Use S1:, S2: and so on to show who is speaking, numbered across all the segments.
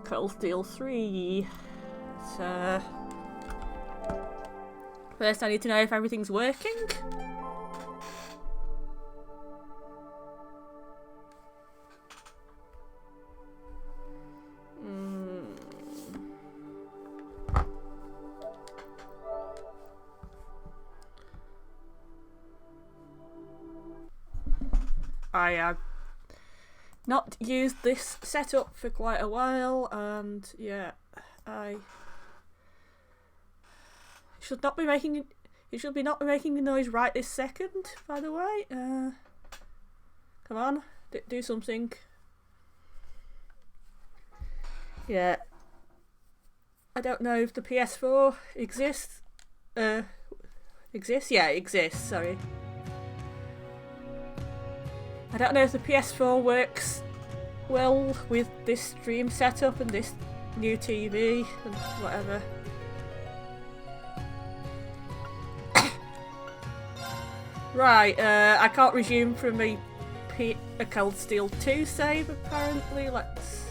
S1: Cold Steel 3. So... First I need to know if everything's working. I have not used this setup for quite a while, and yeah, I should not be making it. You should be not making a noise right this second. By the way, come on, do something. Yeah, I don't know if the PS4 exists. Exists? Yeah, it exists. Sorry. I don't know if the PS4 works well with this stream setup and this new TV and whatever. Right, I can't resume from a Cold Steel 2 save apparently. Let's...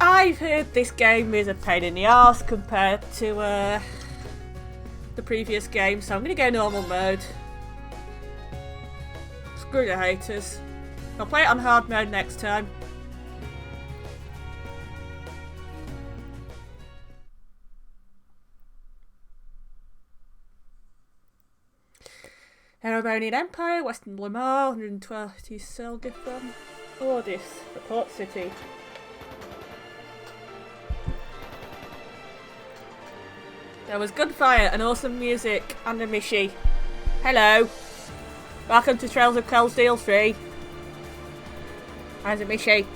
S1: I've heard this game is a pain in the arse compared to the previous game, so I'm going to go normal mode. Screw the haters. I'll play it on hard mode next time. Aerobonian Empire, Western Lamar, 120 Selgithon, Ordis, the Port City. There was gunfire and awesome music and a Mishi. Hello. Welcome to Trails of Cold Steel 3. How's it, Mishi?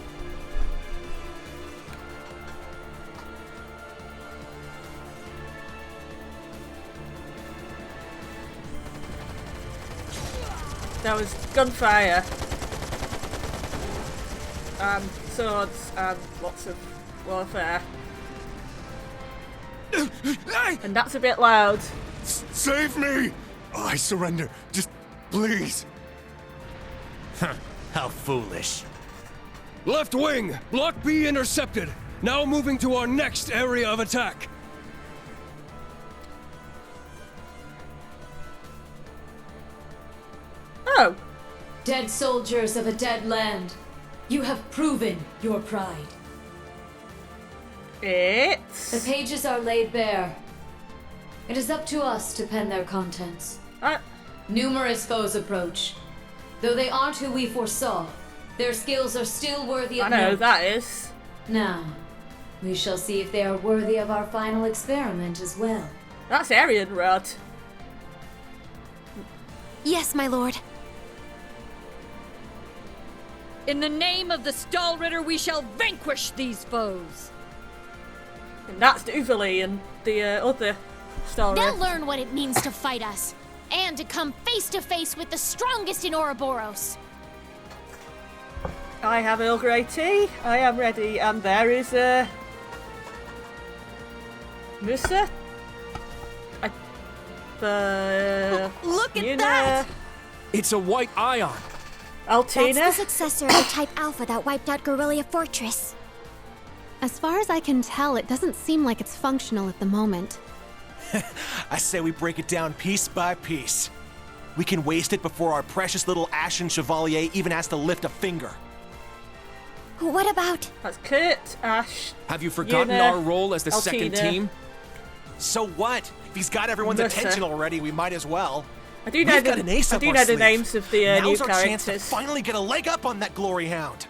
S1: There was gunfire and swords and lots of warfare. And that's a bit loud.
S2: Save me! I surrender. Just please.
S3: How foolish.
S4: Left wing! Block B intercepted! Now moving to our next area of attack!
S1: Oh!
S5: Dead soldiers of a dead land, you have proven your pride.
S1: The
S5: pages are laid bare. It is up to us to pen their contents. Numerous foes approach. Though they aren't who we foresaw, their skills are still worthy of
S1: I know
S5: note.
S1: who that is.
S5: Now, we shall see if they are worthy of our final experiment as well.
S1: That's Aryan Rod.
S6: Yes, my lord.
S7: In the name of the Stahlritter, we shall vanquish these foes.
S1: And that's Duvalie and the other Star
S6: They'll
S1: Rift.
S6: learn what it means to fight us, and to come face to face with the strongest in Ouroboros.
S1: I have Earl Grey tea. I am ready, and there is Musa.
S7: Look at that!
S4: It's a white ion.
S1: Altina.
S6: That's the successor of the Type Alpha that wiped out Guerrilla Fortress.
S8: As far as I can tell, it doesn't seem like it's functional at the moment.
S3: I say we break it down piece by piece. We can waste it before our precious little Ashen Chevalier even has to lift a finger.
S6: What about...
S1: That's Kurt, Ash.
S4: Have you forgotten
S1: Yuna,
S4: our role as the second
S1: Altina.
S4: team?
S3: So what? If he's got everyone's
S1: Musa.
S3: attention already, we might as well.
S1: I do
S3: We've
S1: know
S3: got an ace
S1: I
S3: up
S1: do
S3: our
S1: know the
S3: sleeve.
S1: names of the new
S3: Now's our chance to
S1: characters.
S3: finally get a leg up on that Glory Hound.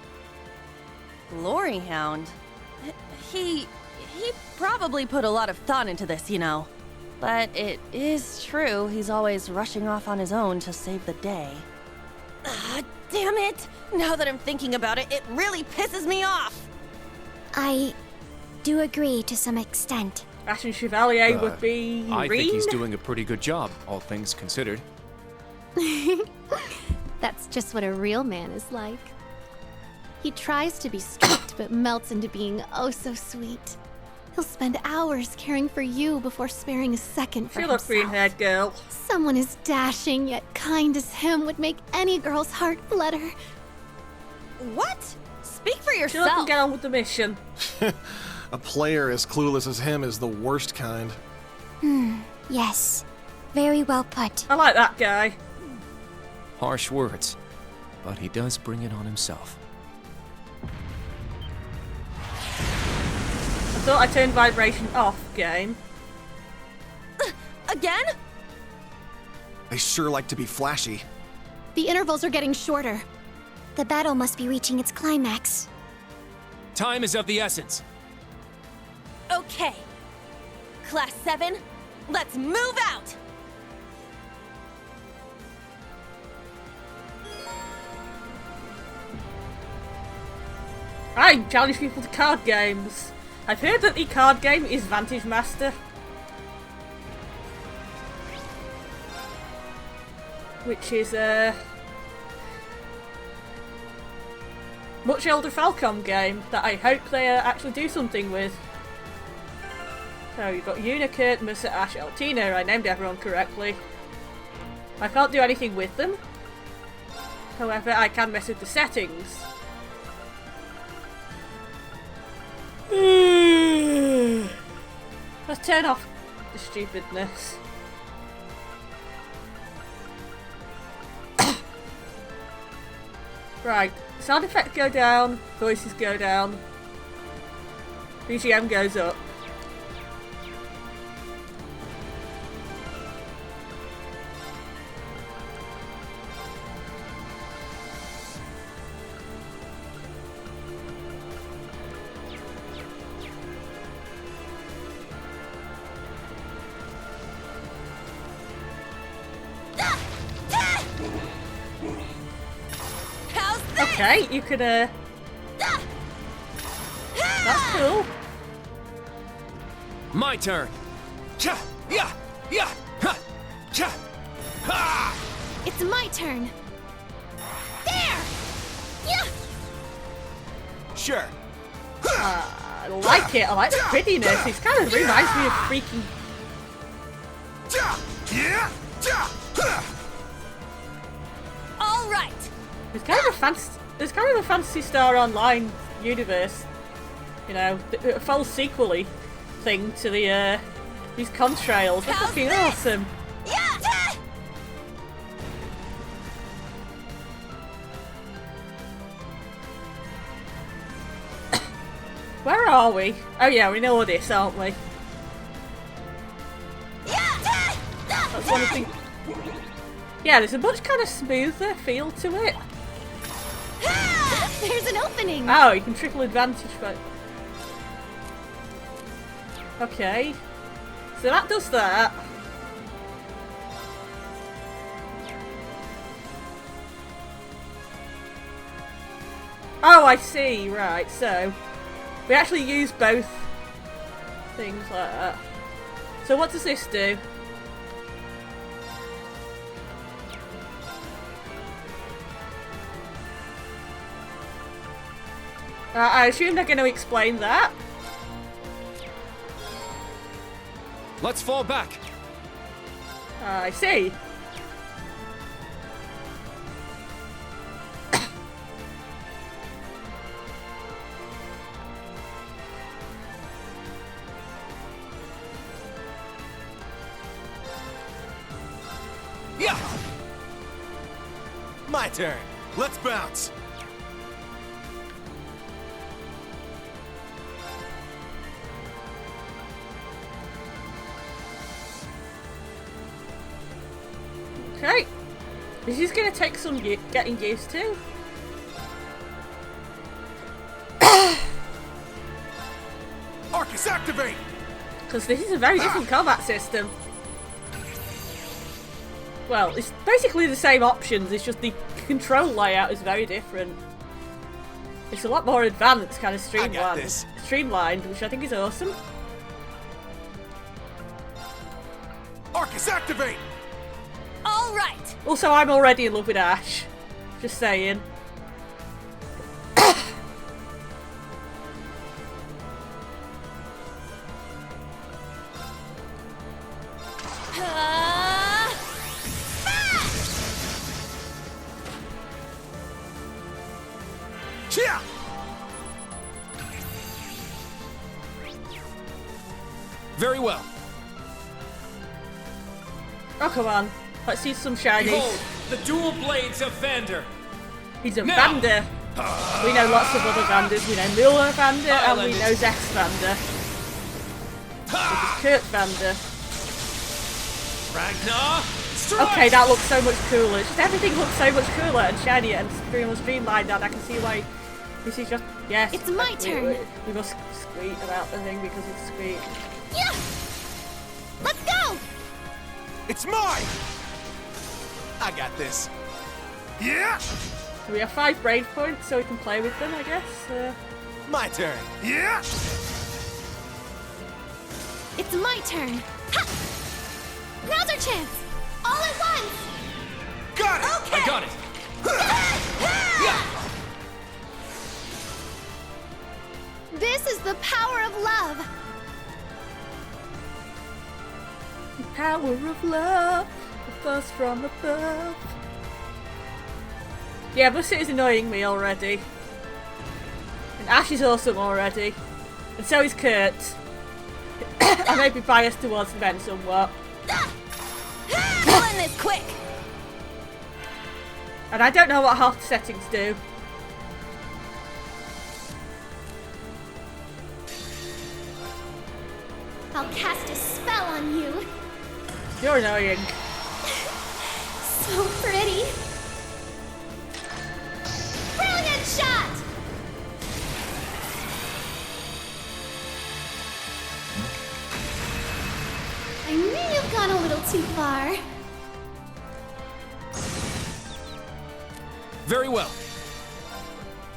S7: Glory Hound? He probably put a lot of thought into this, you know. But it is true, he's always rushing off on his own to save the day. Damn it! Now that I'm thinking about it, it really pisses me off!
S6: I do agree to some extent.
S1: Ashen Chevalier would be
S4: I
S1: Reen?
S4: think he's doing a pretty good job, all things considered.
S8: That's just what a real man is like. He tries to be strict, but melts into being oh so sweet. He'll spend hours caring for you before sparing a second for
S1: She looks
S8: himself.
S1: green-haired girl.
S8: Someone as dashing yet kind as him would make any girl's heart flutter.
S7: What? Speak for
S1: She let them
S7: yourself.
S1: get on with the mission.
S9: A player as clueless as him is the worst kind.
S10: Yes. Very well put.
S1: I like that guy.
S11: Harsh words, but he does bring it on himself.
S1: I thought I turned vibration off, game.
S7: Again?
S9: They sure like to be flashy.
S8: The intervals are getting shorter.
S10: The battle must be reaching its climax.
S11: Time is of the essence.
S7: Okay. Class 7, let's move out!
S1: I challenge people to card games. I've heard that the card game is Vantage Master. Which is a much older Falcom game that I hope they actually do something with. So you've got Unicurt, Mercer, Ash, Altina. I named everyone correctly. I can't do anything with them. However, I can mess with the settings. Let's turn off the stupidness. Right, sound effects go down, voices go down, BGM goes up. Okay, you could that's cool.
S11: My turn.
S3: Cha! Yeah! Yeah! Ha! Cha! Ha!
S8: It's my turn. There! Yeah!
S3: Sure.
S1: I like it, I like the prettiness. It kind of reminds me of freaking...
S3: Cha! Yeah! Cha! Ha!
S7: All right.
S1: There's kind of a Fantasy Star Online universe, you know, a full sequel-y thing to the these contrails. They're
S7: How's
S1: fucking
S7: this?
S1: awesome.
S7: Yeah!
S1: Where are we? Oh yeah, we know this, aren't we? That's one of the... Yeah, there's a much kind of smoother feel to it.
S8: There's an opening!
S1: Oh, you can triple advantage, but... Okay. So that does that. Oh, I see, right, so... We actually use both things like that. So what does this do? I assume they're going to explain that.
S11: Let's fall back.
S1: I see.
S3: Yeah! My turn. Let's bounce.
S1: Okay. This is going to take some getting used to.
S3: Arcus, activate!
S1: Because this is a very different combat system. Well, it's basically the same options, it's just the control layout is very different. It's a lot more advanced, kind of streamlined, which I think is awesome.
S3: Arcus, activate!
S7: All right.
S1: Also, I'm already in love with Ash. Just saying.
S11: Very well.
S1: Oh, come on. Let's see some shinies.
S11: Behold, the dual blades of Vander.
S1: He's a
S11: Now.
S1: Vander. We know lots of other Vanders. We know Miller Vander and we know Zex Vander. This is Kurt Vander.
S11: Ragnar, strike!
S1: Okay, that looks so much cooler. Just everything looks so much cooler and shinier and more streamlined, and I can see why this is just... Yes.
S6: It's my turn.
S1: We must squeak about the thing because it's squeak.
S6: Yeah! Let's go!
S3: It's mine! I got this.
S2: Yeah!
S1: So we have 5 brave points so we can play with them, I guess.
S3: My turn.
S2: Yeah!
S6: It's my turn. Ha! Now's our chance! All at once!
S3: Got it!
S6: Okay!
S11: I got it!
S6: This is the power of love!
S1: The power of love, the first from above. Yeah, Bussett is annoying me already. And Ash is awesome already. And so is Kurt. I may be biased towards the men somewhat.
S6: We'll end this quick!
S1: And I don't know what half the settings do.
S6: I'll cast a spell on you.
S1: You're annoying.
S6: So pretty. Brilliant shot! I knew you've gone a little too far.
S11: Very well.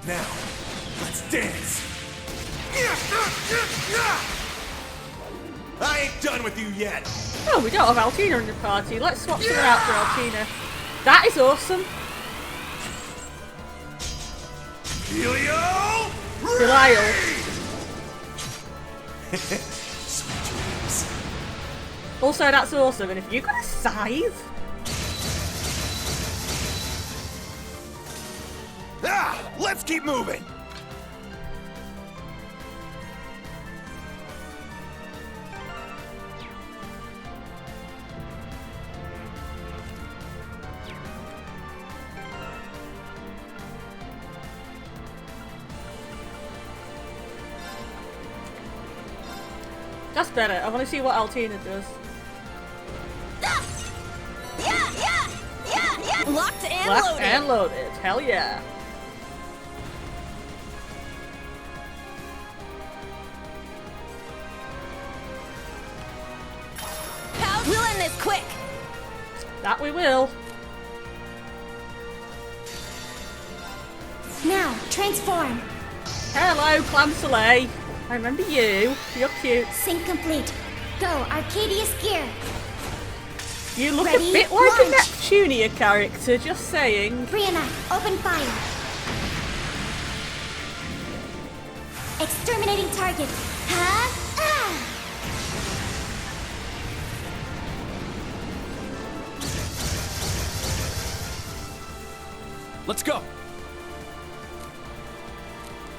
S2: Now, let's dance.
S3: I ain't done with you yet.
S1: Oh, we don't have Altina in the party. Let's swap her out for Altina. That is awesome.
S2: Helio!
S1: Belial.
S3: Sweet dreams.
S1: Also, that's awesome. And if you got a scythe...
S3: Let's keep moving.
S1: That's better. I want to see what Altina does.
S7: Locked and
S1: Locked
S7: loaded.
S1: and loaded. Hell yeah.
S7: We'll end this quick.
S1: That we will.
S10: Now, transform.
S1: Hello, Clam Soleil. I remember you. You're cute.
S10: Sync complete. Go, Arcadius gear.
S1: You look
S10: Ready,
S1: a bit like
S10: launch.
S1: a Neptunia character, just saying.
S10: Brianna, open fire. Exterminating target. Huh? Ah!
S11: Let's go.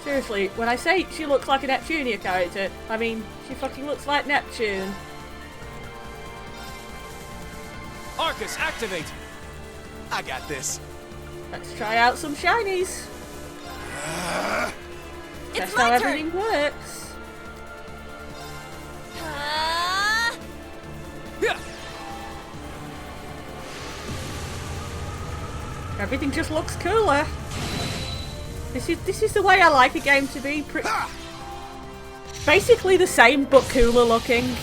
S1: Seriously, when I say she looks like a Neptunia character, I mean, she fucking looks like Neptune.
S11: Arcus, activate.
S3: I got this.
S1: Let's try out some shinies.
S7: It's
S1: Test
S7: my
S1: how
S7: turn.
S1: everything works.
S11: Yeah.
S1: Everything just looks cooler. This is the way I like a game to be. Basically the same, but cooler looking.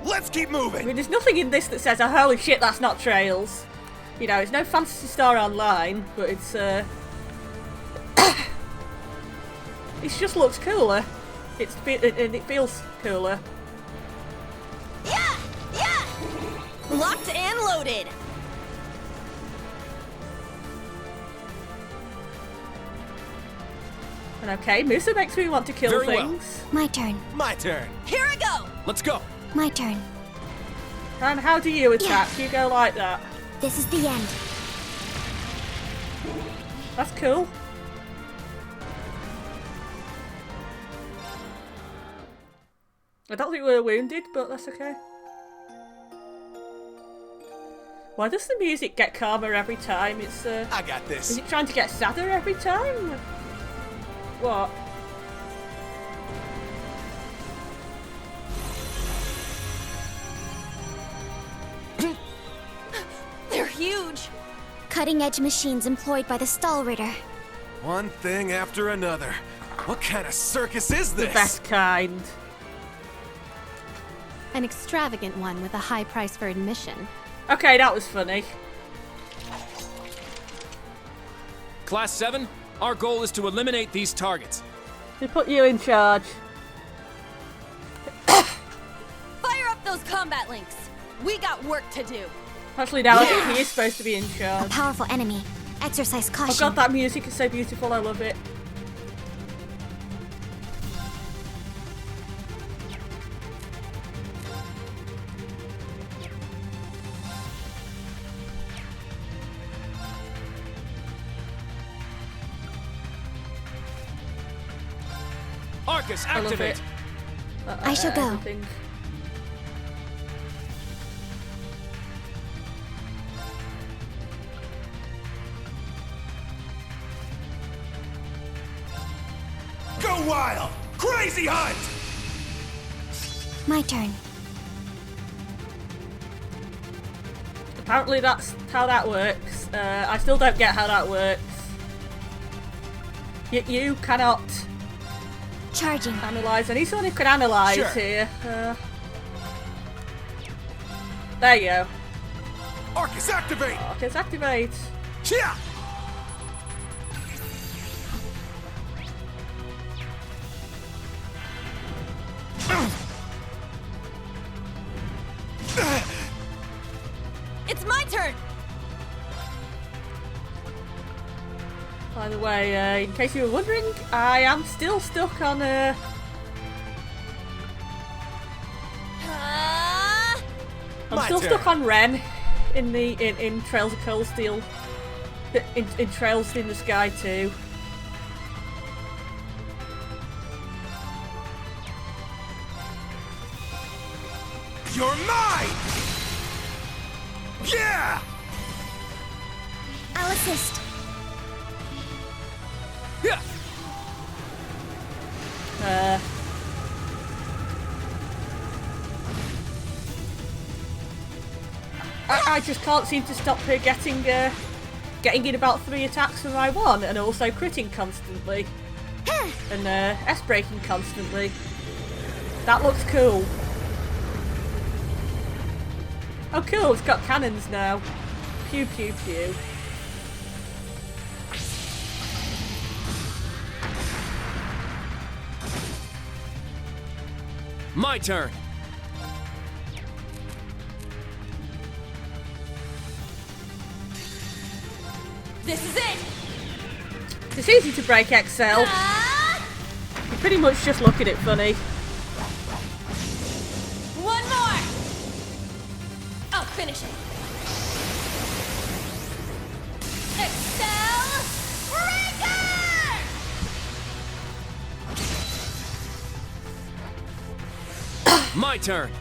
S3: Let's keep
S1: I
S3: moving.
S1: mean, there's nothing in this that says, "Oh, holy shit, that's not Trails." You know, it's no Phantasy Star Online, but it's it just looks cooler. And it feels cooler.
S7: Locked and loaded.
S1: And okay, Musa makes me want to kill
S11: Very well.
S1: things.
S10: My turn.
S3: My turn.
S7: Here I go.
S11: Let's go.
S10: My turn.
S1: And how do you attack? You go like that.
S10: This is the end.
S1: That's cool. I don't think we were wounded, but that's okay. Why does the music get calmer every time? It's
S3: I got this.
S1: Is it trying to get sadder every time? What?
S7: They're huge.
S10: Cutting-edge machines employed by the Stahlritter.
S3: One thing after another. What kind of circus is this?
S1: The best kind.
S8: An extravagant one with a high price for admission.
S1: Okay, that was funny.
S11: Class 7, our goal is to eliminate these targets.
S1: They put you in charge.
S7: Fire up those combat links. We got work to do.
S1: Actually, now I think he is supposed to be in
S10: A
S1: charge.
S10: powerful enemy. Exercise
S1: Oh
S10: caution.
S1: god, that music is so beautiful. I love it.
S11: Arcus,
S1: I love
S11: activate!
S1: it.
S10: I shall go.
S1: Everything.
S2: Go wild! Crazy hunt!
S10: My turn.
S1: Apparently that's how that works. I still don't get how that works. You cannot
S10: Charging.
S1: analyse. I need someone who can analyse
S3: Sure.
S1: here. There you go.
S2: Arcus, activate!
S1: Arcus, activate.
S2: Yeah!
S7: It's my turn.
S1: By the way, in case you were wondering, I am still stuck on
S7: Uh,
S1: I'm
S3: My
S1: still
S3: turn.
S1: stuck on Ren in the in Trails of Cold Steel. In Trails in the Sky 2.
S2: You're mine! Yeah!
S10: I'll assist.
S11: Yeah.
S1: I just can't seem to stop her getting in about 3 attacks for my 1, and also critting constantly. And S-braking constantly. That looks cool. Oh cool, it's got cannons now. Pew pew pew.
S11: My turn.
S7: this is it.
S1: It's easy to break XL.
S7: Ah!
S1: You pretty much just look at it funny.
S7: One more. I'll finish it. Excel Breaker!
S11: My turn.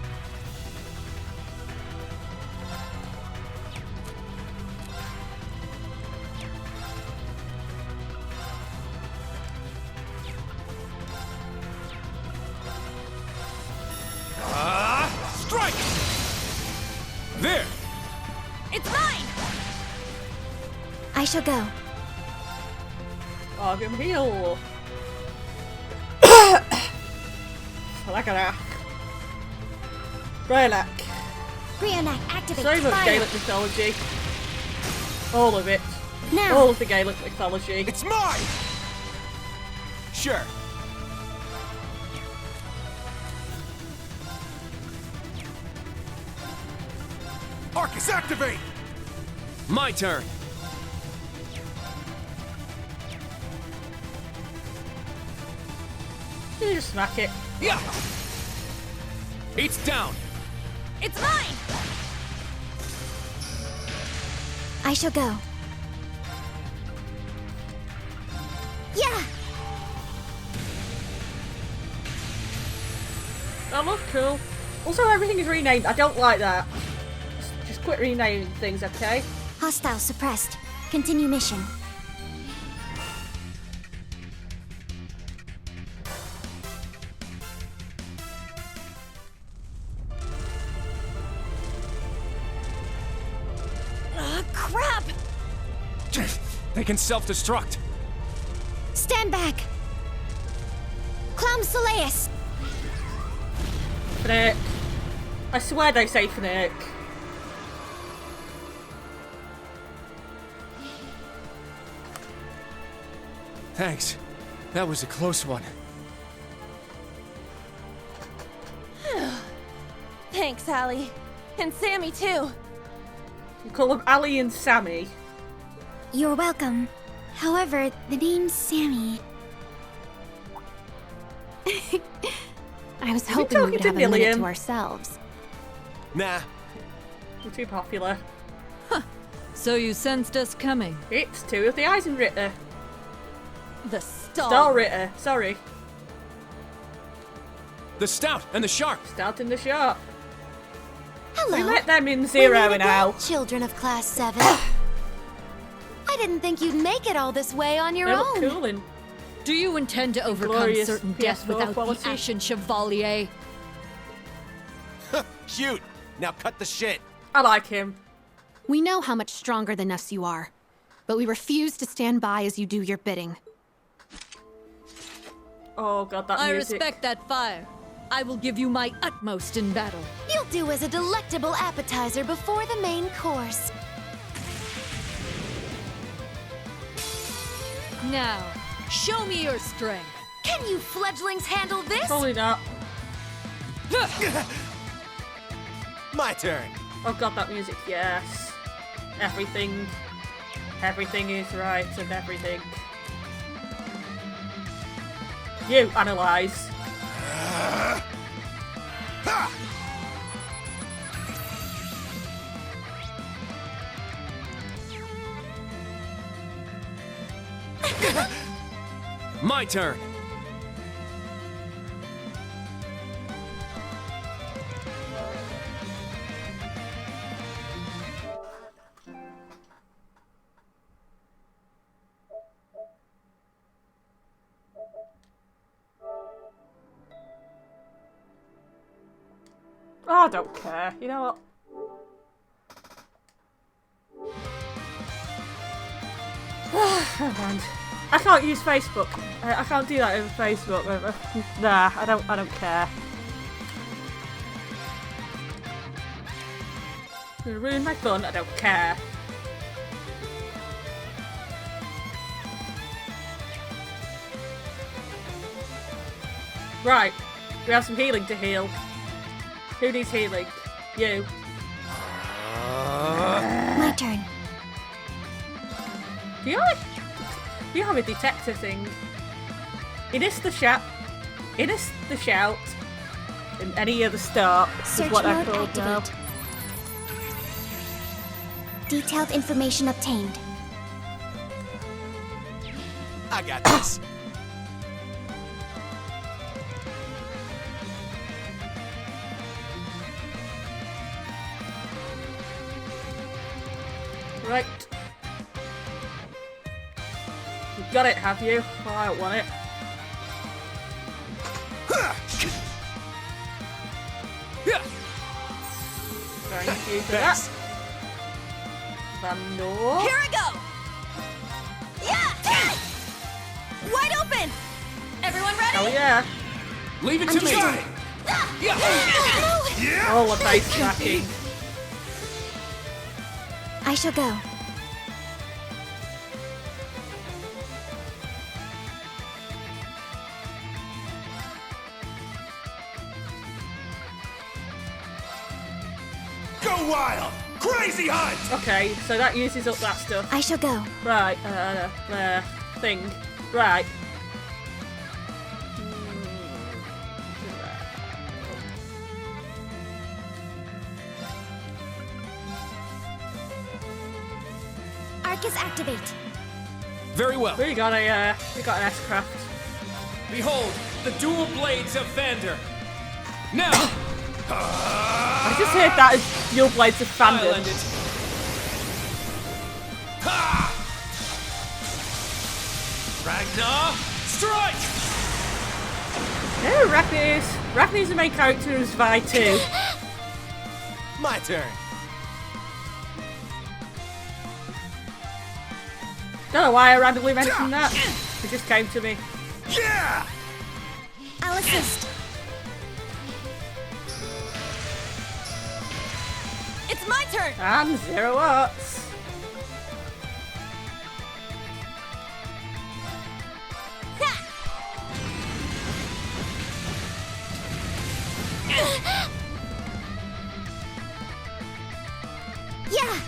S2: Strike!
S11: There.
S7: It's mine.
S10: I shall go.
S1: Argum heal. Salakara. Brailac.
S10: Brionac, activate.
S1: So much
S10: Fire.
S1: Gaelic mythology. All of it.
S10: Now.
S1: All of the Gaelic mythology.
S2: It's mine!
S3: Sure.
S2: Arcus, activate!
S11: My turn.
S1: You just smack it.
S11: Yeah. It's down.
S7: It's mine.
S10: I shall go.
S1: cool. Also, everything is renamed. I don't like that. Just quit renaming things, okay?
S10: Hostile suppressed. Continue mission.
S7: Crap!
S11: They can self-destruct.
S10: Stand back! Clem Soleus!
S1: Fnac. I swear they say Fnac.
S11: Thanks. That was a close one.
S7: Thanks, Allie. And Sammy, too.
S1: You call them Ali and Sammy.
S10: You're welcome. However, the name Sammy...
S8: I was hoping we would have a minute to ourselves.
S3: Nah.
S1: We're too popular.
S12: So you sensed us coming?
S1: It's two of the Eisenritter.
S7: The
S1: Stahlritter, sorry.
S11: The Stout and the Sharp.
S1: Stout and the Sharp.
S10: Hello.
S1: We met them in Zero and Out.
S10: Children of Class 7. I didn't think you'd make it all this way on your
S1: They
S10: own.
S1: look cool in
S12: Do you intend to overcome
S1: glorious
S12: certain death
S1: PS4
S12: without
S1: quality.
S12: the Ashen Chevalier?
S3: Shoot! Now cut the shit.
S1: I like him.
S8: We know how much stronger than us you are, but we refuse to stand by as you do your bidding.
S1: Oh god, that
S12: I
S1: music.
S12: respect that fire. I will give you my utmost in battle.
S10: You'll do as a delectable appetizer before the main course.
S12: Now, show me your strength.
S10: Can you fledglings handle this?
S1: Probably not.
S3: My turn.
S1: Oh god, that music, yes. Everything. Everything is right and everything. You analyze.
S11: My turn.
S1: Oh, I don't care. You know what? Never mind. I can't use Facebook. I can't do that over Facebook. Nah, I don't care. Gonna ruin my fun. I don't care. Right, we have some healing to heal. Who needs healing? You.
S10: My turn.
S1: Do you have a detector thing? It is the shout. It is the shout. And any other start
S10: Search
S1: is what I
S10: mode
S1: called now.
S10: activate. Detailed information obtained.
S3: I got this.
S1: Right. You've got it, have you? Well, I don't want it. Thank you for that. Vandor.
S7: Here I go! Yeah! Wide open! Everyone ready?
S1: Hell yeah.
S11: Leave it to me.
S1: All the face tracking.
S10: I shall go.
S2: Go wild! Crazy hunt!
S1: Okay, so that uses up that stuff.
S10: I shall go.
S1: Right, thing. Right.
S10: Arcus activate.
S11: Very well.
S1: We got an S-craft.
S11: Behold, the dual blades of Vander. Now!
S1: I just heard that as your blades have fandom.
S11: Ragnar, strike!
S1: No, Ragna's the main character as Vi too.
S3: My turn.
S1: Don't know why I randomly mentioned that. It just came to me.
S2: Yeah!
S10: I'll assist.
S7: It's my turn!
S1: And 0 watts.
S10: Yeah!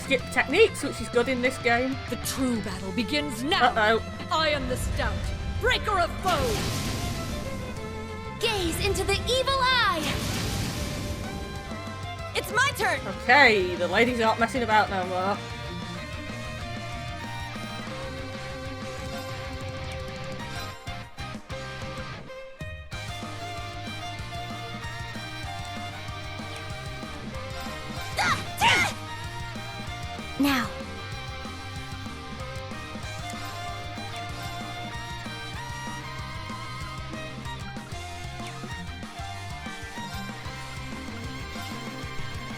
S1: Skip techniques, which is good in this game.
S12: The true battle begins now.
S1: Uh-oh.
S12: I am the stout, breaker of foes.
S10: Gaze into the evil eye!
S7: It's my turn!
S1: Okay, the ladies aren't messing about no more.
S10: Now.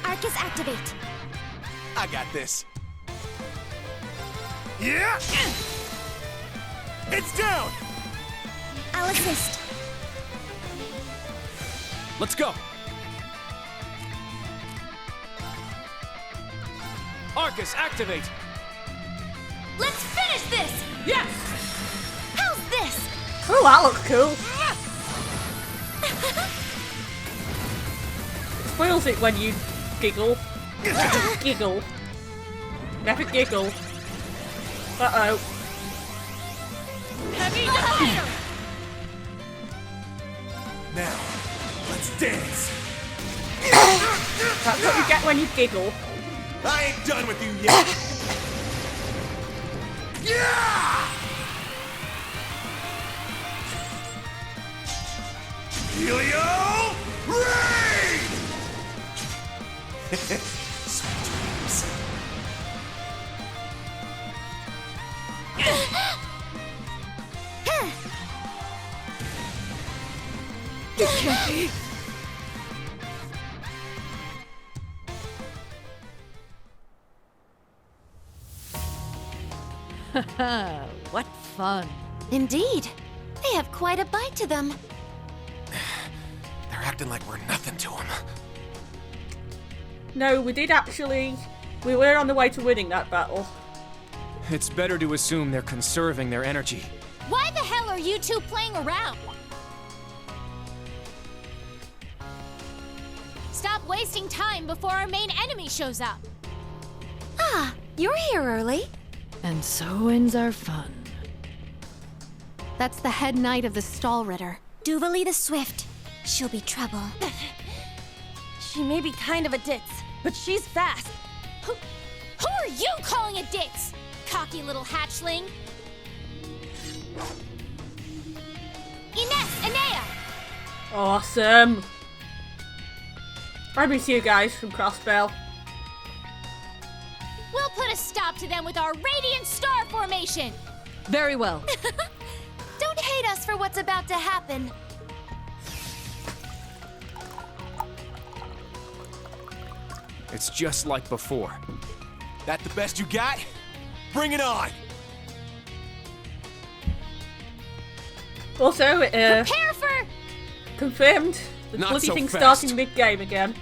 S10: Arcus activate.
S3: I got this.
S2: Yeah! It's down!
S10: I'll assist.
S11: Let's go! Arcus, activate!
S10: Let's finish this!
S12: Yes!
S10: How's this?
S1: Oh, that looks cool. It spoils it when you giggle. Giggle. Never giggle. Uh-oh.
S12: Heavy defender!
S2: Now, let's dance!
S1: That's what you get when you giggle.
S3: I ain't done with you yet.
S2: Yeah! Helio Rain!
S3: Sweet dreams.
S12: It can't be! What fun.
S10: Indeed. They have quite a bite to them.
S3: They're acting like we're nothing to them.
S1: No, we did actually. We were on the way to winning that battle.
S11: It's better to assume they're conserving their energy.
S6: Why the hell are you two playing around? Stop wasting time before our main enemy shows up.
S10: Ah, you're here early.
S12: And so ends our fun.
S8: That's the head knight of the Stall Ritter.
S10: Duvalie the Swift. She'll be trouble.
S7: She may be kind of a ditz, but she's fast.
S6: Who are you calling a ditz? Cocky little hatchling. Ines, Anea!
S1: Awesome. I miss you guys from Crossbell.
S6: We'll put a stop to them with our Radiant Star Formation!
S12: Very well.
S10: Don't hate us for what's about to happen.
S11: It's just like before.
S3: That the best you got? Bring it on!
S1: Also,
S6: Prepare for...
S1: confirmed the
S11: Not
S1: bloody
S11: so
S1: thing
S11: fast.
S1: starting mid-game again.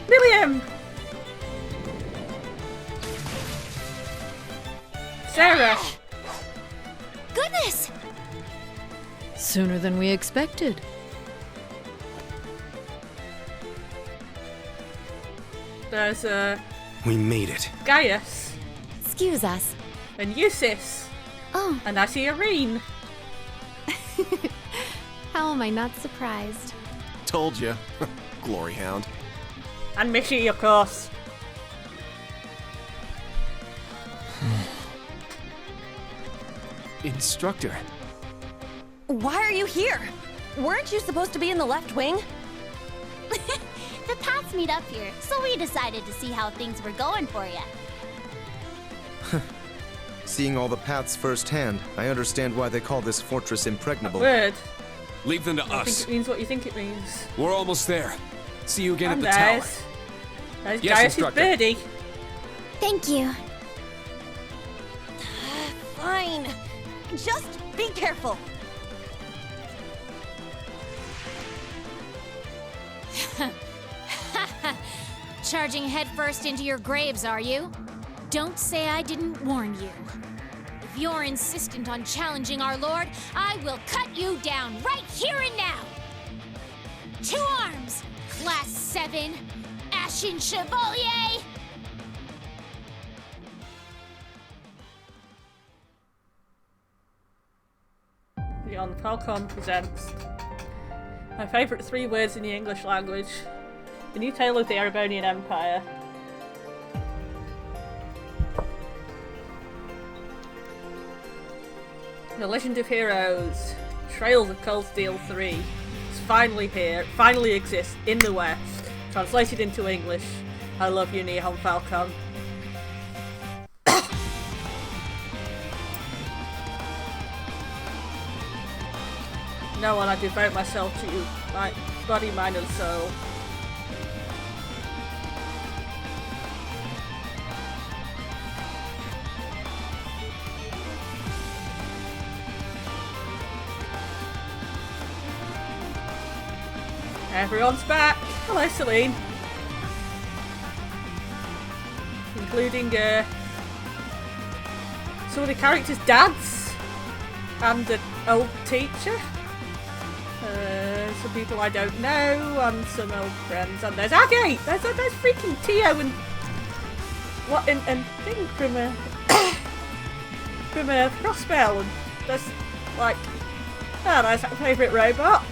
S1: William! Sarah!
S10: Goodness!
S12: Sooner than we expected.
S1: There's
S2: We made it.
S1: Gaius.
S10: Excuse us.
S1: And Eusis.
S10: Oh.
S1: And I see Irene.
S8: How am I not surprised?
S9: Told you. Glory Hound.
S1: And Mickey, of course.
S11: Instructor.
S7: Why are you here? Weren't you supposed to be in the left wing?
S6: The paths meet up here, so we decided to see how things were going for you.
S13: Seeing all the paths firsthand, I understand why they call this fortress impregnable.
S1: Weird.
S4: Leave them to
S1: I
S4: us.
S1: think it means what you think it means.
S4: We're almost there. See you again
S1: And
S4: at the tower.
S1: There's
S4: Yes,
S1: Gaius'
S4: instructor.
S1: birdie.
S6: Thank you.
S7: Fine. Just be careful.
S6: Charging headfirst into your graves, are you? Don't say I didn't warn you. If you're insistent on challenging our lord, I will cut you down right here and now! 2 arms! Class 7, Ashen Chevalier!
S1: Beyond Falcon presents my favourite 3 words in the English language. The New Tale of the Erebonian Empire. The Legend of Heroes. Trails of Cold Steel 3. It's finally here. It finally exists in the West. Translated into English. I love you, Nihon Falcon. No one, I devote myself to you, my body, mind and soul. Everyone's back! Hello, Celine! Including some of the characters' dads and an old teacher. Some people I don't know and some old friends. And there's Agate! There's freaking Tio and what and thing from a Crossbell, and there's like there's that favourite robot.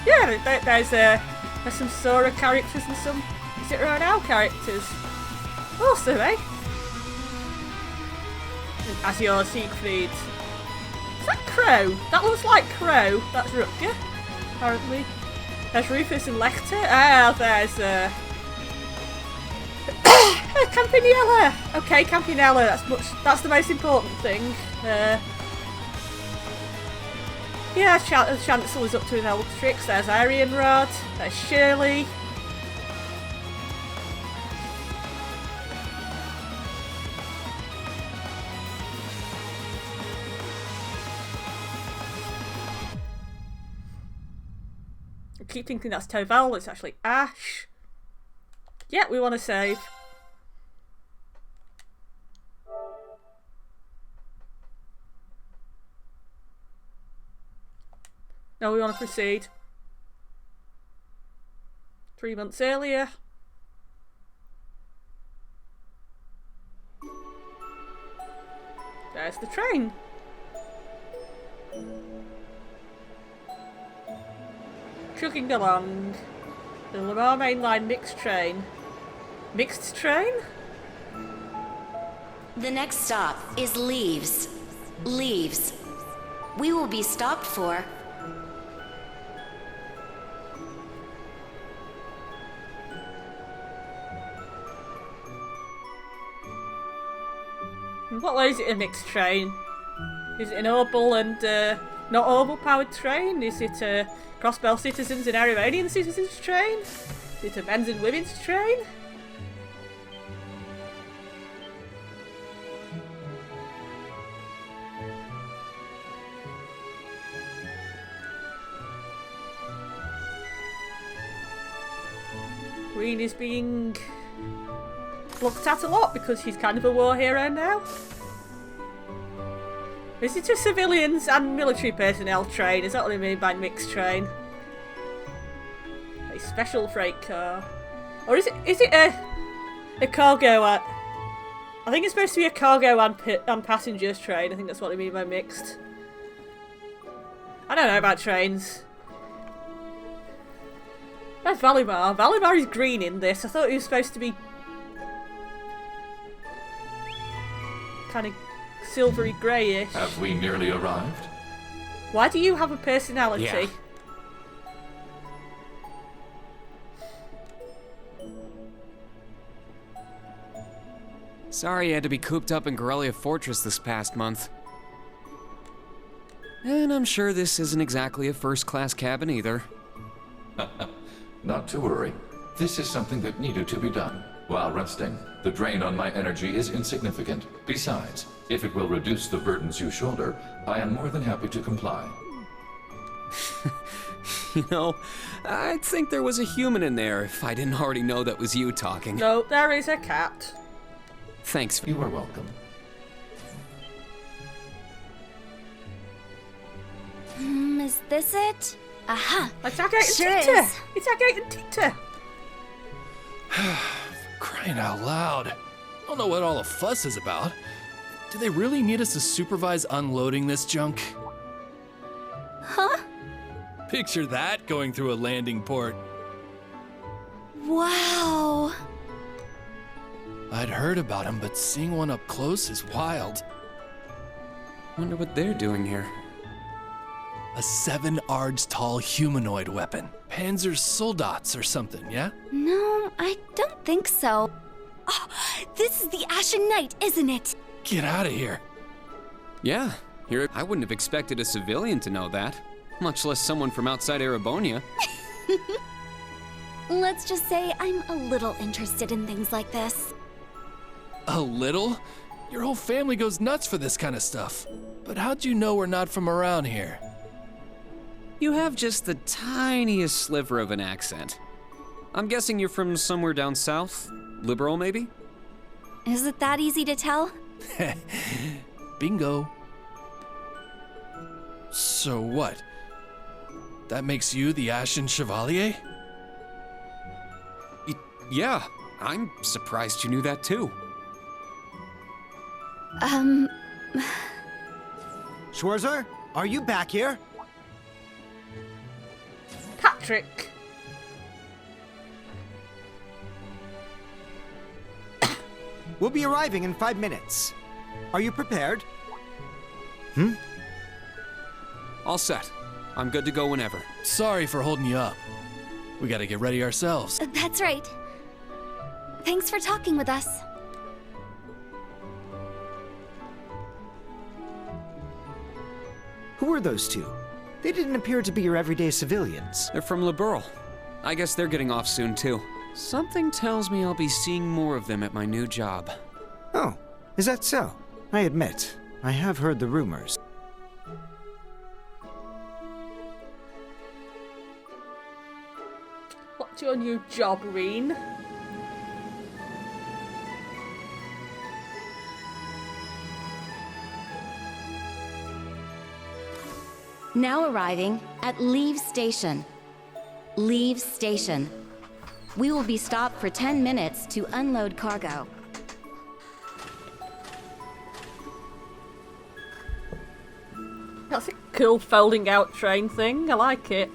S1: Yeah, there's some Sora characters and some Is it Ronal characters? Awesome, eh? And Azure Siegfried. Is that Crow? That looks like Crow. That's Rutger, apparently. There's Rufus and Lecter. Ah, there's Campinella. Okay, Campinella. That's the most important thing. Yeah, Chancellor is up to his old tricks. There's Arianrod. There's Shirley. I keep thinking that's Toval. It's actually Ash. Yeah, we want to save. No, we want to proceed. 3 months earlier. There's the train. Chugging along. The Lamar Mainline mixed train. Mixed train?
S14: The next stop is Leaves. Leaves. We will be stopped for...
S1: In what way is it a mixed train? Is it an Orbital and not Orbital powered train? Is it a Crossbell citizens and Erebonian citizens train? Is it a men's and women's train? Green is being looked at a lot because he's kind of a war hero now. Is it a civilians and military personnel train? Is that what I mean by mixed train? A special freight car. Or is it a cargo I think it's supposed to be a cargo and passengers train. I think that's what I mean by mixed. I don't know about trains. Where's Valimar? Valimar is green in this. I thought he was supposed to be kind of silvery greyish.
S15: Have we nearly arrived?
S1: Why do you have a personality?
S11: Yeah. Sorry you had to be cooped up in Corellia Fortress this past month. And I'm sure this isn't exactly a first-class cabin either.
S15: Not to worry. This is something that needed to be done. While resting, the drain on my energy is insignificant. Besides, if it will reduce the burdens you shoulder, I am more than happy to comply.
S11: You know, I'd think there was a human in there if I didn't already know that was you talking.
S1: No, there is a cat.
S11: Thanks.
S15: You are welcome.
S10: Is this it? Aha!
S1: It's Agate and
S10: Sure
S1: Tita!
S10: is.
S1: It's Agate and Tita!
S16: Crying out loud. I don't know what all the fuss is about. Do they really need us to supervise unloading this junk?
S10: Huh?
S16: Picture that going through a landing port.
S10: Wow!
S16: I'd heard about them, but seeing one up close is wild.
S11: Wonder what they're doing here.
S16: A 7 ards tall humanoid weapon. Panzer Soldats or something, yeah?
S10: No, I don't think so. Oh, this is the Ashen Knight, isn't it?
S16: Get out of here.
S11: Yeah, I wouldn't have expected a civilian to know that, much less someone from outside Erebonia.
S10: Let's just say I'm a little interested in things like this.
S16: A little? Your whole family goes nuts for this kind of stuff. But how'd you know we're not from around here?
S11: You have just the tiniest sliver of an accent. I'm guessing you're from somewhere down south? Liberal, maybe?
S10: Is it that easy to tell?
S16: Bingo. So what? That makes you the Ashen Chevalier?
S11: Yeah, I'm surprised you knew that too.
S17: Schwarzer, are you back here?
S1: Patrick!
S17: We'll be arriving in 5 minutes. Are you prepared?
S11: All set. I'm good to go whenever.
S16: Sorry for holding you up. We gotta get ready ourselves.
S10: That's right. Thanks for talking with us.
S17: Who are those two? They didn't appear to be your everyday civilians.
S11: They're from Liberal. I guess they're getting off soon too. Something tells me I'll be seeing more of them at my new job.
S17: Oh, is that so? I admit, I have heard the rumors.
S1: What's your new job, Reen?
S14: Now arriving at Leave Station. Leave Station. We will be stopped for 10 minutes to unload cargo.
S1: That's a cool folding out train thing. I like it.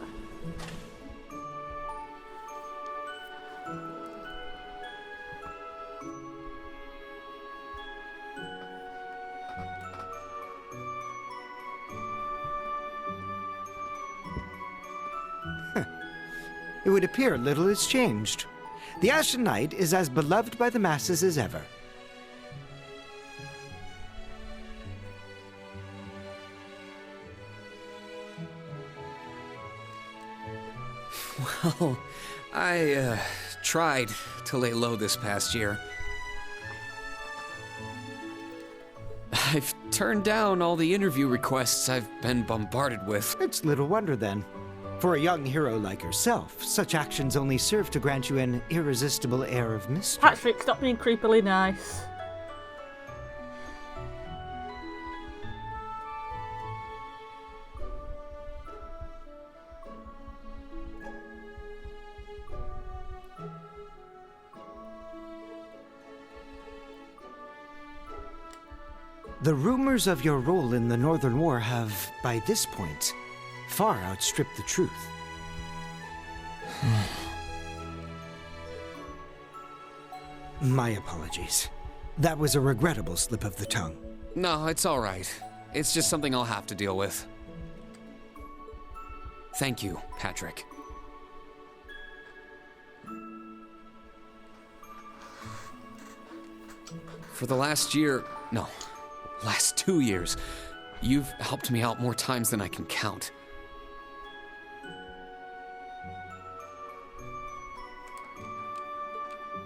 S17: It would appear little has changed. The Ashen Knight is as beloved by the masses as ever.
S11: Well, I tried to lay low this past year. I've turned down all the interview requests I've been bombarded with.
S17: It's little wonder then. For a young hero like yourself, such actions only serve to grant you an irresistible air of mystery.
S1: Patrick, stop being creepily nice.
S17: The rumors of your role in the Northern War have, by this point, far outstripped the truth. My apologies. That was a regrettable slip of the tongue.
S11: No, it's alright. It's just something I'll have to deal with. Thank you, Patrick. For the last 2 years, you've helped me out more times than I can count.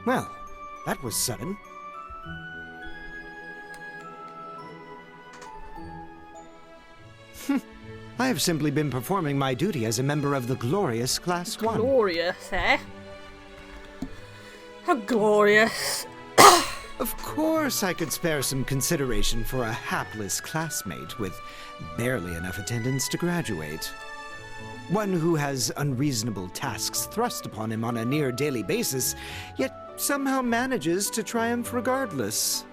S17: Well, that was sudden. I have simply been performing my duty as a member of the glorious Class 1.
S1: Glorious, eh? How glorious.
S17: Of course I could spare some consideration for a hapless classmate with barely enough attendance to graduate. One who has unreasonable tasks thrust upon him on a near daily basis, yet somehow manages to triumph regardless.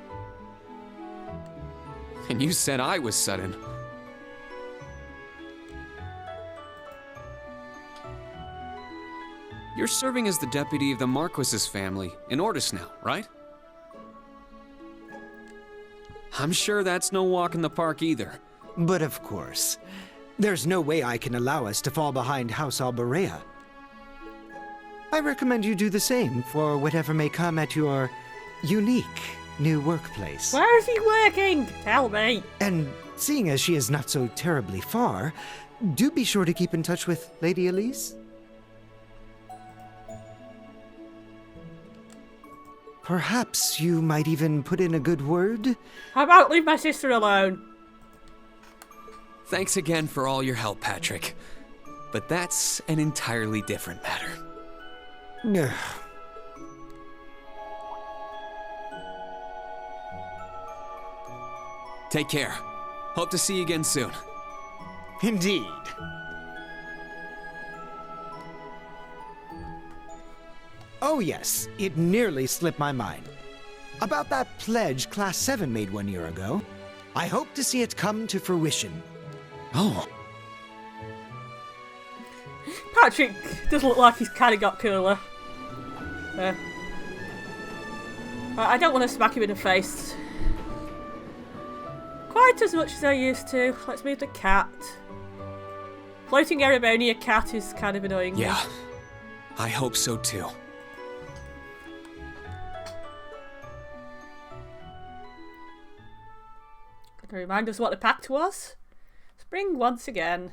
S11: And you said I was sudden. You're serving as the deputy of the Marquis's family in Ordis now, right? I'm sure that's no walk in the park either.
S17: But of course. There's no way I can allow us to fall behind House Alberea. I recommend you do the same for whatever may come at your unique new workplace.
S1: Where is he working? Tell me.
S17: And seeing as she is not so terribly far, do be sure to keep in touch with Lady Elise. Perhaps you might even put in a good word?
S1: How about leave my sister alone?
S11: Thanks again for all your help, Patrick. But that's an entirely different matter. Take care. Hope to see you again soon.
S17: Indeed. Oh yes, it nearly slipped my mind. About that pledge Class 7 made 1 year ago. I hope to see it come to fruition.
S11: Oh.
S1: Patrick does look like he's kind of got cooler. I don't want to smack him in the face quite as much as I used to. Let's move the cat. Floating Erebonia cat is kind of annoying.
S11: Yeah, I hope so too.
S1: Can you remind us what the pact was? Spring once again.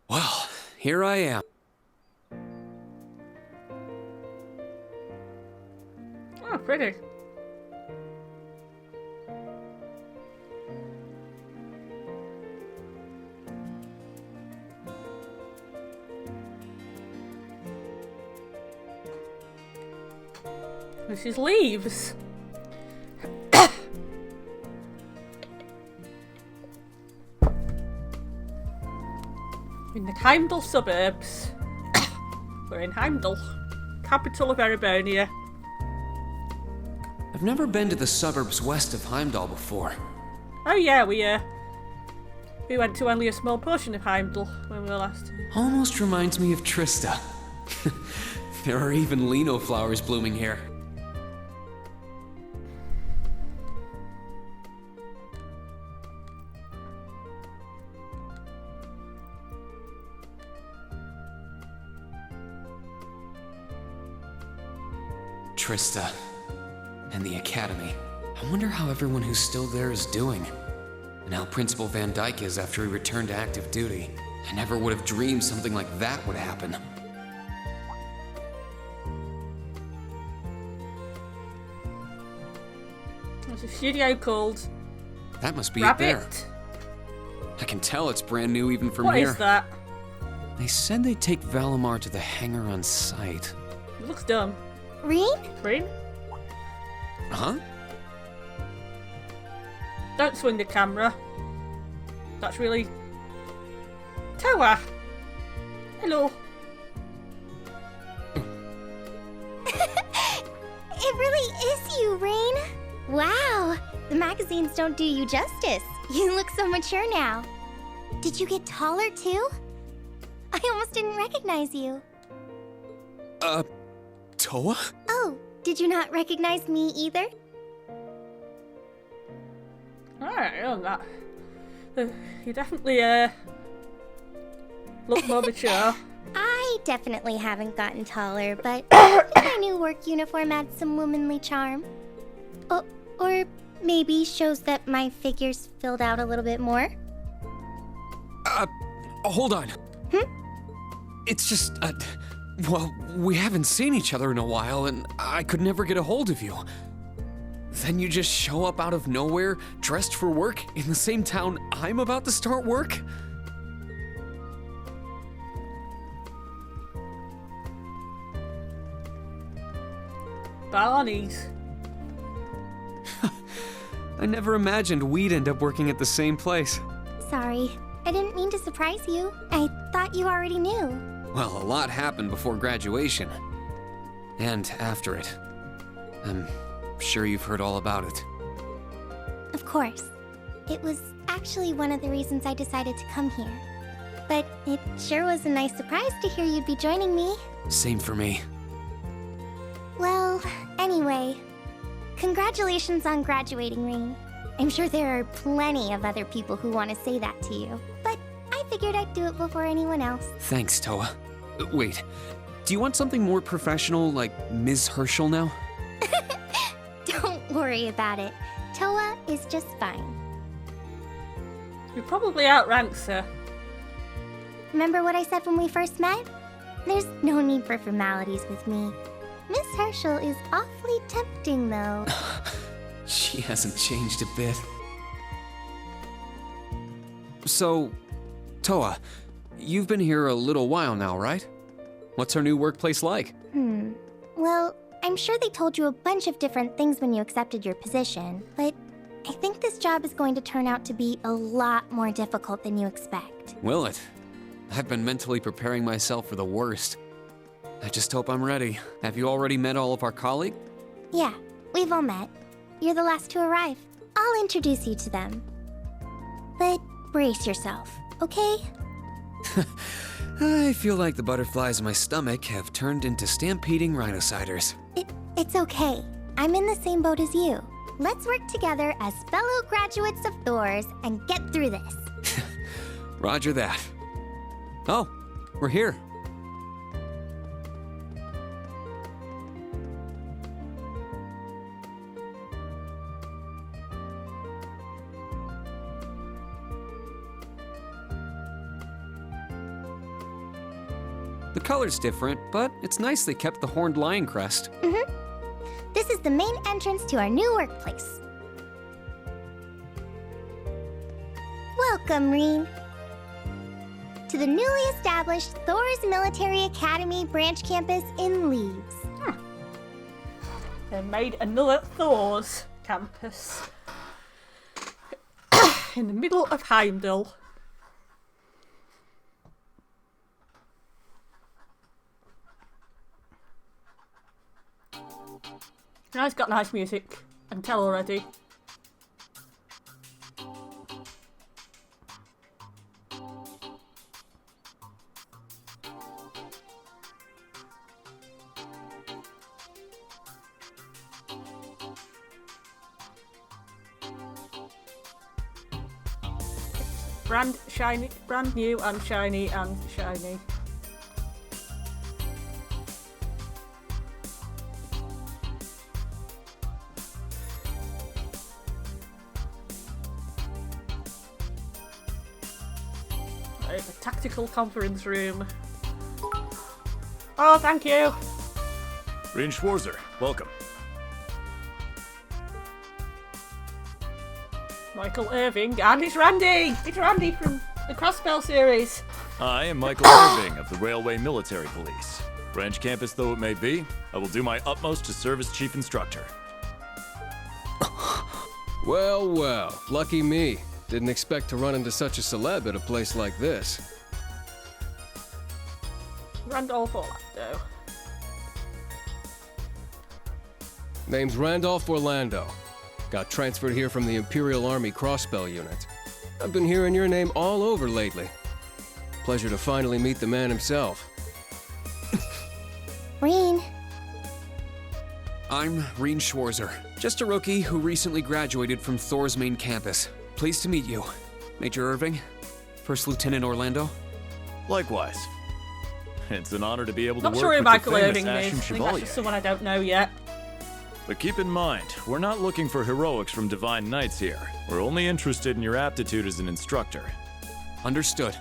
S11: Well, here I am.
S1: Oh, pretty. This is leaves. In the Heimdall suburbs. We're in Heimdall, capital of Erebonia.
S11: I've never been to the suburbs west of Heimdall before.
S1: Oh yeah, we went to only a small portion of Heimdall when we were last.
S11: Almost reminds me of Trista. There are even lino flowers blooming here. Trista, and the Academy. I wonder how everyone who's still there is doing, and how Principal Van Dyke is after he returned to active duty. I never would have dreamed something like that would happen.
S1: There's a studio called...
S11: That must be
S1: Rabbit.
S11: it there. I can tell it's brand new even from
S1: What
S11: here.
S1: is that?
S11: They said they'd take Valimar to the hangar on site.
S1: It looks dumb.
S10: Reen?
S1: Reen?
S11: Huh?
S1: Don't swing the camera. That's really... Toa! Hello.
S10: It really is you, Rain. Wow, the magazines don't do you justice. You look so mature now. Did you get taller too? I almost didn't recognize you.
S11: Toa?
S10: Oh, did you not recognize me either?
S1: Alright, on that. You definitely, look more mature.
S10: I definitely haven't gotten taller, but I think my new work uniform adds some womanly charm. Or maybe shows that my figure's filled out a little bit more.
S11: Hold on. It's just, well, we haven't seen each other in a while, and I could never get a hold of you. Then you just show up out of nowhere, dressed for work, in the same town I'm about to start work?
S1: Barney's.
S11: I never imagined we'd end up working at the same place.
S10: Sorry, I didn't mean to surprise you. I thought you already knew.
S11: Well, a lot happened before graduation. And after it. I'm sure you've heard all about it.
S10: Of course. It was actually one of the reasons I decided to come here. But it sure was a nice surprise to hear you'd be joining me.
S11: Same for me.
S10: Well, anyway, congratulations on graduating, Rain. I'm sure there are plenty of other people who want to say that to you, but I figured I'd do it before anyone else.
S11: Thanks, Toa. Wait, do you want something more professional, like Ms. Herschel now?
S10: Don't worry about it. Toa is just fine.
S1: You probably outranks her.
S10: Remember what I said when we first met? There's no need for formalities with me. Miss Herschel is awfully tempting, though.
S11: She hasn't changed a bit. So, Toa, you've been here a little while now, right? What's our new workplace like?
S10: Well, I'm sure they told you a bunch of different things when you accepted your position, but I think this job is going to turn out to be a lot more difficult than you expect.
S11: Will it? I've been mentally preparing myself for the worst. I just hope I'm ready. Have you already met all of our colleagues?
S10: Yeah, we've all met. You're the last to arrive. I'll introduce you to them. But brace yourself, okay?
S11: I feel like the butterflies in my stomach have turned into stampeding rhinociders.
S10: It's okay. I'm in the same boat as you. Let's work together as fellow graduates of Thor's and get through this.
S11: Roger that. Oh, we're here. The color's different, but it's nice they kept the horned lion crest.
S10: This is the main entrance to our new workplace. Welcome, Reen, to the newly established Thor's Military Academy branch campus in Leaves.
S1: They made another Thor's campus in the middle of Heimdall. Now it's got nice music. I can tell already. Brand shiny, brand new and shiny and shiny. The tactical conference room. Oh, thank you.
S18: Reen Schwarzer, welcome.
S1: Michael Irving, and it's Randy! It's Randy from the Crossbell series.
S18: I am Michael Irving of the Railway Military Police. Branch campus though it may be, I will do my utmost to serve as chief instructor.
S4: Well, well, lucky me. Didn't expect to run into such a celeb at a place like this.
S1: Randolph Orlando.
S4: Name's Randolph Orlando. Got transferred here from the Imperial Army Crossbell Unit. I've been hearing your name all over lately. Pleasure to finally meet the man himself.
S10: Reen.
S11: I'm Reen Schwarzer, just a rookie who recently graduated from Thor's main campus. Pleased to meet you. Major Irving, First Lieutenant Orlando.
S18: Likewise. It's an honor to be able to
S1: Not
S18: work
S1: sure who
S18: with
S1: Michael
S18: the famous
S1: Irving
S18: Ashen
S1: is. I think that's
S18: Chevalier.
S1: just someone I don't know yet.
S18: But keep in mind, we're not looking for heroics from Divine Knights here. We're only interested in your aptitude as an instructor.
S11: Understood.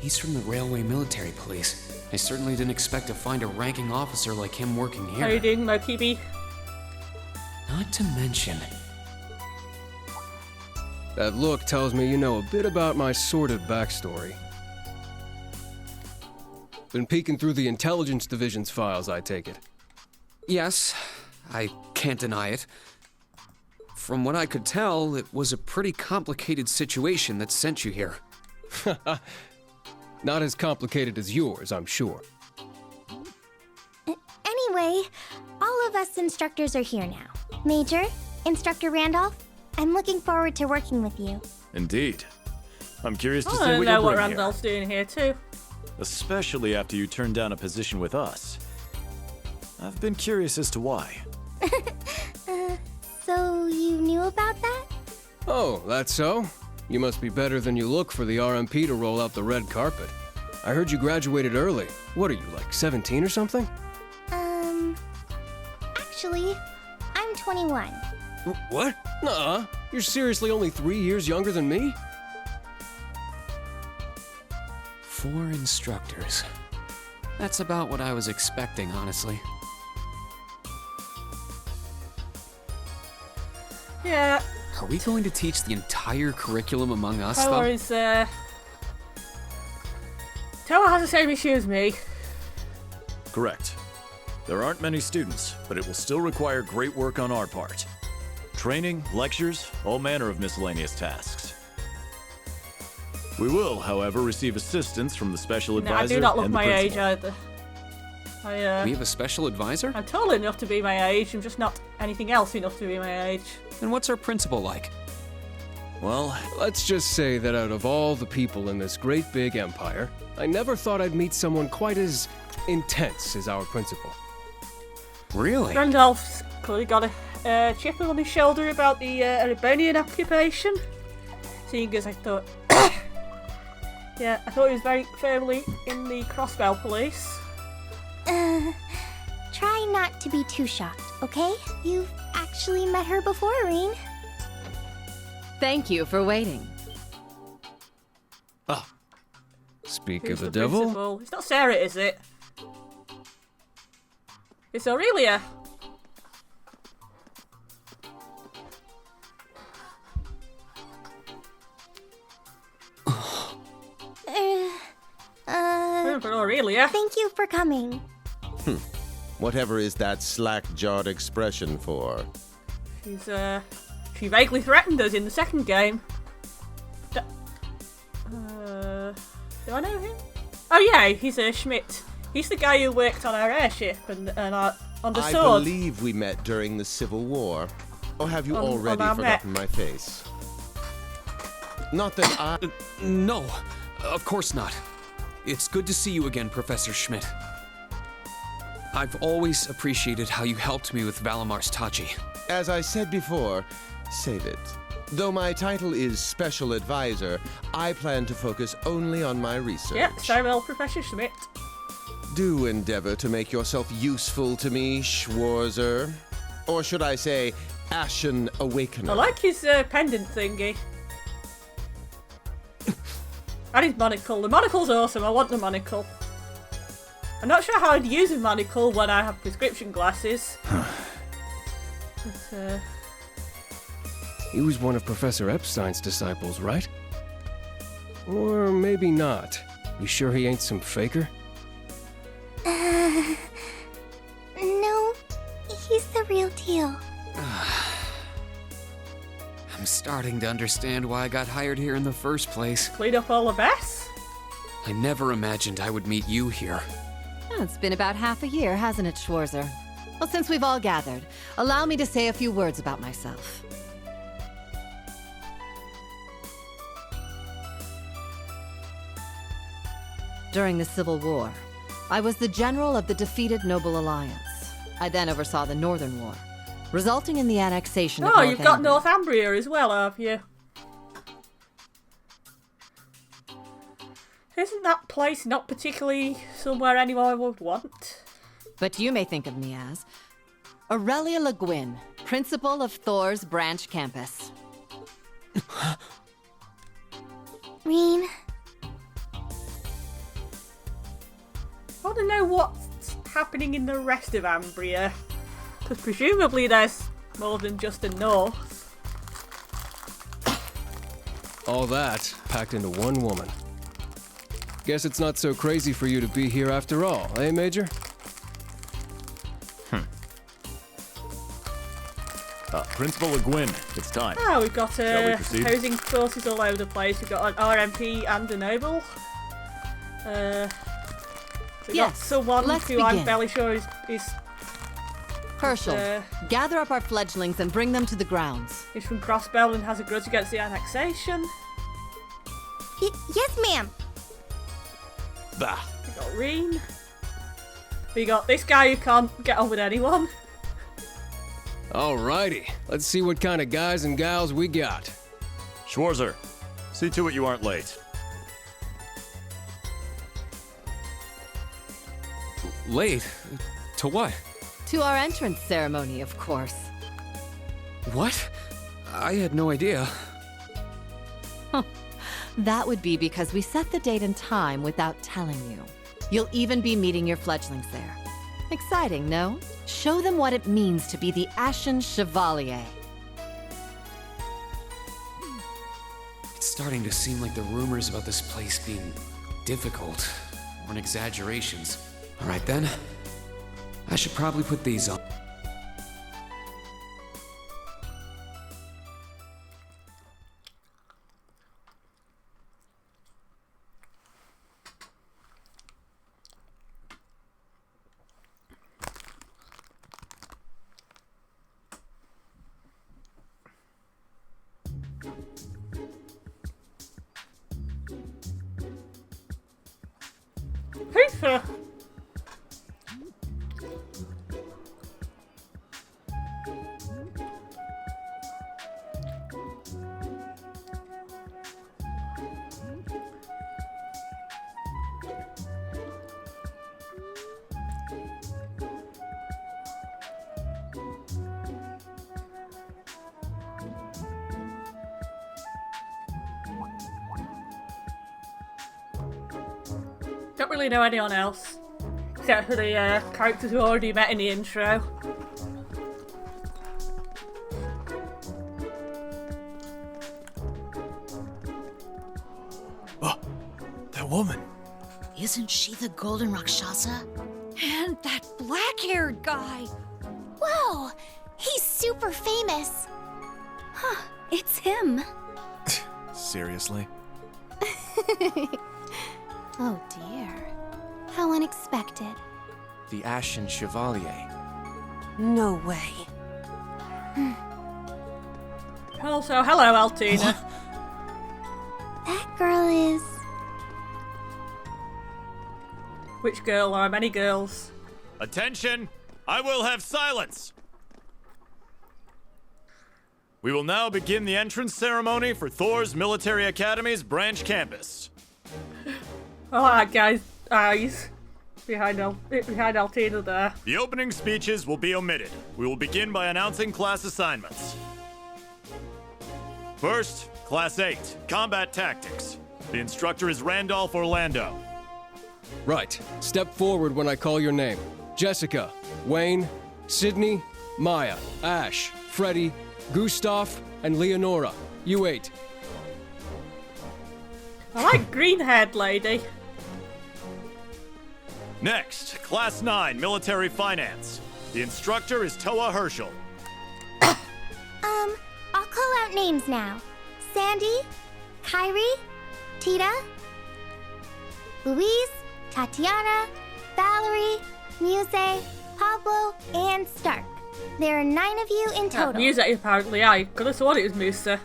S11: He's from the Railway Military Police. I certainly didn't expect to find a ranking officer like him working here.
S1: How you doing, Mokibi?
S11: Not to mention...
S4: That look tells me you know a bit about my sordid backstory. Been peeking through the Intelligence Division's files, I take it.
S11: Yes, I can't deny it. From what I could tell, it was a pretty complicated situation that sent you here.
S4: Not as complicated as yours, I'm sure.
S10: Anyway, all of us instructors are here now. Major, Instructor Randolph, I'm looking forward to working with you.
S18: Indeed. I'm curious to see
S1: I
S18: what
S1: don't
S18: you'll
S1: know what
S18: bring here.
S1: Randolph's doing here too.
S18: Especially after you turned down a position with us. I've been curious as to why.
S10: So you knew about that?
S4: Oh, that's so? You must be better than you look for the RMP to roll out the red carpet. I heard you graduated early. What are you, like 17 or something?
S10: Actually, I'm 21.
S4: What? Nuh-uh. You're seriously only 3 years younger than me?
S11: 4 instructors. That's about what I was expecting, honestly.
S1: Yeah.
S11: Are we going to teach the entire curriculum among us,
S1: Toa
S11: though?
S1: is, Toa has the same issue as me.
S18: Correct. There aren't many students, but it will still require great work on our part. Training, lectures, all manner of miscellaneous tasks. We will, however, receive assistance from the special
S1: No, I
S18: advisor
S1: do not look
S18: and the
S1: my age
S18: principal.
S1: either.
S11: We have a special advisor?
S1: I'm tall enough to be my age, I'm just not anything else enough to be my age.
S11: And what's our principal like?
S4: Well, let's just say that out of all the people in this great big empire, I never thought I'd meet someone quite as intense as our principal.
S11: Really?
S1: Randolph's clearly got a chip on his shoulder about the Erebonian occupation. Seeing as I thought... yeah, I thought he was very firmly in the Crossbell Police.
S10: Try not to be too shocked, okay? You've actually met her before, Reen.
S12: Thank you for waiting.
S4: Speak
S1: Who's
S4: of the
S1: the
S4: devil.
S1: principal? It's not Sarah, is it? It's Aurelia. But Aurelia.
S10: Thank you for coming.
S19: Whatever is that slack-jawed expression for?
S1: She vaguely threatened us in the second game. Do I know him? Oh yeah, he's Schmidt. He's the guy who worked on our airship and on the sword.
S19: I believe we met during the Civil War. Or have you already
S1: our
S19: forgotten my face? Not that I...
S11: No, of course not. It's good to see you again, Professor Schmidt. I've always appreciated how you helped me with Valamar's Tachi.
S19: As I said before, save it. Though my title is Special Advisor, I plan to focus only on my research.
S1: Yeah, so well, Professor Schmidt.
S19: Do endeavor to make yourself useful to me, Schwarzer. Or should I say, Ashen Awakener.
S1: I like his pendant thingy. And his monocle. The monocle's awesome, I want the monocle. I'm not sure how I'd use a monocle when I have prescription glasses. But,
S4: He was one of Professor Epstein's disciples, right? Or maybe not. You sure he ain't some faker?
S10: No, he's the real deal.
S11: I'm starting to understand why I got hired here in the first place.
S1: Clean up all the mess?
S11: I never imagined I would meet you here.
S12: It's been about half a year, hasn't it, Schwarzer?
S20: Well, since we've all gathered, allow me to say a few words about myself. During the Civil War, I was the general of the defeated Noble Alliance. I then oversaw the Northern War, resulting in the annexation of
S1: You've got Northumbria as well, have you? Isn't that place not particularly somewhere anyone would want?
S20: But you may think of me as Aurelia Le Guin, principal of Thor's branch campus.
S10: Reen.
S1: I want to know what's happening in the rest of Ambria. Because presumably there's more than just a north.
S4: All that packed into one woman. Guess it's not so crazy for you to be here after all, eh, Major?
S18: Principal Le Guin, it's time.
S1: Oh, we've got
S18: Shall we proceed?
S1: opposing forces all over the place. We've got an RMP and a noble. We've got someone
S20: let's
S1: who
S20: begin.
S1: I'm fairly sure is
S20: Herschel, gather up our fledglings and bring them to the grounds.
S1: He's from Crossbell and has a grudge against the annexation.
S10: Yes, ma'am.
S18: Bah.
S1: We got Reen. We got this guy who can't get on with anyone.
S4: Alrighty, let's see what kind of guys and gals we got.
S18: Schwarzer, see to it you aren't late.
S16: Late? To what?
S20: To our entrance ceremony, of course.
S16: What? I had no idea.
S20: That would be because we set the date and time without telling you. You'll even be meeting your fledglings there. Exciting, no? Show them what it means to be the Ashen Chevalier.
S11: It's starting to seem like the rumors about this place being difficult weren't exaggerations. Alright then, I should probably put these on.
S1: Pizza! Don't really know anyone else, except for the characters who already met in the intro.
S18: Oh, that woman.
S21: Isn't she the Golden Rakshasa? And that black-haired guy!
S10: Whoa! He's super famous! Huh, it's him.
S18: Seriously?
S10: Oh dear. How unexpected.
S3: The Ashen Chevalier.
S21: No way.
S1: Also, hello, Altina.
S10: That girl is...
S1: Which girl? There are many girls.
S18: Attention! I will have silence! We will now begin the entrance ceremony for Thor's Military Academy's branch campus.
S1: Alright, guys. Eyes. Behind Altina there.
S18: The opening speeches will be omitted. We will begin by announcing class assignments. First, Class 8, Combat Tactics. The instructor is Randolph Orlando.
S4: Right. Step forward when I call your name. Jessica, Wayne, Sydney, Maya, Ash, Freddy, Gustav, and Leonora. You 8.
S1: I like green-haired lady.
S18: Next, Class 9, Military Finance. The instructor is Toa Herschel.
S10: I'll call out names now. Sandy, Kyrie, Tita, Louise, Tatiana, Valerie, Muse, Pablo, and Stark. There are 9 of you in total.
S1: Music, apparently. I could have sworn it was Musa.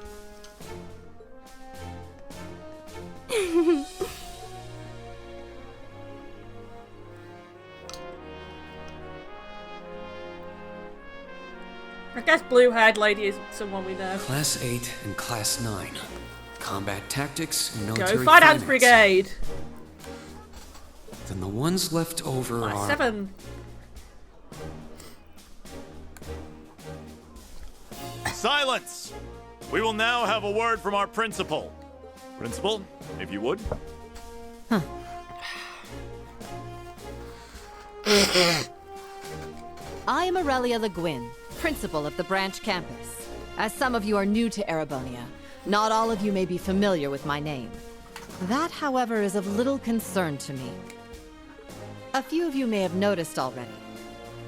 S1: I guess blue-haired lady is someone we know.
S11: Class 8 and Class 9. Combat tactics and military
S1: Go Finance Brigade!
S11: Then the ones left over are...
S1: 7.
S18: Silence! We will now have a word from our principal. Principal, if you would.
S20: I am Aurelia Le Guin, principal of the branch campus. As some of you are new to Erebonia, not all of you may be familiar with my name. That, however, is of little concern to me. A few of you may have noticed already,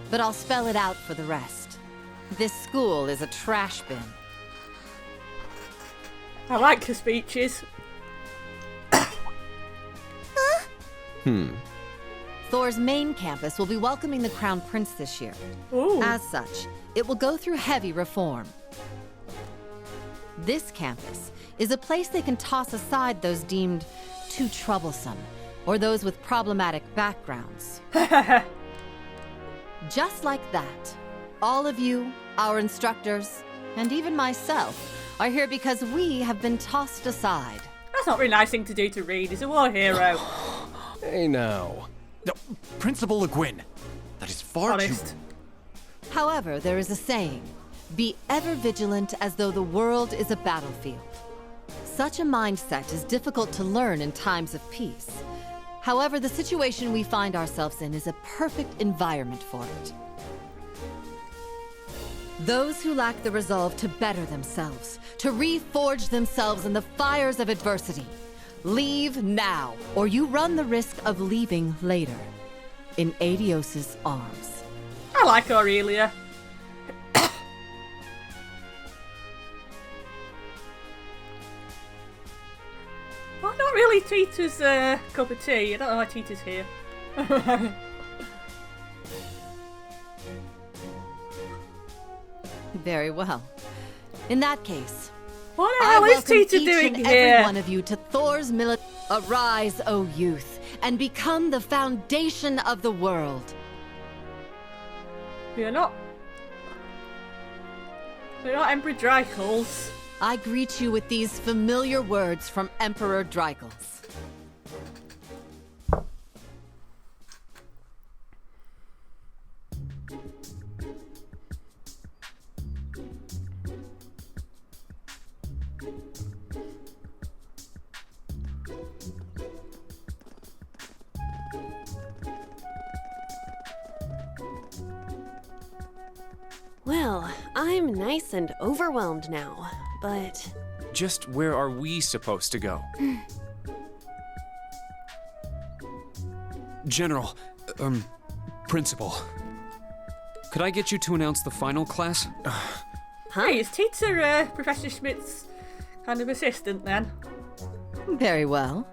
S20: but I'll spell it out for the rest. This school is a trash bin.
S1: I like her speeches.
S20: Thor's main campus will be welcoming the Crown Prince this year.
S1: Ooh.
S20: As such, it will go through heavy reform. This campus is a place they can toss aside those deemed too troublesome, or those with problematic backgrounds. Just like that, all of you, our instructors, and even myself, are here because we have been tossed aside.
S1: That's not a very nice thing to do to Reed. He's a war hero.
S4: Hey now.
S18: No, Principal Le Guin, that is far
S1: Honest.
S18: too...
S20: However, there is a saying, be ever vigilant as though the world is a battlefield. Such a mindset is difficult to learn in times of peace. However, the situation we find ourselves in is a perfect environment for it. Those who lack the resolve to better themselves, to reforge themselves in the fires of adversity, leave now, or you run the risk of leaving later. In Adios's arms.
S1: I like Aurelia. Well, not really Tita's cup of tea. I don't know why Tita's here.
S20: Very well. In that case,
S1: what the hell is Tita
S20: each
S1: doing
S20: and
S1: here?
S20: every one of you to Thor's Arise, O youth, and become the foundation of the world.
S1: We're not Emperor Dreichels.
S20: I greet you with these familiar words from Emperor Dreichels.
S5: Well, I'm nice and overwhelmed now, but...
S22: Just where are we supposed to go?
S11: General, Principal. Could I get you to announce the final class?
S1: Hey, is Tita Professor Schmidt's kind of assistant then?
S20: Very well.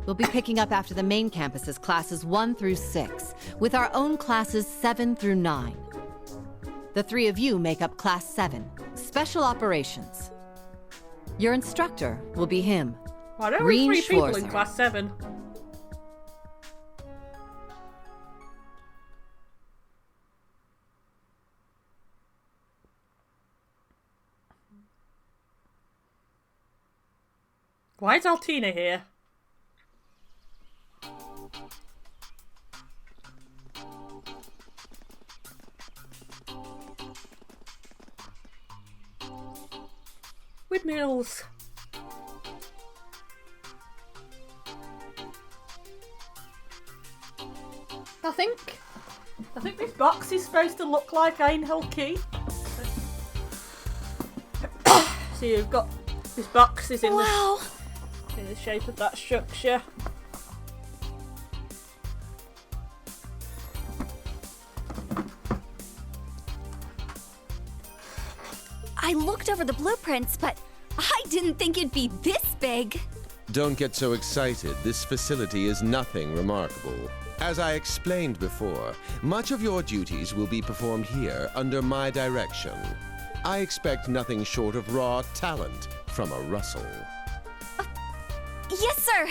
S20: We'll be picking up after the main campus's classes 1 through 6, with our own classes 7 through 9. The 3 of you make up Class 7, Special Operations. Your instructor will be him.
S1: Why don't we 3 people in
S20: Schwarzer.
S1: Class 7? Why is Altina here? Windmills. I think this box is supposed to look like Einhell Key. So you've got this box is in the shape of that structure.
S21: I looked over the blueprints, but I didn't think it'd be this big.
S19: Don't get so excited. This facility is nothing remarkable. As I explained before, much of your duties will be performed here under my direction. I expect nothing short of raw talent from a Russell.
S10: Yes, sir!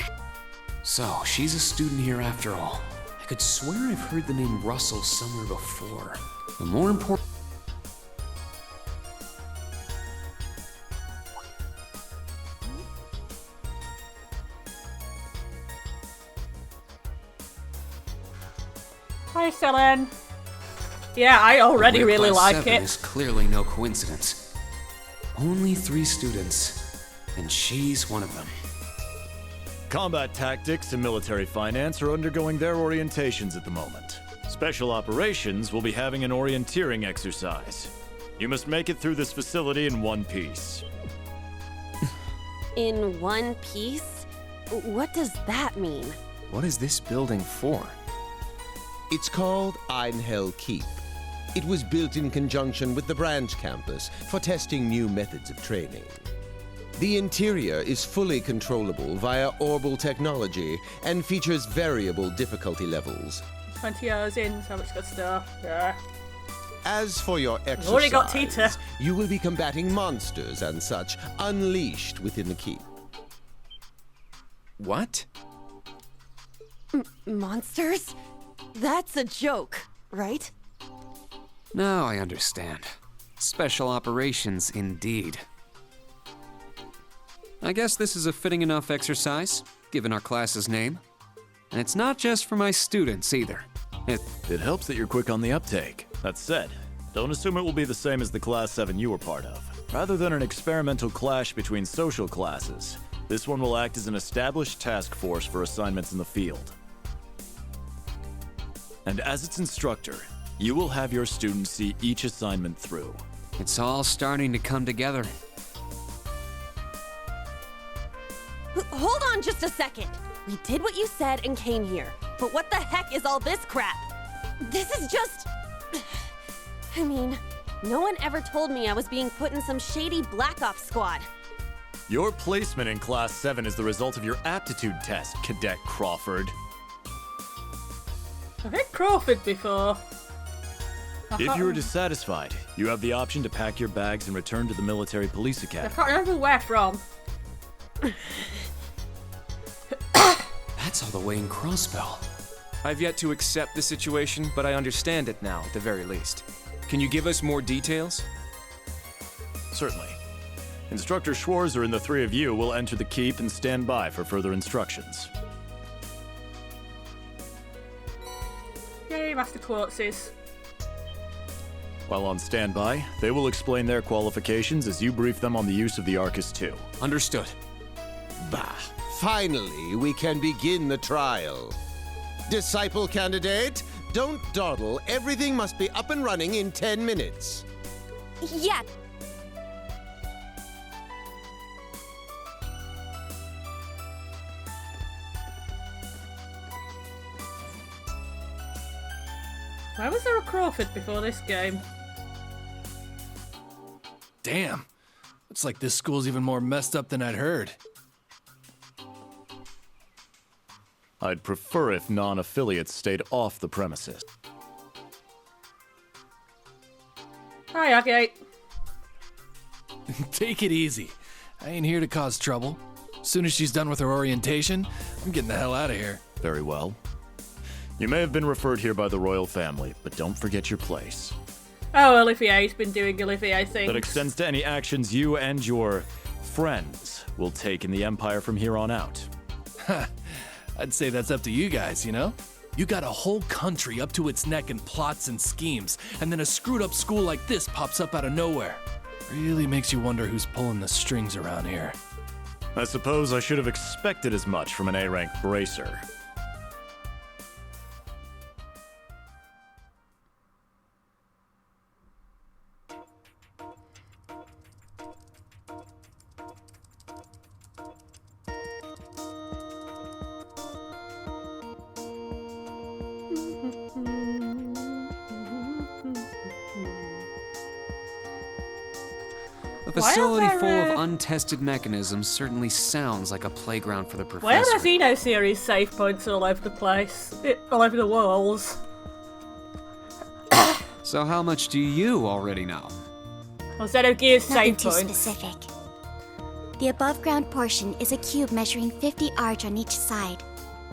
S11: So, she's a student here after all. I could swear I've heard the name Russell somewhere before. The more important...
S1: Hi, Selen. Yeah, I already
S11: Weight
S1: really
S11: class
S1: like
S11: 7
S1: it.
S11: is clearly no coincidence. Only 3 students, and she's one of them.
S18: Combat tactics and military finance are undergoing their orientations at the moment. Special operations will be having an orienteering exercise. You must make it through this facility in one piece.
S5: In one piece? What does that mean?
S22: What is this building for?
S19: It's called Einhell Keep. It was built in conjunction with the branch campus for testing new methods of training. The interior is fully controllable via orbal technology and features variable difficulty levels.
S1: 20 hours in, so much good stuff. Yeah.
S19: As for your exercise,
S1: Already got Tita.
S19: you will be combating monsters and such unleashed within the keep.
S22: What?
S5: Monsters? That's a joke, right?
S11: Now I understand. Special operations indeed. I guess this is a fitting enough exercise, given our class's name. And it's not just for my students either.
S18: It helps that you're quick on the uptake. That said, don't assume it will be the same as the Class 7 you were part of. Rather than an experimental clash between social classes, this one will act as an established task force for assignments in the field. And as its instructor, you will have your students see each assignment through.
S11: It's all starting to come together.
S5: Hold on just a second. We did what you said and came here. But what the heck is all this crap? This is just... I mean, no one ever told me I was being put in some shady Black Ops squad.
S18: Your placement in Class 7 is the result of your aptitude test, Cadet Crawford.
S1: I've heard Crawford before.
S18: If you are dissatisfied, you have the option to pack your bags and return to the Military Police
S1: I
S18: Academy.
S1: can't remember where from.
S11: That's all the way in Crossbell.
S22: I've yet to accept the situation, but I understand it now, at the very least. Can you give us more details?
S18: Certainly. Instructor Schwarzer and the 3 of you will enter the keep and stand by for further instructions.
S1: Yay, Master Quartzes.
S18: While on standby, they will explain their qualifications as you brief them on the use of the Arcus II.
S11: Understood.
S19: Bah, finally we can begin the trial. Disciple candidate, don't dawdle. Everything must be up and running in 10 minutes.
S5: Yeah.
S1: Why was there a Crawford before this game?
S16: Damn. Looks like this school's even more messed up than I'd heard.
S18: I'd prefer if non-affiliates stayed off the premises.
S1: Hi, Agate.
S16: Take it easy. I ain't here to cause trouble. As soon as she's done with her orientation, I'm getting the hell out of here.
S18: Very well. You may have been referred here by the royal family, but don't forget your place.
S1: Oh, Olivier's been doing Olivier things.
S18: That extends to any actions you and your friends will take in the Empire from here on out.
S16: I'd say that's up to you guys, you know? You got a whole country up to its neck in plots and schemes, and then a screwed up school like this pops up out of nowhere. Really makes you wonder who's pulling the strings around here.
S18: I suppose I should have expected as much from an A-rank bracer.
S11: A facility full of untested mechanisms certainly sounds like a playground for the professor.
S1: Why are there Xeno series save points all over the place? All over the walls?
S11: So how much do you already know?
S1: Well, Xenogears
S10: Nothing
S1: save
S10: too
S1: points.
S10: specific. The above-ground portion is a cube measuring 50 arch on each side,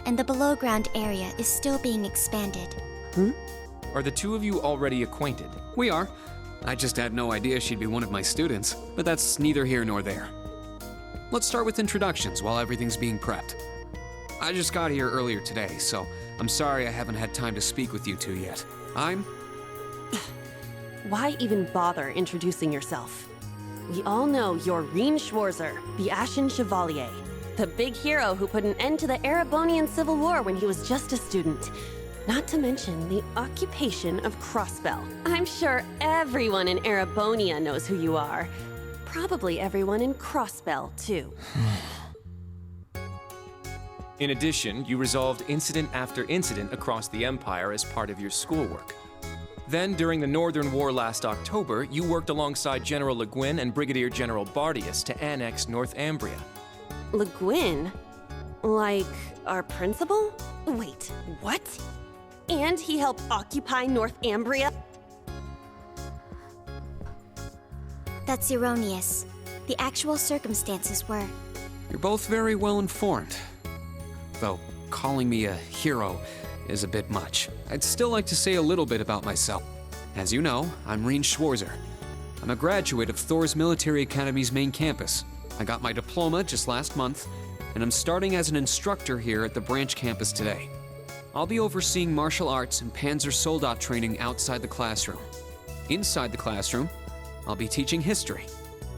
S10: and the below-ground area is still being expanded.
S22: Are the two of you already acquainted?
S11: We are. I just had no idea she'd be one of my students, but that's neither here nor there. Let's start with introductions while everything's being prepped. I just got here earlier today, so I'm sorry I haven't had time to speak with you two yet. I'm...
S5: Why even bother introducing yourself? We all know you're Rien Schwarzer, the Ashen Chevalier, the big hero who put an end to the Erebonian Civil War when he was just a student. Not to mention the occupation of Crossbell. I'm sure everyone in Erebonia knows who you are. Probably everyone in Crossbell, too.
S22: In addition, you resolved incident after incident across the Empire as part of your schoolwork. Then, during the Northern War last October, you worked alongside General Le Guin and Brigadier General Bardius to annex Northumbria.
S5: Le Guin? Like our principal? Wait, what? And he helped occupy Northumbria?
S10: That's erroneous. The actual circumstances were...
S11: You're both very well informed. Though, calling me a hero is a bit much. I'd still like to say a little bit about myself. As you know, I'm Rien Schwarzer. I'm a graduate of Thor's Military Academy's main campus. I got my diploma just last month, and I'm starting as an instructor here at the branch campus today. I'll be overseeing martial arts and Panzer Soldat training outside the classroom. Inside the classroom, I'll be teaching history.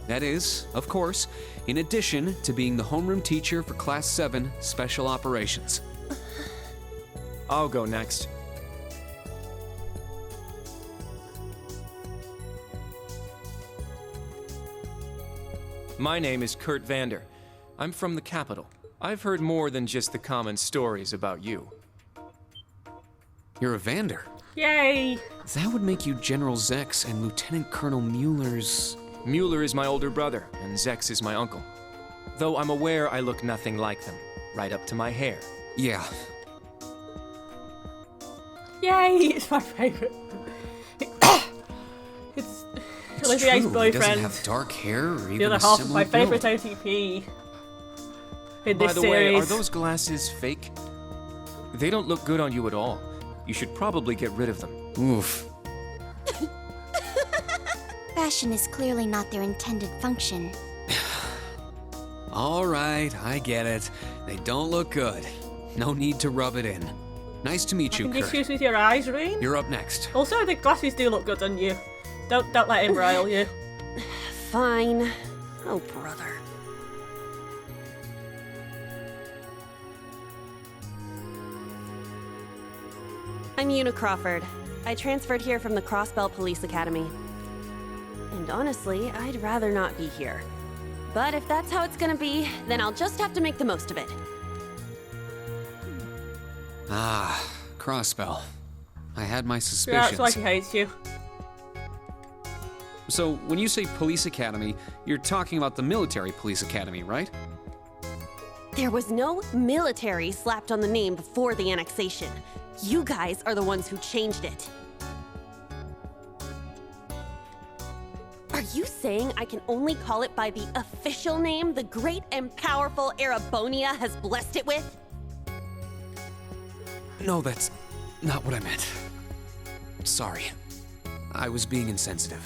S11: That is, of course, in addition to being the homeroom teacher for Class 7 Special Operations.
S22: I'll go next. My name is Kurt Vander. I'm from the capital. I've heard more than just the common stories about you.
S11: You're a Vander?
S1: Yay!
S11: That would make you General Zex and Lieutenant Colonel Mueller's...
S22: Mueller is my older brother, and Zex is my uncle. Though I'm aware I look nothing like them, right up to my hair.
S11: Yeah.
S1: Yay! It's my favourite. It's Olivier's
S11: true.
S1: boyfriend.
S11: He doesn't have dark hair or even
S1: the other
S11: a
S1: half of
S11: similar
S1: my favourite
S11: build.
S1: OTP in
S22: By
S1: this
S22: the
S1: series.
S22: way, are those glasses fake? They don't look good on you at all. You should probably get rid of them.
S11: Oof.
S10: Fashion is clearly not their intended function.
S11: All right, I get it. They don't look good. No need to rub it in. Nice to meet you,
S1: Having
S11: Kurt.
S1: issues with your eyes, Rien?
S11: You're up next.
S1: Also, the glasses do look good on you. Don't let him rile you.
S5: Fine. Oh, brother. I'm Una Crawford. I transferred here from the Crossbell Police Academy. And honestly, I'd rather not be here. But if that's how it's gonna be, then I'll just have to make the most of it.
S11: Ah, Crossbell. I had my
S1: Yeah,
S11: suspicions.
S1: that's why he hates you.
S11: So, when you say police academy, you're talking about the military police academy, right?
S5: There was no military slapped on the name before the annexation. You guys are the ones who changed it. Are you saying I can only call it by the official name the great and powerful Erebonia has blessed it with?
S11: No, that's not what I meant. Sorry. I was being insensitive.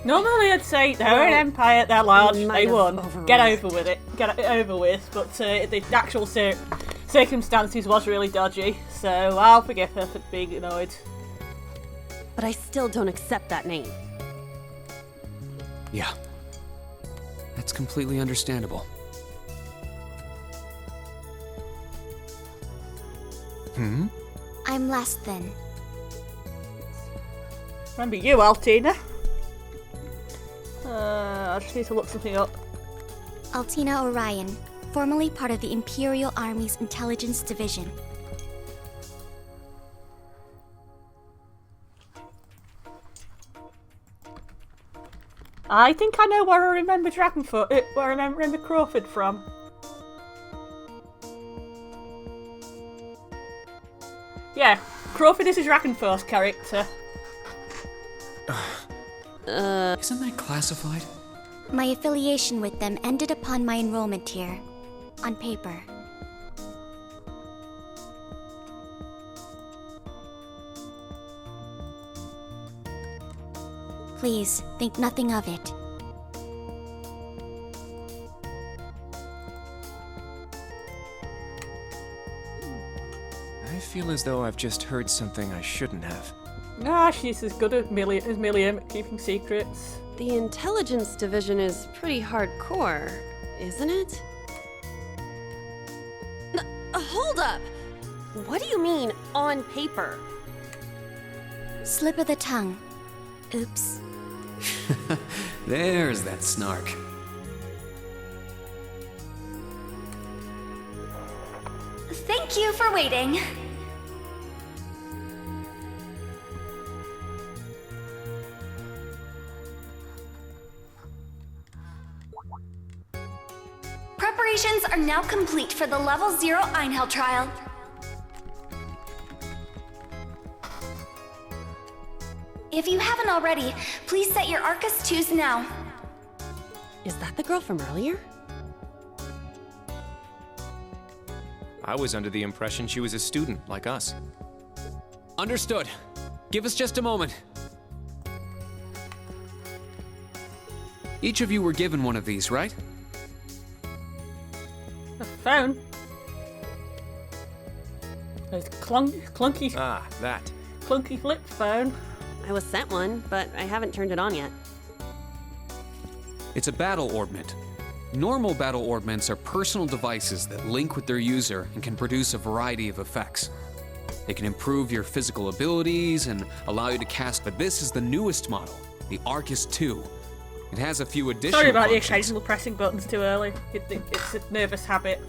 S1: Normally I'd say they're an empire, they're large,
S5: You might
S1: they
S5: have
S1: won.
S5: overruled.
S1: Get over with it. Get it over with. But the actual circumstances was really dodgy, so I'll forgive her for being annoyed.
S5: But I still don't accept that name.
S11: Yeah. That's completely understandable.
S10: I'm last then.
S1: Remember you, Altina. I just need to look something up.
S10: Altina Orion, formerly part of the Imperial Army's Intelligence Division.
S1: I think I know where I remember where I remember Crawford from. Yeah, Crawford is a Dragon Force character.
S11: Isn't that classified?
S10: My affiliation with them ended upon my enrollment here. On paper. Please, think nothing of it.
S22: I feel as though I've just heard something I shouldn't have.
S1: She's as good as Milliam at keeping secrets.
S5: The intelligence division is pretty hardcore, isn't it? Hold up! What do you mean, on paper?
S10: Slip of the tongue. Oops.
S11: There's that snark.
S10: Thank you for waiting. Preparations are now complete for the Level 0 Einhell trial. If you haven't already, please set your Arcus 2s now.
S5: Is that the girl from earlier?
S22: I was under the impression she was a student, like us.
S11: Understood. Give us just a moment. Each of you were given one of these, right?
S1: A phone? It's clunky.
S22: Ah, that.
S1: Clunky flip phone.
S5: I was sent one, but I haven't turned it on yet.
S11: It's a battle orbment. Normal battle orbments are personal devices that link with their user and can produce a variety of effects. They can improve your physical abilities and allow you to cast, but this is the newest model, the Arcus 2. It has a few additional
S1: Sorry about
S11: functions.
S1: the occasional pressing buttons too early. It's a nervous habit.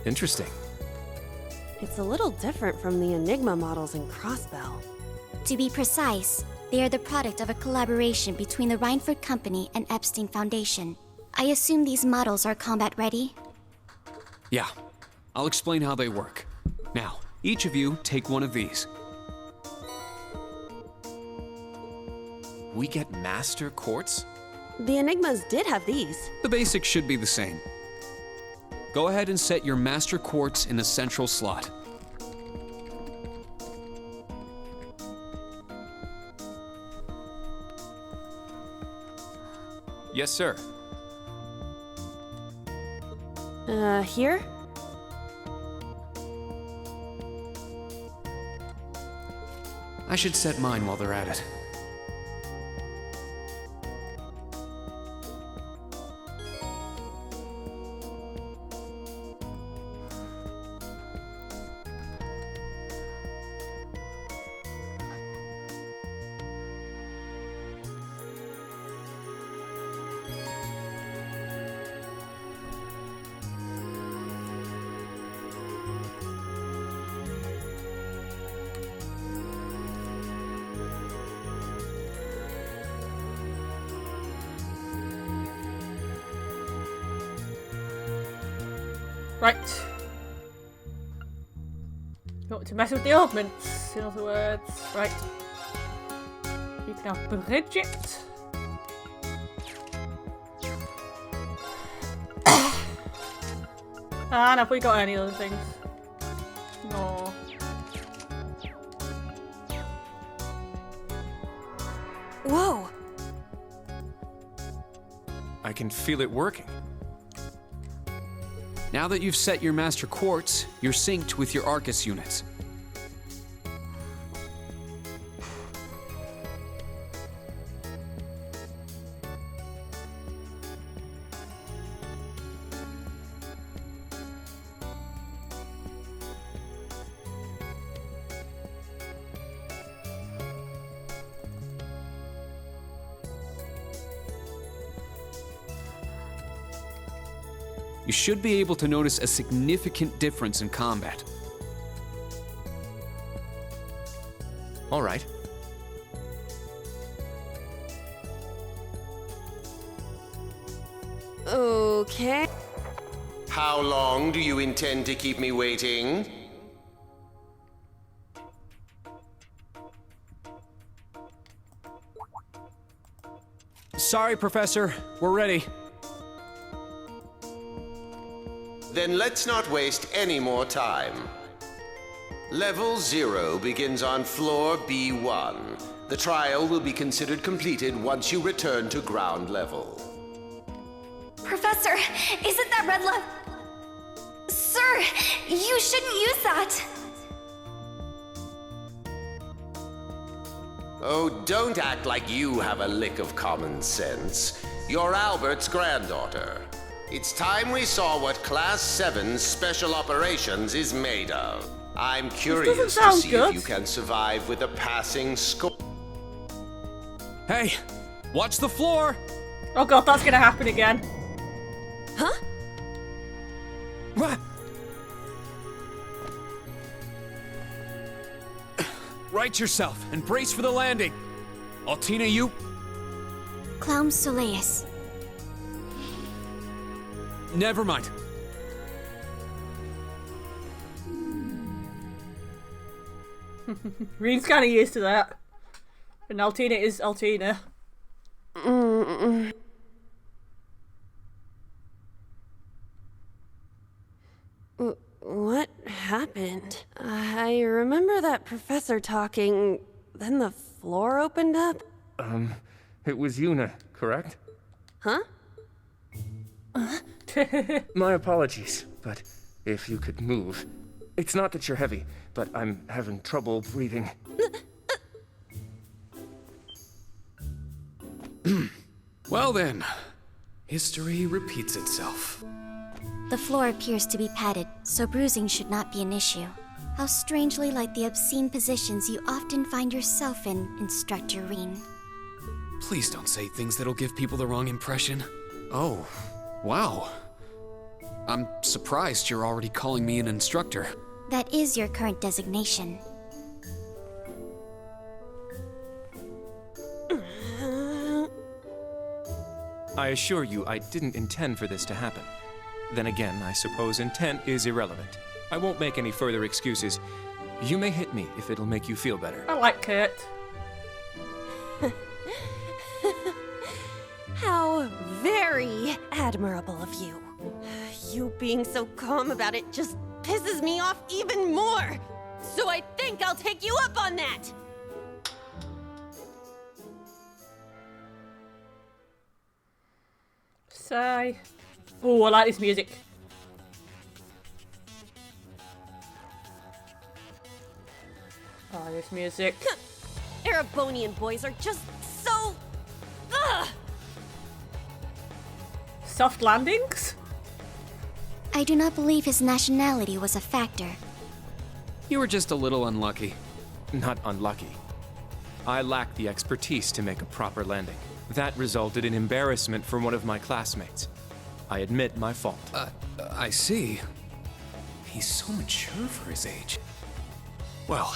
S22: Interesting.
S5: It's a little different from the Enigma models in Crossbell.
S10: To be precise, they are the product of a collaboration between the Reinford Company and Epstein Foundation. I assume these models are combat ready?
S11: Yeah, I'll explain how they work. Now, each of you take one of these.
S22: We get Master Quartz?
S5: The Enigmas did have these.
S11: The basics should be the same. Go ahead and set your Master Quartz in the central slot.
S22: Yes, sir.
S5: Here?
S11: I should set mine while they're at it.
S1: Right. You want to mess with the augments, in other words. Right. You can have Bridget. And have we got any other things? No.
S5: Whoa!
S22: I can feel it working.
S11: Now that you've set your Master Quartz, you're synced with your Arcus units. You should be able to notice a significant difference in combat.
S22: All right.
S19: Okay. How long do you intend to keep me waiting?
S22: Sorry, Professor. We're ready.
S19: Then let's not waste any more time. Level 0 begins on floor B1. The trial will be considered completed once you return to ground level.
S10: Professor, isn't that red love? Sir, you shouldn't use that.
S19: Oh, don't act like you have a lick of common sense. You're Albert's granddaughter. It's time we saw what Class 7's Special Operations is made of. I'm curious to see if you can survive with a passing score.
S22: Hey, watch the floor!
S1: Oh god, that's gonna happen again.
S5: Huh?
S22: What? Right yourself and brace for the landing. Altina, you...
S10: Clown Soleus.
S22: Never mind.
S1: Reen's kind of used to that. And Altina is Altina.
S5: What happened? I remember that professor talking, then the floor opened up.
S22: It was Yuna, correct?
S5: Huh?
S22: My apologies, but if you could move. It's not that you're heavy, but I'm having trouble breathing.
S11: Well then, history repeats itself.
S10: The floor appears to be padded, so bruising should not be an issue. How strangely like the obscene positions you often find yourself in, Instructor Reen.
S11: Please don't say things that'll give people the wrong impression. Oh, wow. I'm surprised you're already calling me an instructor.
S10: That is your current designation.
S22: I assure you, I didn't intend for this to happen. Then again, I suppose intent is irrelevant. I won't make any further excuses. You may hit me if it'll make you feel better.
S1: I like Kurt.
S5: How very admirable of you. You being so calm about it just pisses me off even more. So I think I'll take you up on that.
S1: Sigh. Oh, I like this music. Oh, this music.
S5: Erebonian boys are just so... Ugh!
S1: Soft landings?
S10: I do not believe his nationality was a factor.
S11: You were just a little unlucky.
S22: Not unlucky. I lacked the expertise to make a proper landing. That resulted in embarrassment from one of my classmates. I admit my fault.
S11: I see. He's so mature for his age. Well,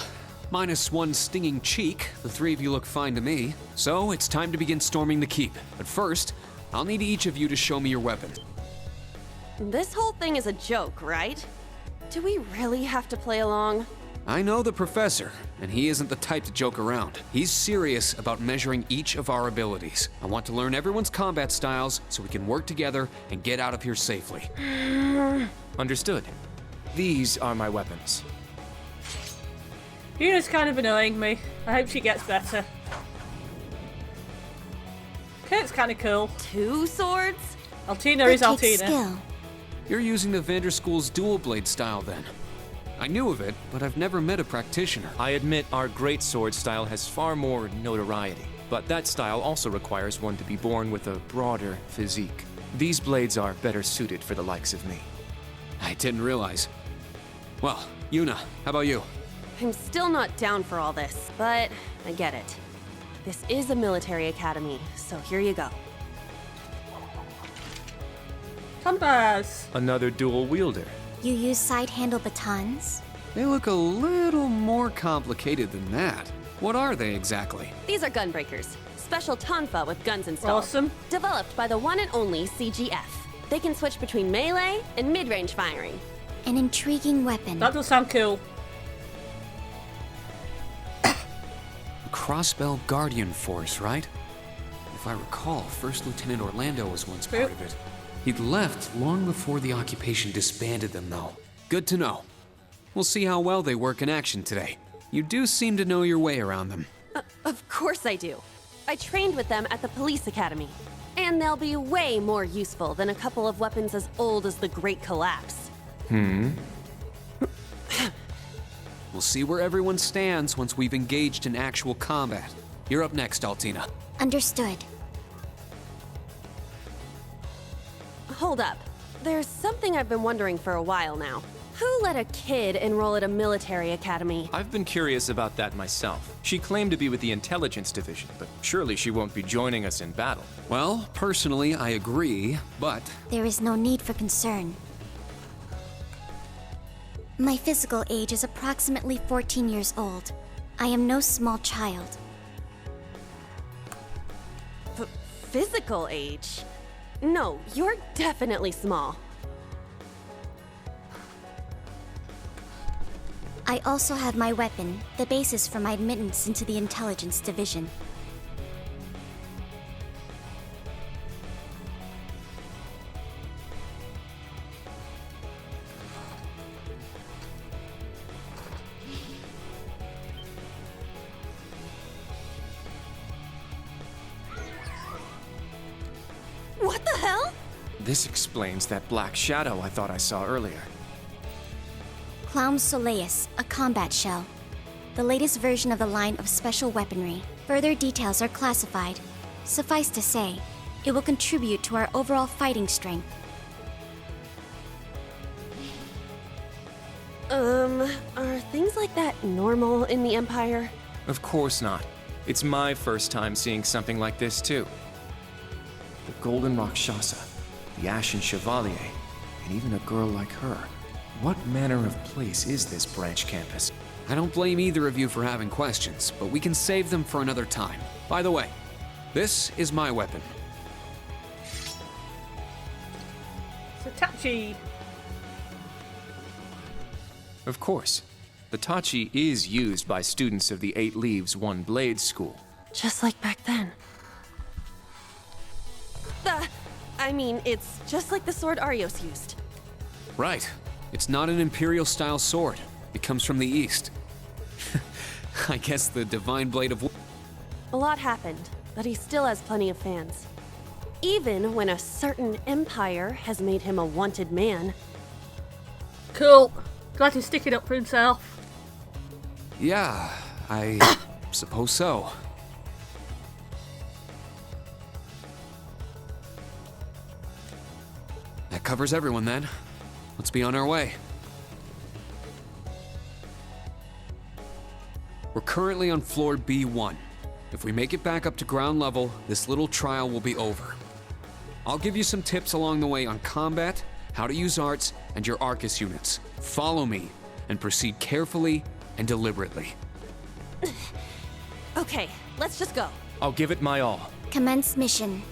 S11: minus one stinging cheek, the three of you look fine to me. So it's time to begin storming the keep. But first, I'll need each of you to show me your weapon.
S5: This whole thing is a joke, right? Do we really have to play along?
S11: I know the professor, and he isn't the type to joke around. He's serious about measuring each of our abilities. I want to learn everyone's combat styles so we can work together and get out of here safely.
S22: Understood. These are my weapons.
S1: Yuna's kind of annoying me. I hope she gets better. Kurt's kind of cool.
S5: 2 swords?
S1: Altina is Altina.
S11: You're using the Vanderschool's dual blade style then. I knew of it, but I've never met a practitioner.
S22: I admit our greatsword style has far more notoriety, but that style also requires one to be born with a broader physique. These blades are better suited for the likes of me.
S11: I didn't realize. Well, Yuna, how about you?
S5: I'm still not down for all this, but I get it. This is a military academy, so here you go.
S1: Compass!
S22: Another dual wielder.
S10: You use side-handle batons?
S11: They look a little more complicated than that. What are they exactly?
S5: These are gunbreakers. Special tonfa with guns installed.
S1: Awesome.
S5: Developed by the one and only CGF. They can switch between melee and mid-range firing.
S10: An intriguing weapon.
S1: That does sound cool.
S11: Crossbell Guardian Force, right? If I recall, First Lieutenant Orlando was once part of it. He'd left long before the occupation disbanded them, though. Good to know. We'll see how well they work in action today. You do seem to know your way around them.
S5: Of course I do. I trained with them at the police academy. And they'll be way more useful than a couple of weapons as old as the Great Collapse.
S11: We'll see where everyone stands once we've engaged in actual combat. You're up next, Altina.
S10: Understood.
S5: Hold up. There's something I've been wondering for a while now. Who let a kid enroll at a military academy?
S22: I've been curious about that myself. She claimed to be with the intelligence division, but surely she won't be joining us in battle.
S11: Well, personally, I agree, but...
S10: There is no need for concern. My physical age is approximately 14 years old. I am no small child.
S5: Physical age? No, you're definitely small.
S10: I also have my weapon, the basis for my admittance into the intelligence division.
S5: What the hell?
S22: This explains that black shadow I thought I saw earlier.
S10: Clown Soleus, a combat shell. The latest version of the line of special weaponry. Further details are classified. Suffice to say, it will contribute to our overall fighting strength.
S5: Are things like that normal in the Empire?
S22: Of course not. It's my first time seeing something like this, too. The Golden Rakshasa, the Ashen Chevalier, and even a girl like her. What manner of place is this branch campus?
S11: I don't blame either of you for having questions, but we can save them for another time. By the way, this is my weapon.
S1: Tachi.
S22: Of course. The Tachi is used by students of the 8 Leaves, 1 Blade school.
S5: Just like back then. I mean, it's just like the sword Arios used.
S11: Right. It's not an Imperial-style sword. It comes from the East. I guess the Divine Blade of...
S5: A lot happened, but he still has plenty of fans. Even when a certain empire has made him a wanted man.
S1: Cool. Glad he's sticking up for himself.
S11: Yeah, I suppose so. That covers everyone then. Let's be on our way. We're currently on floor B1. If we make it back up to ground level, this little trial will be over. I'll give you some tips along the way on combat, how to use arts, and your Arcus units. Follow me, and proceed carefully and deliberately.
S5: Okay, let's just go.
S22: I'll give it my all.
S10: Commence mission.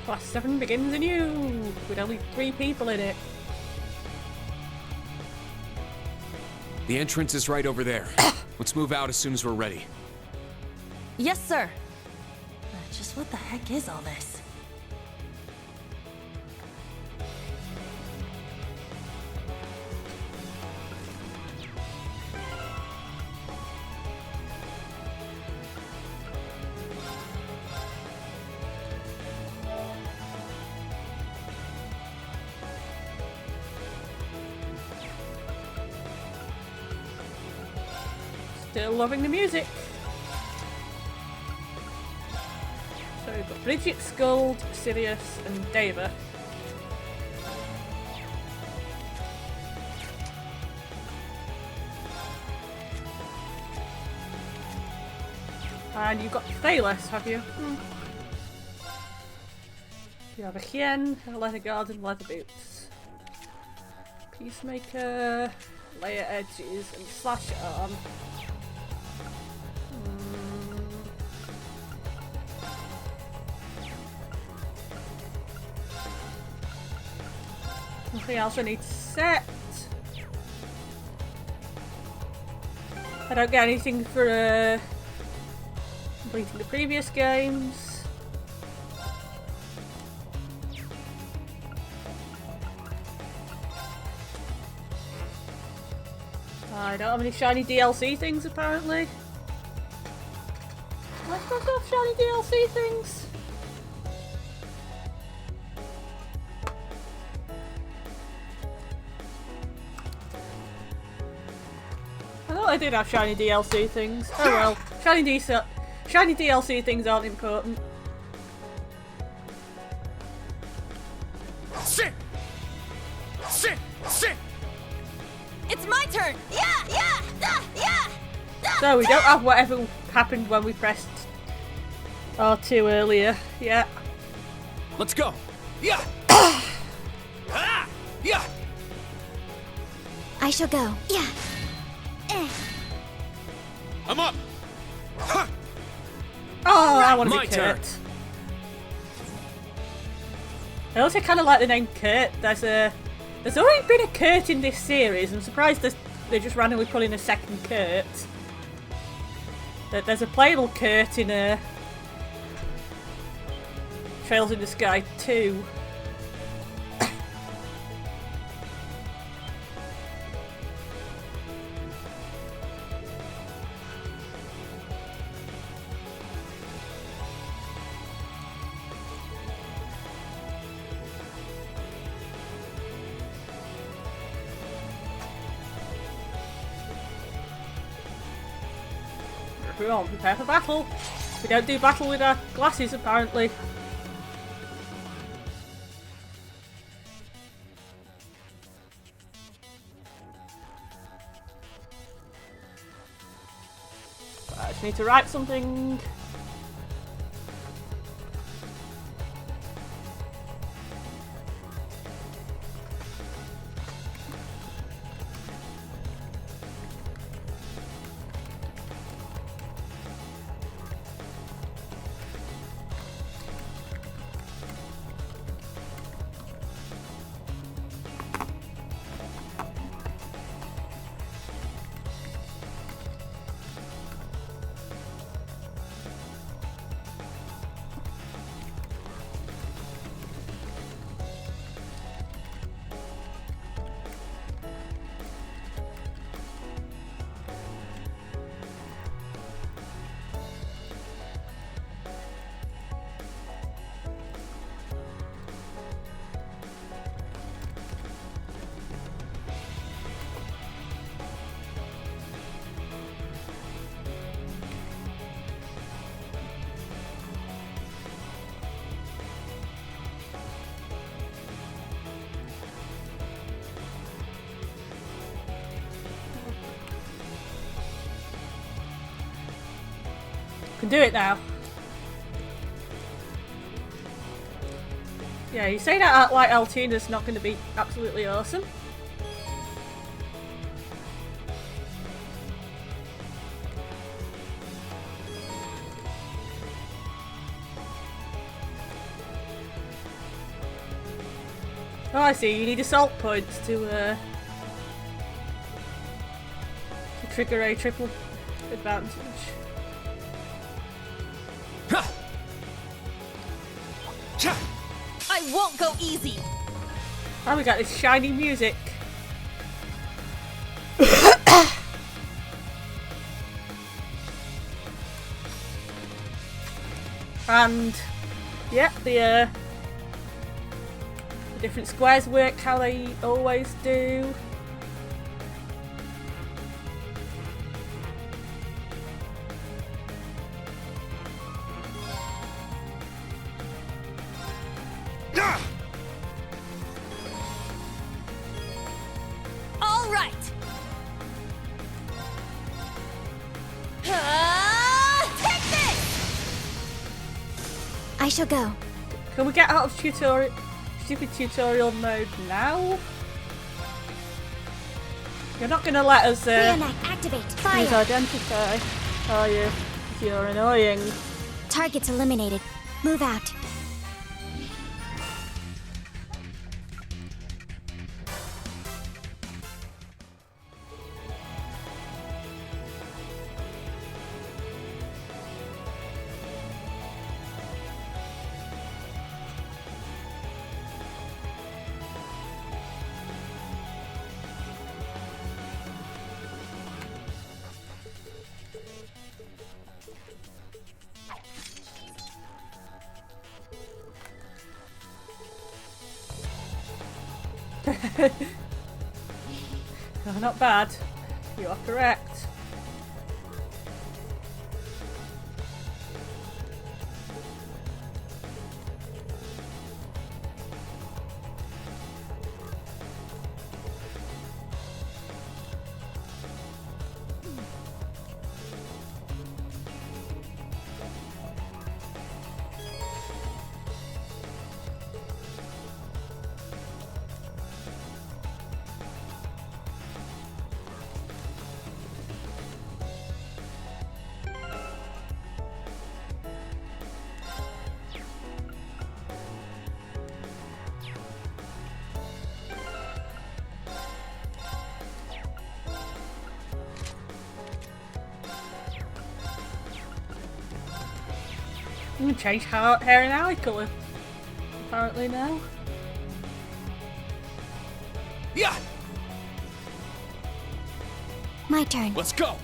S1: Class 7 begins anew, with only 3 people in it.
S11: The entrance is right over there. Let's move out as soon as we're ready.
S5: Yes, sir. Just what the heck is all this?
S1: Still loving the music. So we've got Bridget, Skuld, Sirius, and Deva. And you've got Thalos, have you? You have a Hien, a leather guard, and leather boots. Peacemaker. layer edges and slash arm. Nothing else I need to set. I don't get anything for completing the previous games. I don't have any shiny DLC things apparently. Am I supposed to have shiny DLC things? I thought I did have shiny DLC things. Oh well, shiny DLC things aren't important.
S5: Sit! Sit! Sit! It's my turn! Yeah!
S1: So we don't have whatever happened when we pressed R2 earlier. Yeah.
S16: Let's go! Yeah! Yeah!
S10: I shall go. Yeah.
S16: I'm up!
S1: Oh, I want to
S16: My
S1: be
S16: turn.
S1: Kurt. I also kind of like the name Kurt. There's already been a Kurt in this series. I'm surprised they just randomly put in a second Kurt. There's a playable Kurt in Trails in the Sky 2. Everyone, prepare for battle. We don't do battle with our glasses, apparently. I just need to write something. Can do it now. Yeah, you say that like Altina's not going to be absolutely awesome. Oh, I see. You need assault points to trigger a triple advantage.
S5: I won't go easy!
S1: Oh, we got this shiny music. And yeah, the different squares work how they always do.
S5: All right! Take this!
S10: I shall go.
S1: Can we get out of stupid tutorial mode now? You're not gonna let us
S10: activate. Fire.
S1: identify, are you? You're annoying.
S10: Targets eliminated. Move out.
S1: No, not bad. You are correct. I'm gonna change hair and eye colour. Apparently now.
S16: Yeah.
S10: My turn.
S16: Let's go.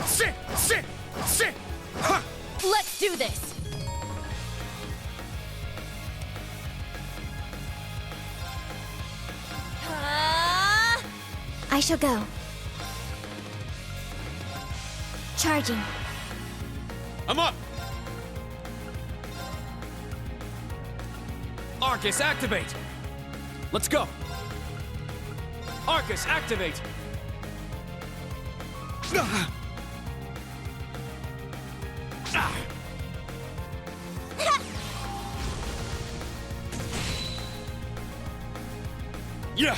S5: Sit! Let's do this!
S10: I shall go. Charging.
S22: I'm up! Arcus, activate! Let's go! Arcus, activate! Yeah!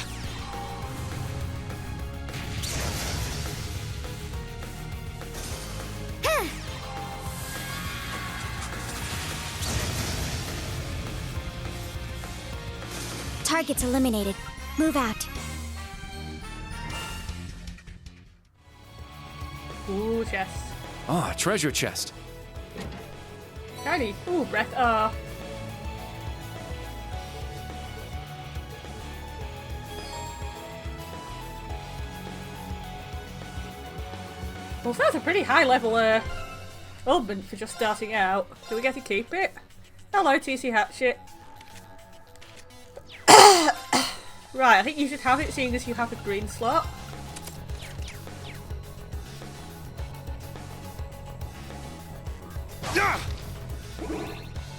S10: Targets eliminated. Move out.
S1: Ooh, chest.
S22: Ah, treasure chest.
S1: Shiny. Ooh, breath. Well, that's a pretty high level augment for just starting out. Do we get to keep it? Hello, TC Hatchet. Right, I think you should have it seeing as you have a green slot.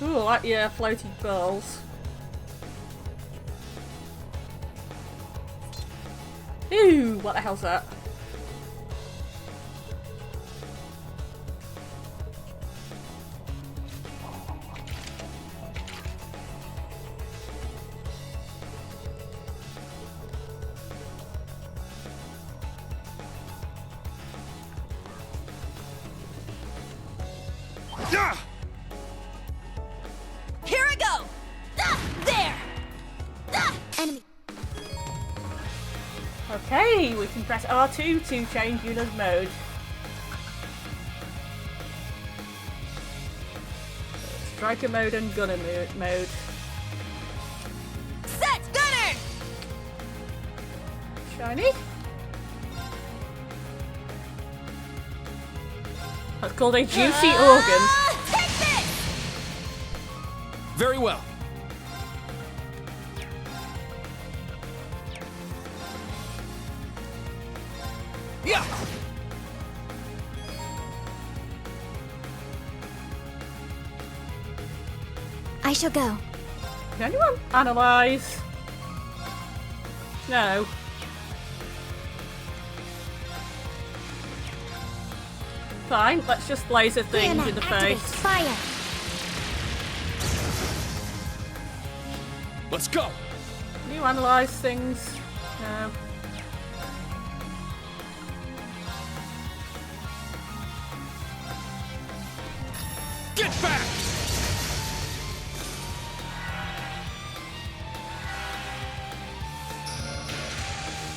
S1: Ooh, I like your floating balls. Ooh, what the hell's that?
S5: Here I go! There!
S10: Enemy.
S1: Okay, we can press R2 to change Yuna's mode. Striker mode and gunner mode.
S5: Set! Gunner!
S1: Shiny? That's called a juicy organ.
S5: Take this!
S16: Very well.
S3: Yeah.
S10: I shall go.
S1: Can anyone analyze? No. Fine, let's just laser things in the face.
S10: Fire.
S16: Let's go.
S1: Can you analyze things? No.
S16: Get back!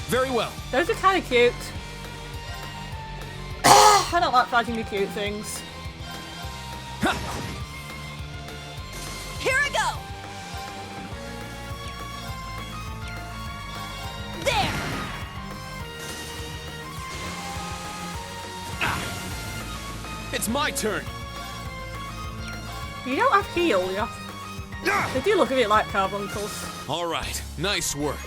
S16: Very well.
S1: Those are kind of cute. I don't like fighting the cute things.
S5: Here I go! There!
S16: It's my turn.
S1: You don't have heal, you have... They do look a bit like carbuncles.
S16: All right, nice work.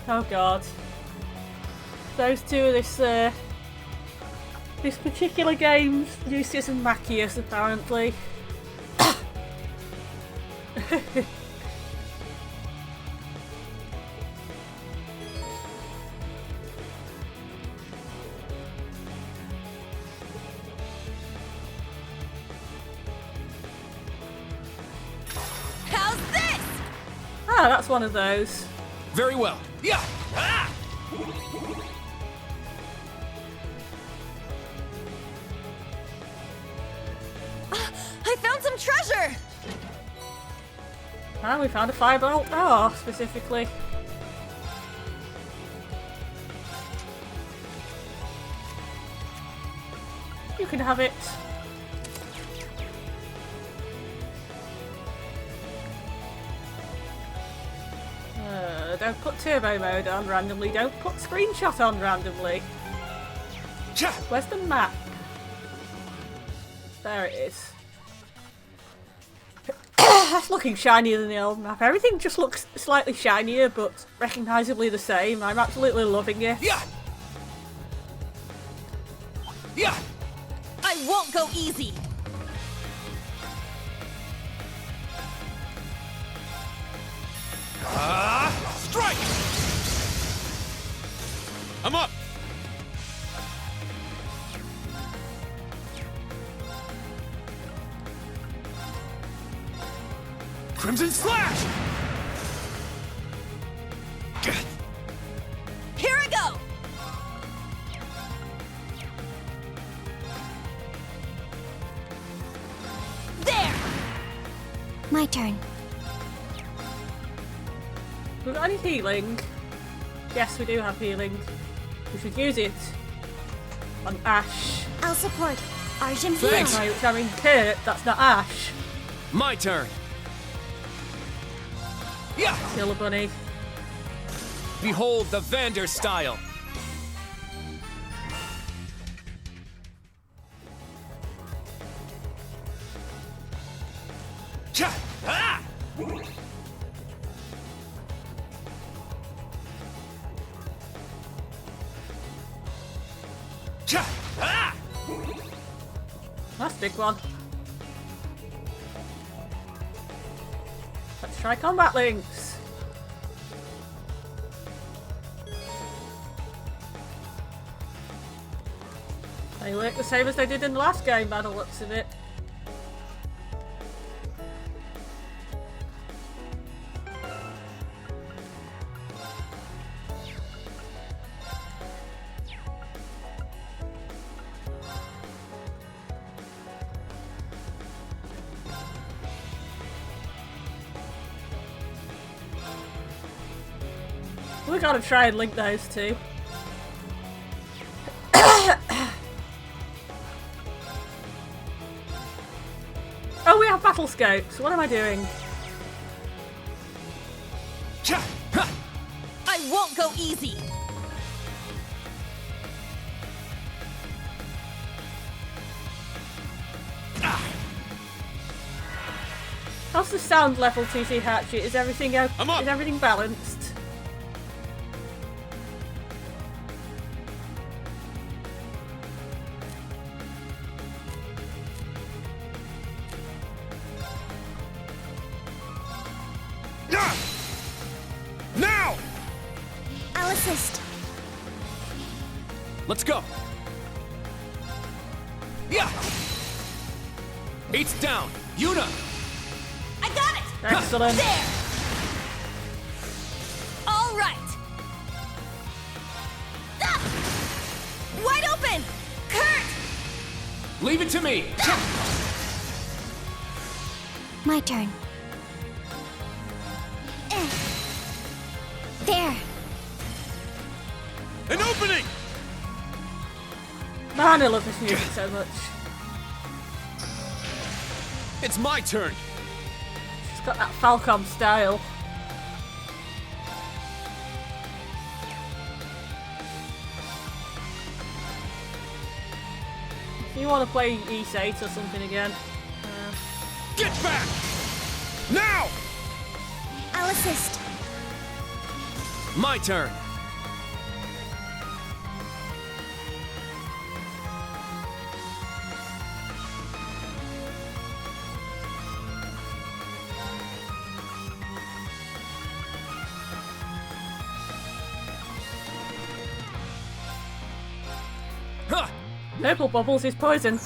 S1: Oh god. Those two of this particular game's Lucius and Machias, apparently.
S5: How's this?
S1: Ah, that's one of those.
S16: Very well. Yeah. Ah!
S5: I found some treasure!
S1: Ah, we found a firebolt. Oh, specifically. You can have it. Don't put turbo mode on randomly. Don't put screenshot on randomly. Where's the map? There it is. That's looking shinier than the old map. Everything just looks slightly shinier, but recognisably the same. I'm absolutely loving it.
S16: Yeah. Yeah.
S5: I won't go easy.
S16: Strike! I'm up. Crimson Slash!
S5: Here I go! There!
S10: My turn.
S1: We got any healing? Yes, we do have healing. We should use it on Ash.
S10: I'll support. Arjun
S16: Thanks.
S1: Which I mean, Kurt, that's not Ash.
S16: My turn. Yeah.
S1: Kill a bunny.
S22: Behold the Vander style.
S16: Ah! Ah!
S1: That's a big one. Let's try combat links. They work the same as they did in the last game by the looks of it. We gotta try and link those two. Oh, we have battle scopes. What am I doing?
S5: I won't go easy.
S1: How's the sound level, TC Hatchet? Is everything Is everything balanced?
S3: Now!
S10: I'll assist.
S22: Let's go. Yeah. Eight's down. Yuna.
S5: I got it.
S1: Excellent.
S5: There. All right. Ah! Wide open. Kurt.
S22: Leave it to me.
S10: My turn. There.
S3: An opening!
S1: Man, I love this music so much.
S3: It's my turn.
S1: It's got that Falcom style. Do you want to play East 8 or something again?
S3: Get back! Now!
S10: I'll assist.
S22: My turn.
S1: Huh. Purple bubbles is poison.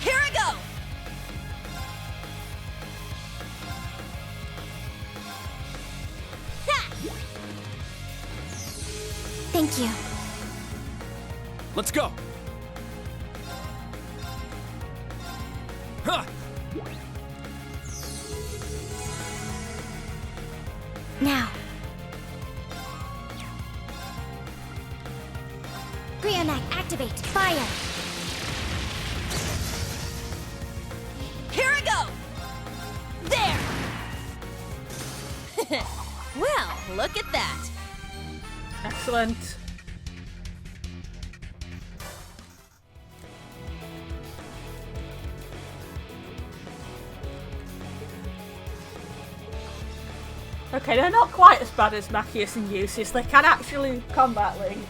S5: Here I go.
S10: Thank you.
S22: Let's go. Huh.
S10: Now. Brionac, activate. Fire.
S5: Here I go. There. Well, look at that.
S1: Excellent. Okay, they're not quite as bad as Machias and Eustace. They can actually combat Link.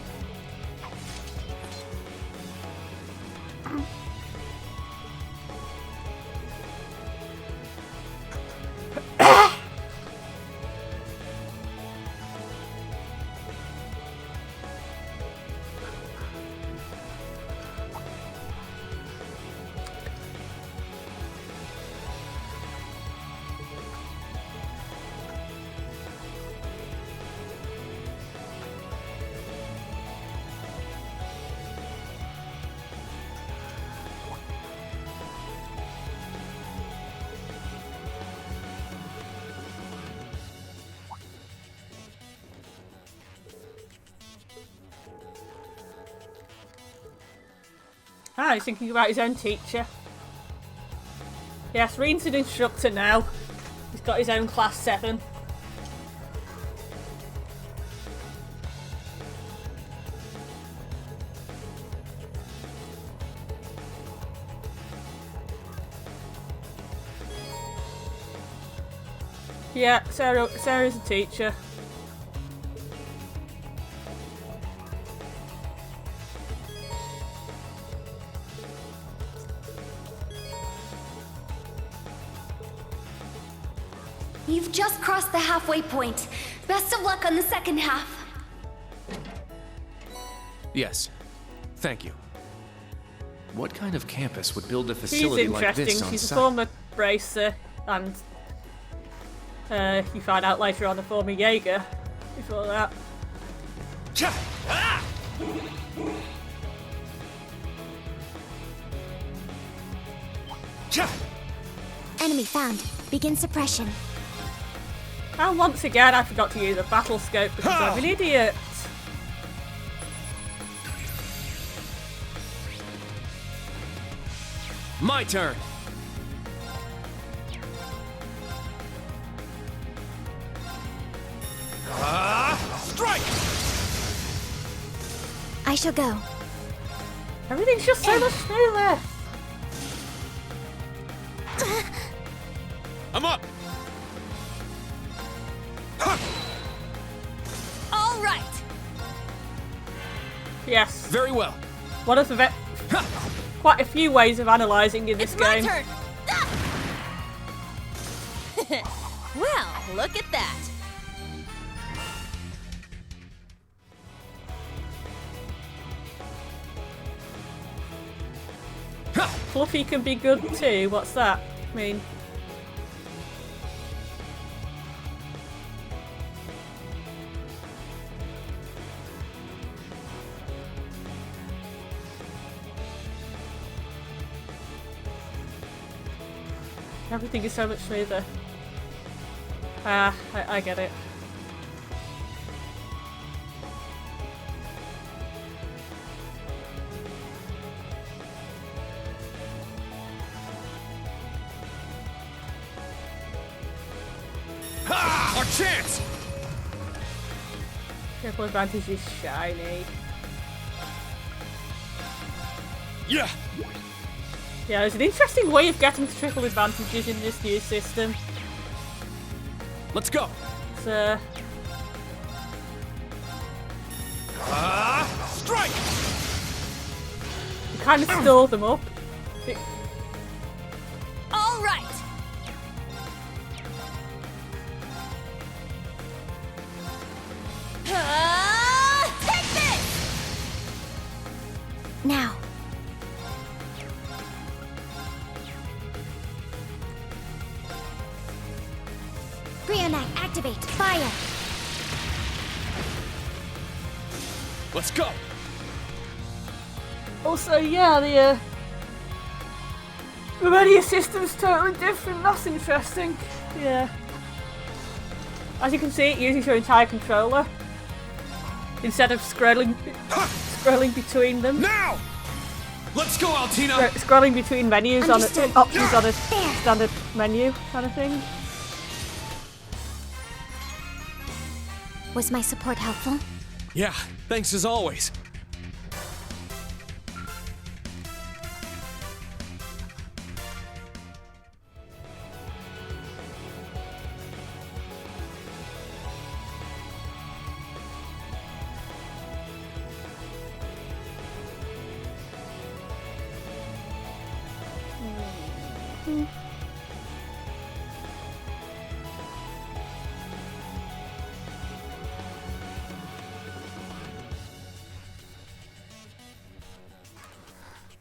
S1: Ah, he's thinking about his own teacher. Yes, Reen's an instructor now. He's got his own class 7. Yeah, Sarah's a teacher.
S10: You've just crossed the halfway point. Best of luck on the second half.
S22: Yes. Thank you. What kind of campus would build a facility like this on
S1: She's
S22: site?
S1: a former bracer, and you find out later on a former Jaeger before that.
S10: Enemy found. Begin suppression.
S1: And once again, I forgot to use a battle scope because I'm an idiot.
S22: My turn.
S3: Strike!
S10: I shall go.
S1: Everything's just so much smoother.
S3: I'm up!
S5: All right.
S1: Yes.
S22: Very well.
S1: One of the quite a few ways of analysing in this game.
S5: My turn. Well, look at that.
S1: Fluffy can be good too. What's that mean? Everything is so much smoother. Ah, I get it.
S3: Ha! Our chance!
S1: Triple advantage is shiny.
S3: Yeah!
S1: Yeah, there's an interesting way of getting to triple advantages in this new system.
S22: Let's go.
S1: It's,
S3: strike!
S1: you kind of store them up.
S5: All right. Take this!
S10: Now. Brionite, activate. Fire.
S22: Let's go.
S1: Also, yeah, the media system's totally different. That's interesting. Yeah. As you can see, it uses your entire controller instead of scrolling between them.
S3: Now! Let's go, Altina!
S1: Scrolling between menus on
S10: Understood.
S1: options on a
S10: There.
S1: standard menu kind of thing.
S10: Was my support helpful?
S3: Yeah, thanks as always.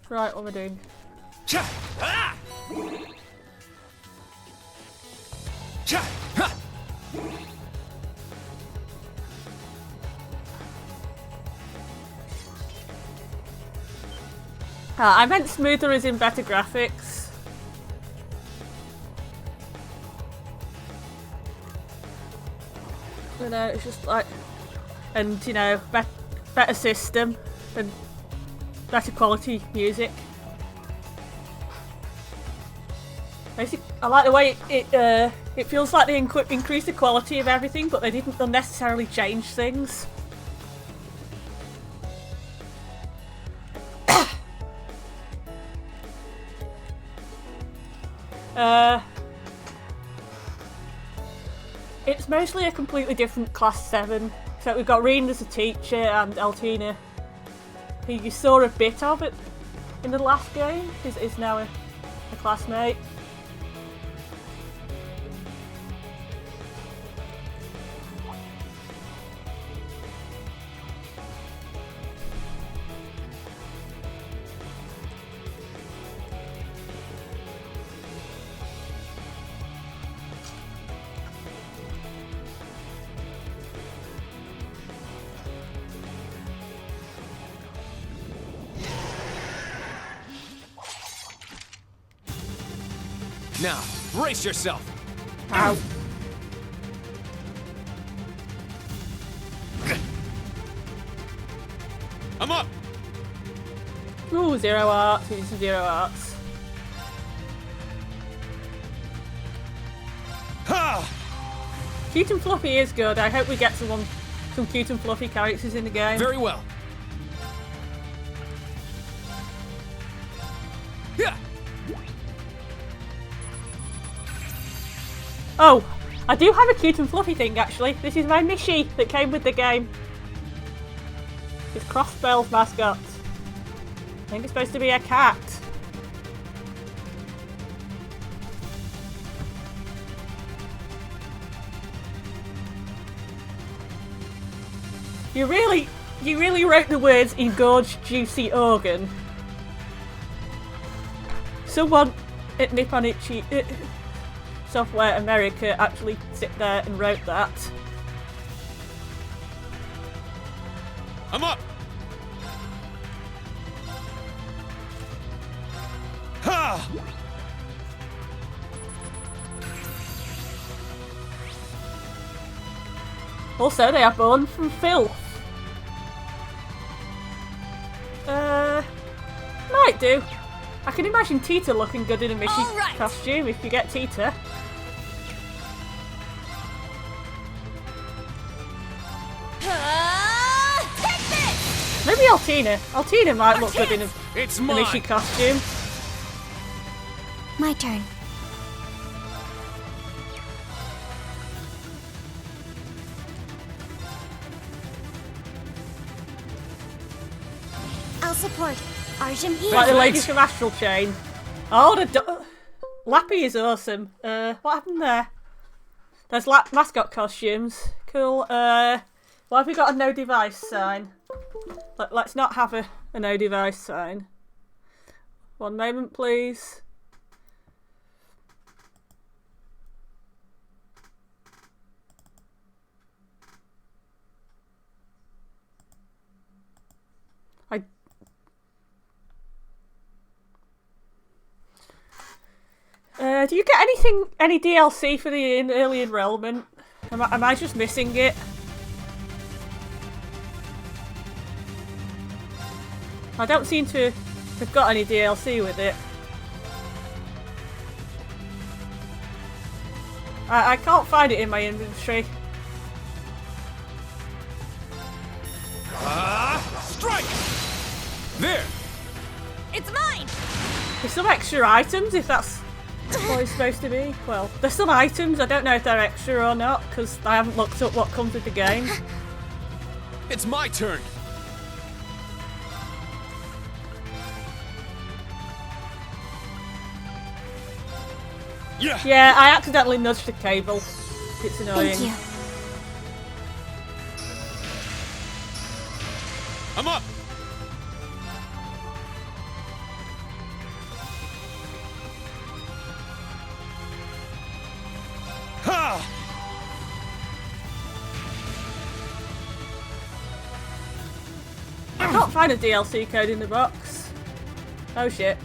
S1: Right, what am I doing? I meant smoother as in better graphics. You know, it's just like, and you know, better system and better quality music. I like the way it feels like they increased the quality of everything, but they didn't unnecessarily change things. It's mostly a completely different class 7. So we've got Reen as a teacher and Altina, who you saw a bit of it in the last game, is now a classmate.
S22: Now, Brace yourself!
S1: Ow.
S22: I'm up!
S1: Ooh, 0 arts. We need some 0 arts.
S22: Ha!
S1: Cute and Fluffy is good. I hope we get some cute and fluffy characters in the game.
S22: Very well. Yeah.
S1: Oh, I do have a cute and fluffy thing actually. This is my Mishi that came with the game. It's Crossbell's mascot. I think it's supposed to be a cat. You really wrote the words "engorged juicy organ." Someone at Nippon Ichi Software America actually sit there and wrote that.
S22: I'm up! Ha!
S1: Also, they are born from filth. Might do. I can imagine Tita looking good in a Mishi costume if you get Tita.
S5: Take this!
S1: Maybe Altina. Altina might look good in a
S22: It's
S1: Mishi costume.
S10: My turn. I'll support. Arjun here.
S1: Like the ladies from Astral Chain. Oh, Lappy is awesome. What happened there? There's mascot costumes. Cool. Why have we got a no device sign? Let's not have a no device sign. One moment, please. Do you get any DLC for the early enrollment? Am I just missing it? I don't seem to have got any DLC with it. I can't find it in my inventory.
S22: Strike! There!
S5: It's mine!
S1: There's some extra items if that's what it's supposed to be. Well, there's some items. I don't know if they're extra or not because I haven't looked up what comes with the game.
S22: It's my turn! Yeah!
S1: Yeah, I accidentally nudged the cable. It's annoying.
S10: Thank you.
S22: I'm up! Ha!
S1: I can't find a DLC code in the box. Oh shit.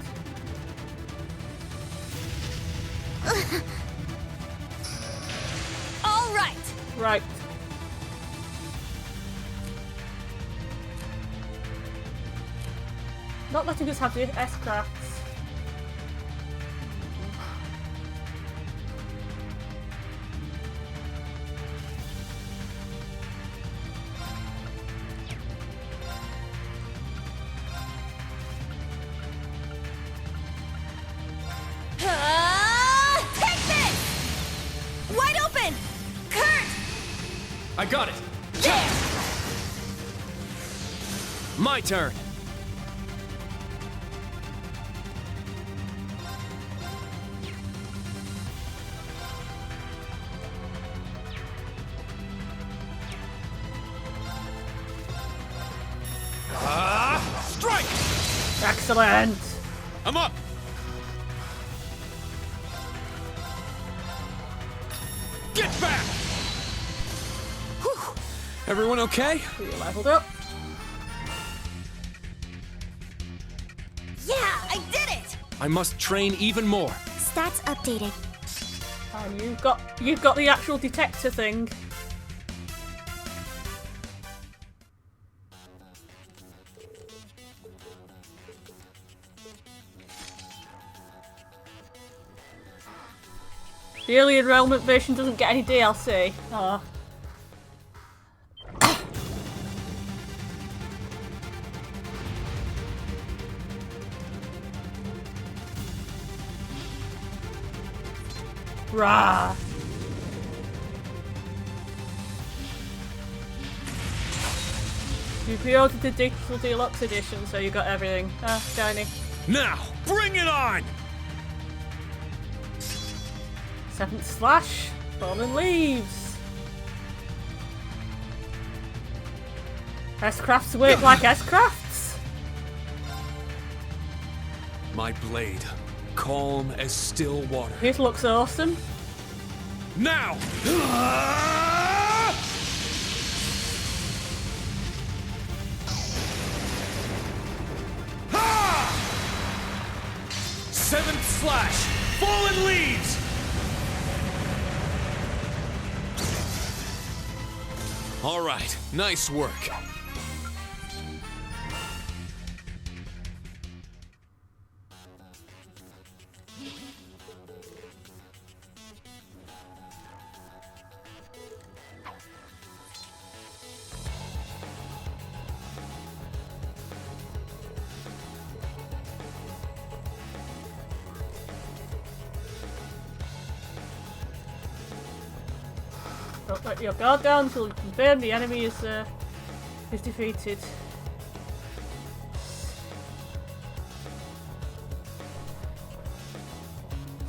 S5: All right.
S1: Right. Not letting us have the S-crafts.
S5: Take this! Wide open! Kurt!
S22: I got it! My turn! Strike!
S1: Excellent!
S22: I'm up! Get back! Whew. Everyone okay?
S1: We leveled up.
S5: Yeah, I did it!
S22: I must train even more.
S10: Stats updated.
S1: And you've got the actual detector thing. The early enrollment version doesn't get any DLC. Oh. Rah! You pre-ordered the Digital Deluxe Edition, so you got everything. Ah, shiny.
S18: Now, bring it on!
S1: 7th Slash, Fallen Leaves. S-Crafts work like S-Crafts.
S18: My blade, calm as still water.
S1: This looks awesome.
S18: Now! Seventh Slash, Fallen Leaves! All right, nice work.
S1: Don't let your guard down until you confirm the enemy is defeated.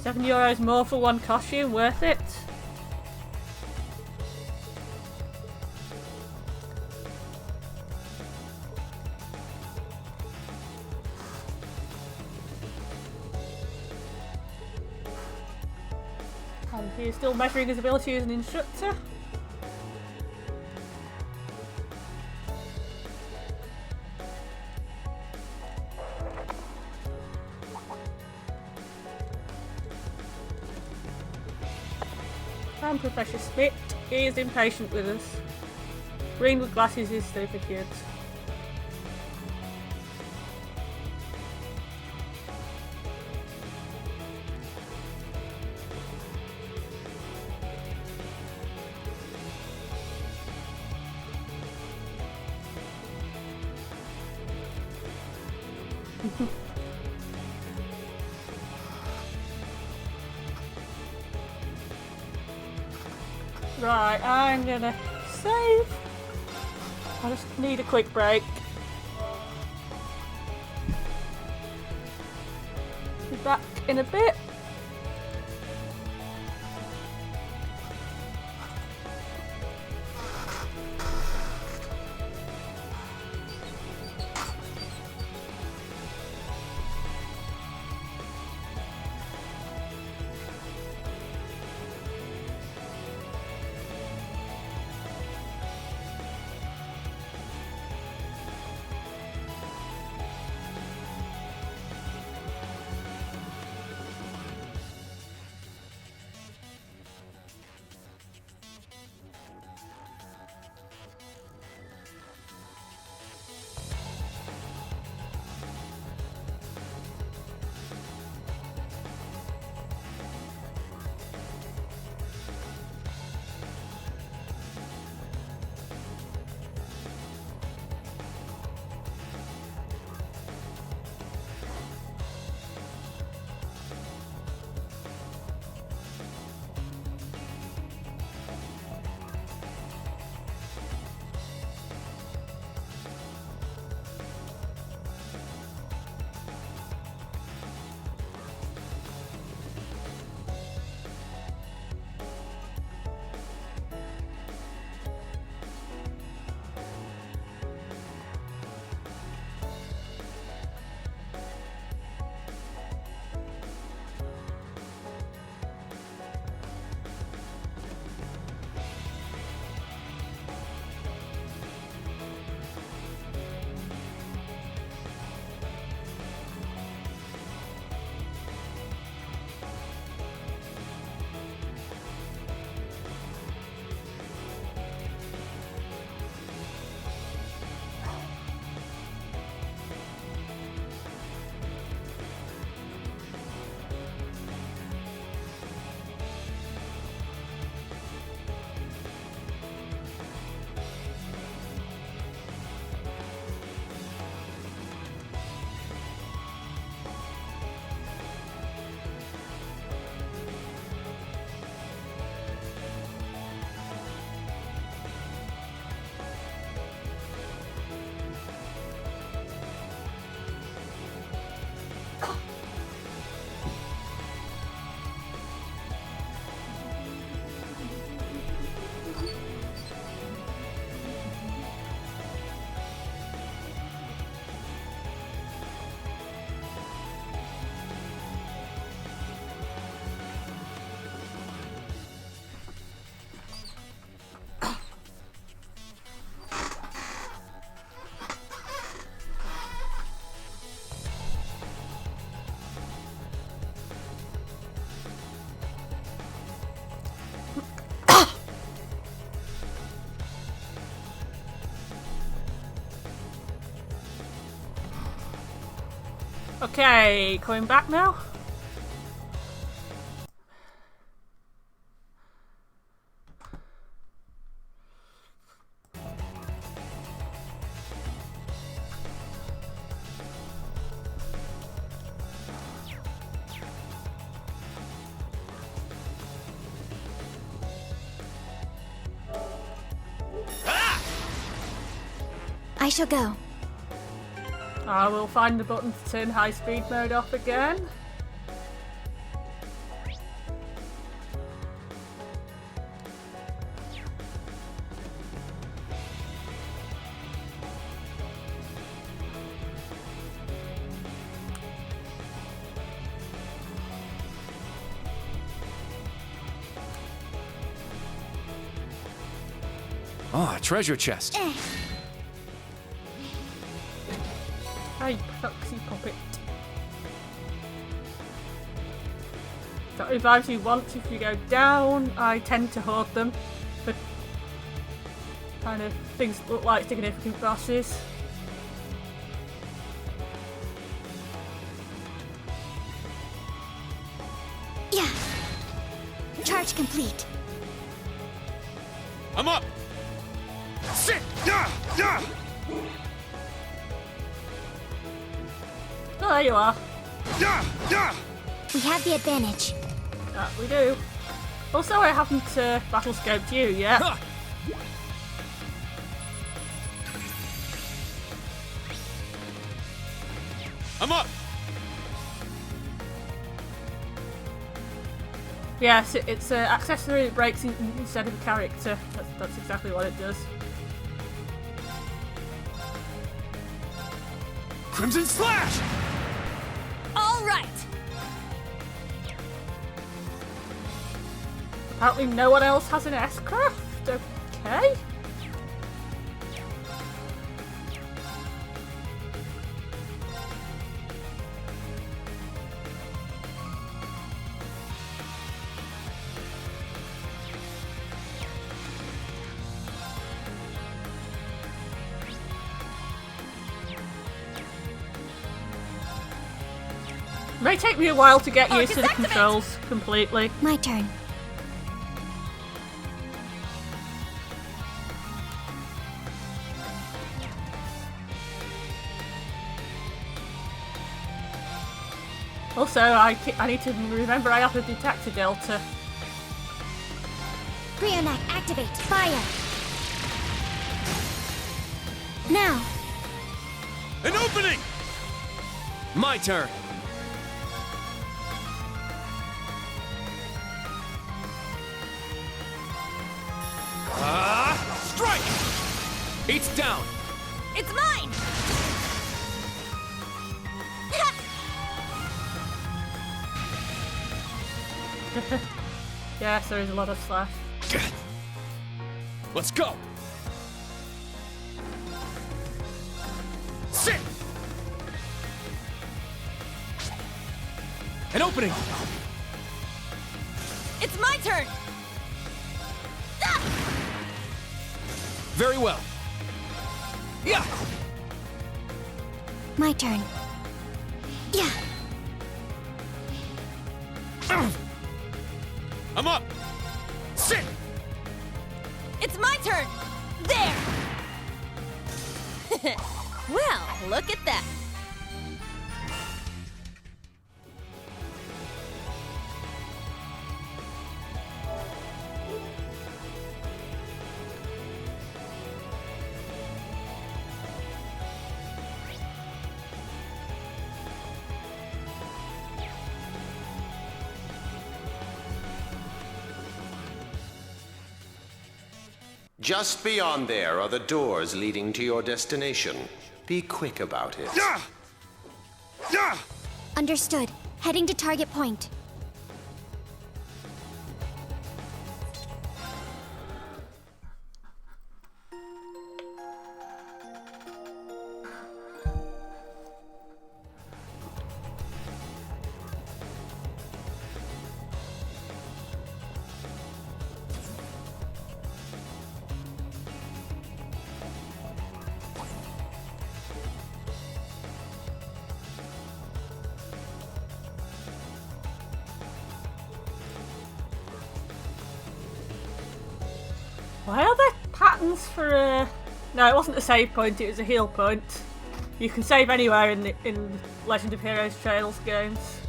S1: €7 more for one costume, worth it. And he's still measuring his ability as an instructor. And Professor Smith is impatient with us. Green with glasses is so for kids. Right, I'm gonna save. I just need a quick break. Be back in a bit. Okay, coming back now.
S10: I shall go.
S1: I will find the button to turn high speed mode off again.
S22: Ah, treasure chest.
S1: Hey, Foxy Puppet. That revives you once if you go down. I tend to hoard them for kind of things that look like significant bosses.
S10: Yeah. Charge complete.
S3: I'm up! Sit! Yeah! Yeah!
S1: Oh, there you are.
S3: Yeah! Yeah!
S10: We have the advantage.
S1: That we do. Also, I haven't battle scoped you yet.
S3: Huh. I'm up!
S1: Yes, it's an accessory that breaks instead of a character. That's exactly what it does.
S3: Crimson Slash!
S5: All right.
S1: Apparently no one else has an S-craft. Okay. It may take me a while to get used to the controls completely.
S10: My turn.
S1: Also, I need to remember I have a detector delta.
S10: Cryonac, activate. Fire. Now.
S3: An opening!
S22: My turn.
S3: Strike!
S22: It's down.
S5: It's mine.
S1: Yes, there is a lot of slash.
S22: Let's go.
S3: Sit!
S22: An opening.
S5: It's my turn.
S22: Very well.
S3: Yeah!
S10: My turn. Yeah.
S3: I'm up! Sit!
S5: It's my turn. There. Well, look at that.
S19: Just beyond there are the doors leading to your destination. Be quick about it.
S3: Yeah! Yeah!
S10: Understood. Heading to target point.
S1: Why are there patterns for a... No, it wasn't a save point, it was a heal point. You can save anywhere in Legend of Heroes Trails games.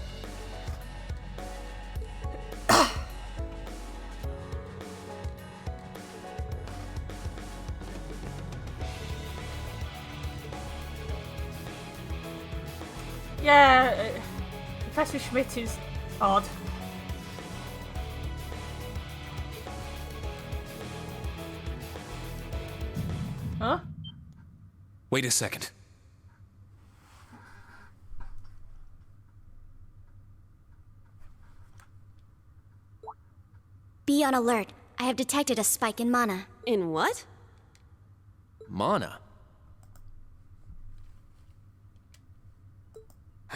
S1: Yeah, Professor Schmidt is odd. Huh?
S22: Wait a second.
S10: Be on alert. I have detected a spike in mana.
S5: In what?
S22: Mana?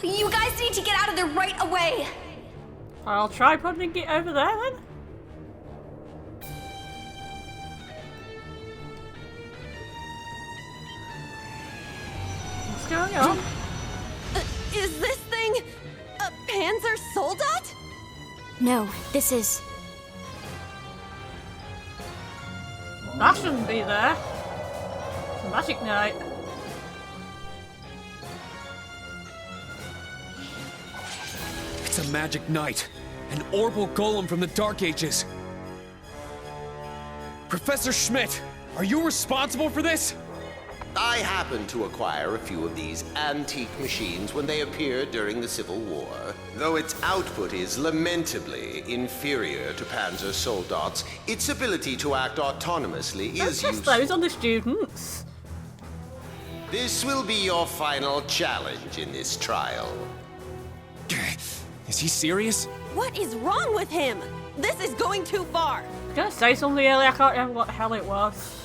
S10: You guys need to get out of there right away!
S1: I'll try putting it over there then. What's going on?
S5: Is this thing a Panzer Soldat?
S10: No, this is...
S1: That shouldn't be there. It's a magic knight.
S22: It's a magic knight. An orbal golem from the Dark Ages. Professor Schmidt, are you responsible for this?
S19: I happened to acquire a few of these antique machines when they appeared during the Civil War. Though its output is lamentably inferior to Panzer Soldat's, its ability to act autonomously is
S1: useful. Those on the students.
S19: This will be your final challenge in this trial.
S22: Is he serious?
S5: What is wrong with him? This is going too far.
S1: I was gonna say something earlier, I can't remember what the hell it was.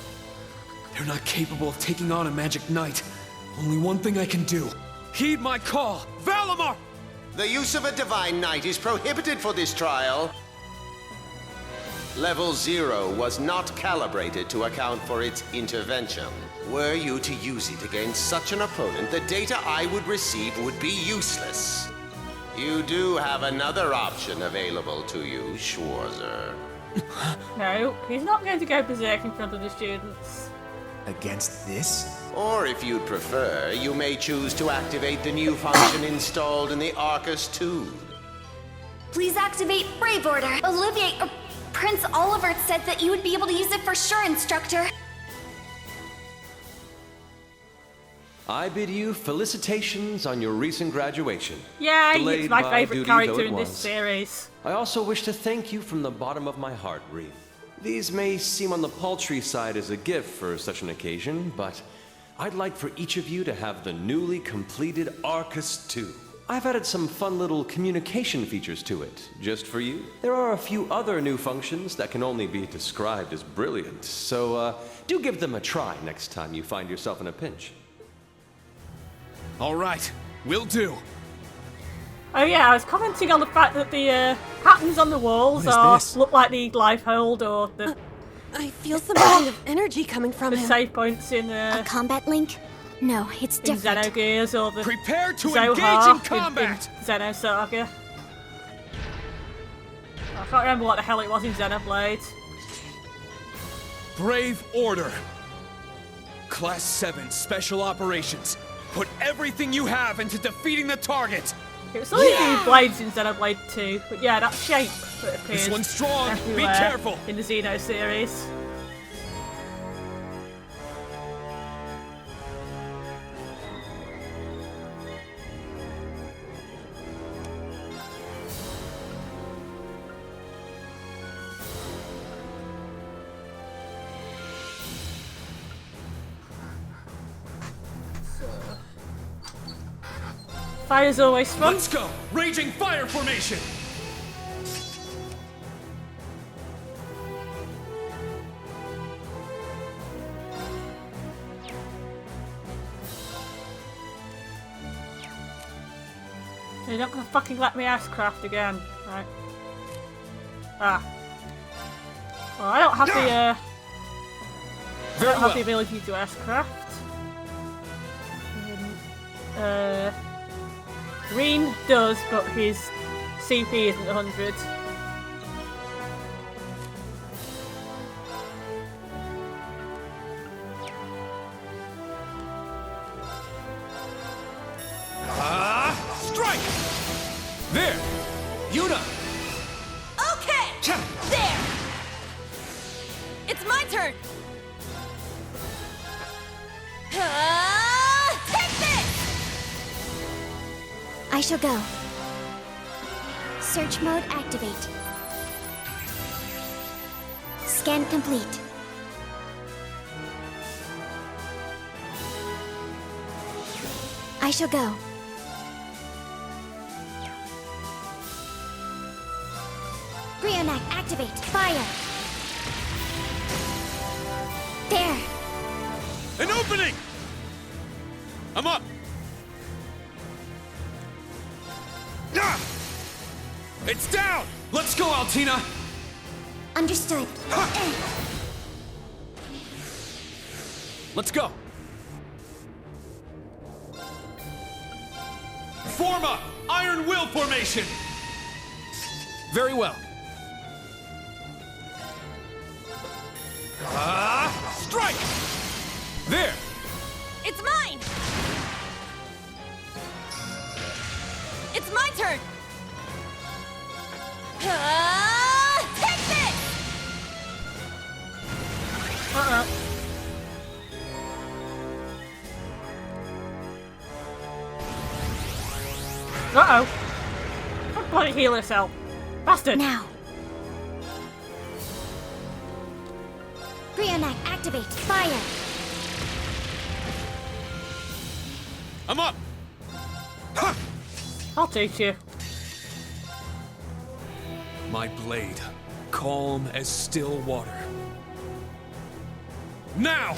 S22: They're not capable of taking on a magic knight. Only one thing I can do. Heed my call! Valimar!
S19: The use of a divine knight is prohibited for this trial. Level 0 was not calibrated to account for its intervention. Were you to use it against such an opponent, the data I would receive would be useless. You do have another option available to you, Schwarzer.
S1: No, he's not going to go berserk in front of the students.
S3: Against this?
S19: Or if you'd prefer, you may choose to activate the new function installed in the Arcus 2.
S10: Please activate Brave Order. Olivier, Prince Olivert said that you would be able to use it for sure, Instructor.
S2: I bid you felicitations on your recent graduation.
S1: Yay,
S2: Delayed
S1: it's my
S2: by
S1: favourite
S2: duty
S1: character
S2: though it
S1: in this
S2: was.
S1: series.
S2: I also wish to thank you from the bottom of my heart, Reeve. These may seem on the paltry side as a gift for such an occasion, but I'd like for each of you to have the newly completed Arcus 2. I've added some fun little communication features to it, just for you. There are a few other new functions that can only be described as brilliant, so do give them a try next time you find yourself in a pinch.
S22: All right, will do.
S1: Oh yeah, I was commenting on the fact that the patterns on the walls look like the life hold or the...
S5: I feel some kind of energy coming from
S1: the
S5: him.
S1: save points in
S10: A combat link? No, it's
S1: in
S10: different.
S1: Xenogears or the
S22: Prepare to
S1: Zohar
S22: engage in combat!
S1: in Xenosaga. I can't remember what the hell it was in Xenoblade.
S22: Brave Order. Class 7 Special Operations. Put everything you have into defeating the target.
S1: It was only the blades in Xenoblade 2, but yeah, that shape that appears
S22: This one's strong.
S1: everywhere
S22: Be careful.
S1: in the Xeno series. Fire's always fun.
S22: Let's go! Raging fire formation!
S1: You're not gonna fucking let me ass-craft again, right? Ah. Well, I don't have the ability to ass-craft. Green does, but his CP isn't 100.
S22: There! Yuna!
S5: Okay! There! It's my turn! Take this!
S10: I shall go. Search mode activate. Scan complete. I shall go. Brionac activate. Fire. There.
S18: An opening! I'm up! Ah! It's down!
S22: Let's go, Altina!
S10: Understood.
S22: Let's go!
S18: Form up! Iron Will formation!
S22: Very well.
S18: Strike!
S22: There!
S5: It's mine! It's my turn! Take this!
S1: Uh-oh. Don't bloody heal yourself. Bastard!
S10: Now. Brionac activate. Fire.
S18: I'm up!
S1: I'll teach you.
S22: My blade, calm as still water. Now!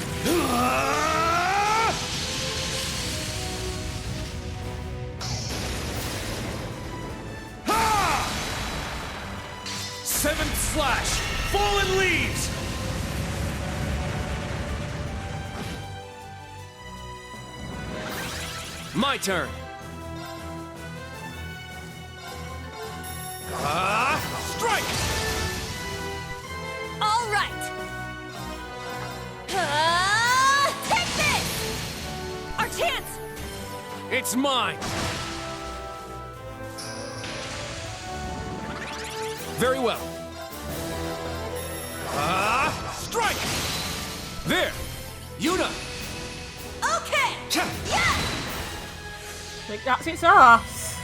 S18: Seventh slash! Fallen leaves!
S22: My turn!
S18: Strike!
S5: All right! Take this! Our chance!
S22: It's mine! Very well.
S18: Strike!
S22: There! Yuna!
S5: Okay! Yeah!
S1: I think that's its arse.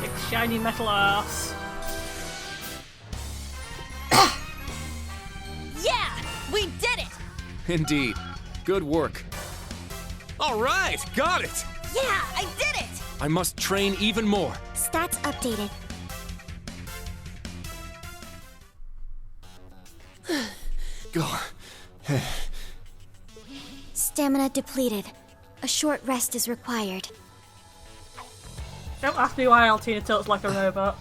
S1: Big shiny metal arse.
S5: Yeah! We did it!
S22: Indeed. Good work. All right, got it!
S5: Yeah, I did it!
S22: I must train even more.
S10: Stats updated.
S22: Go.
S10: Stamina depleted. A short rest is required.
S1: Don't ask me why Altina tilts like a robot.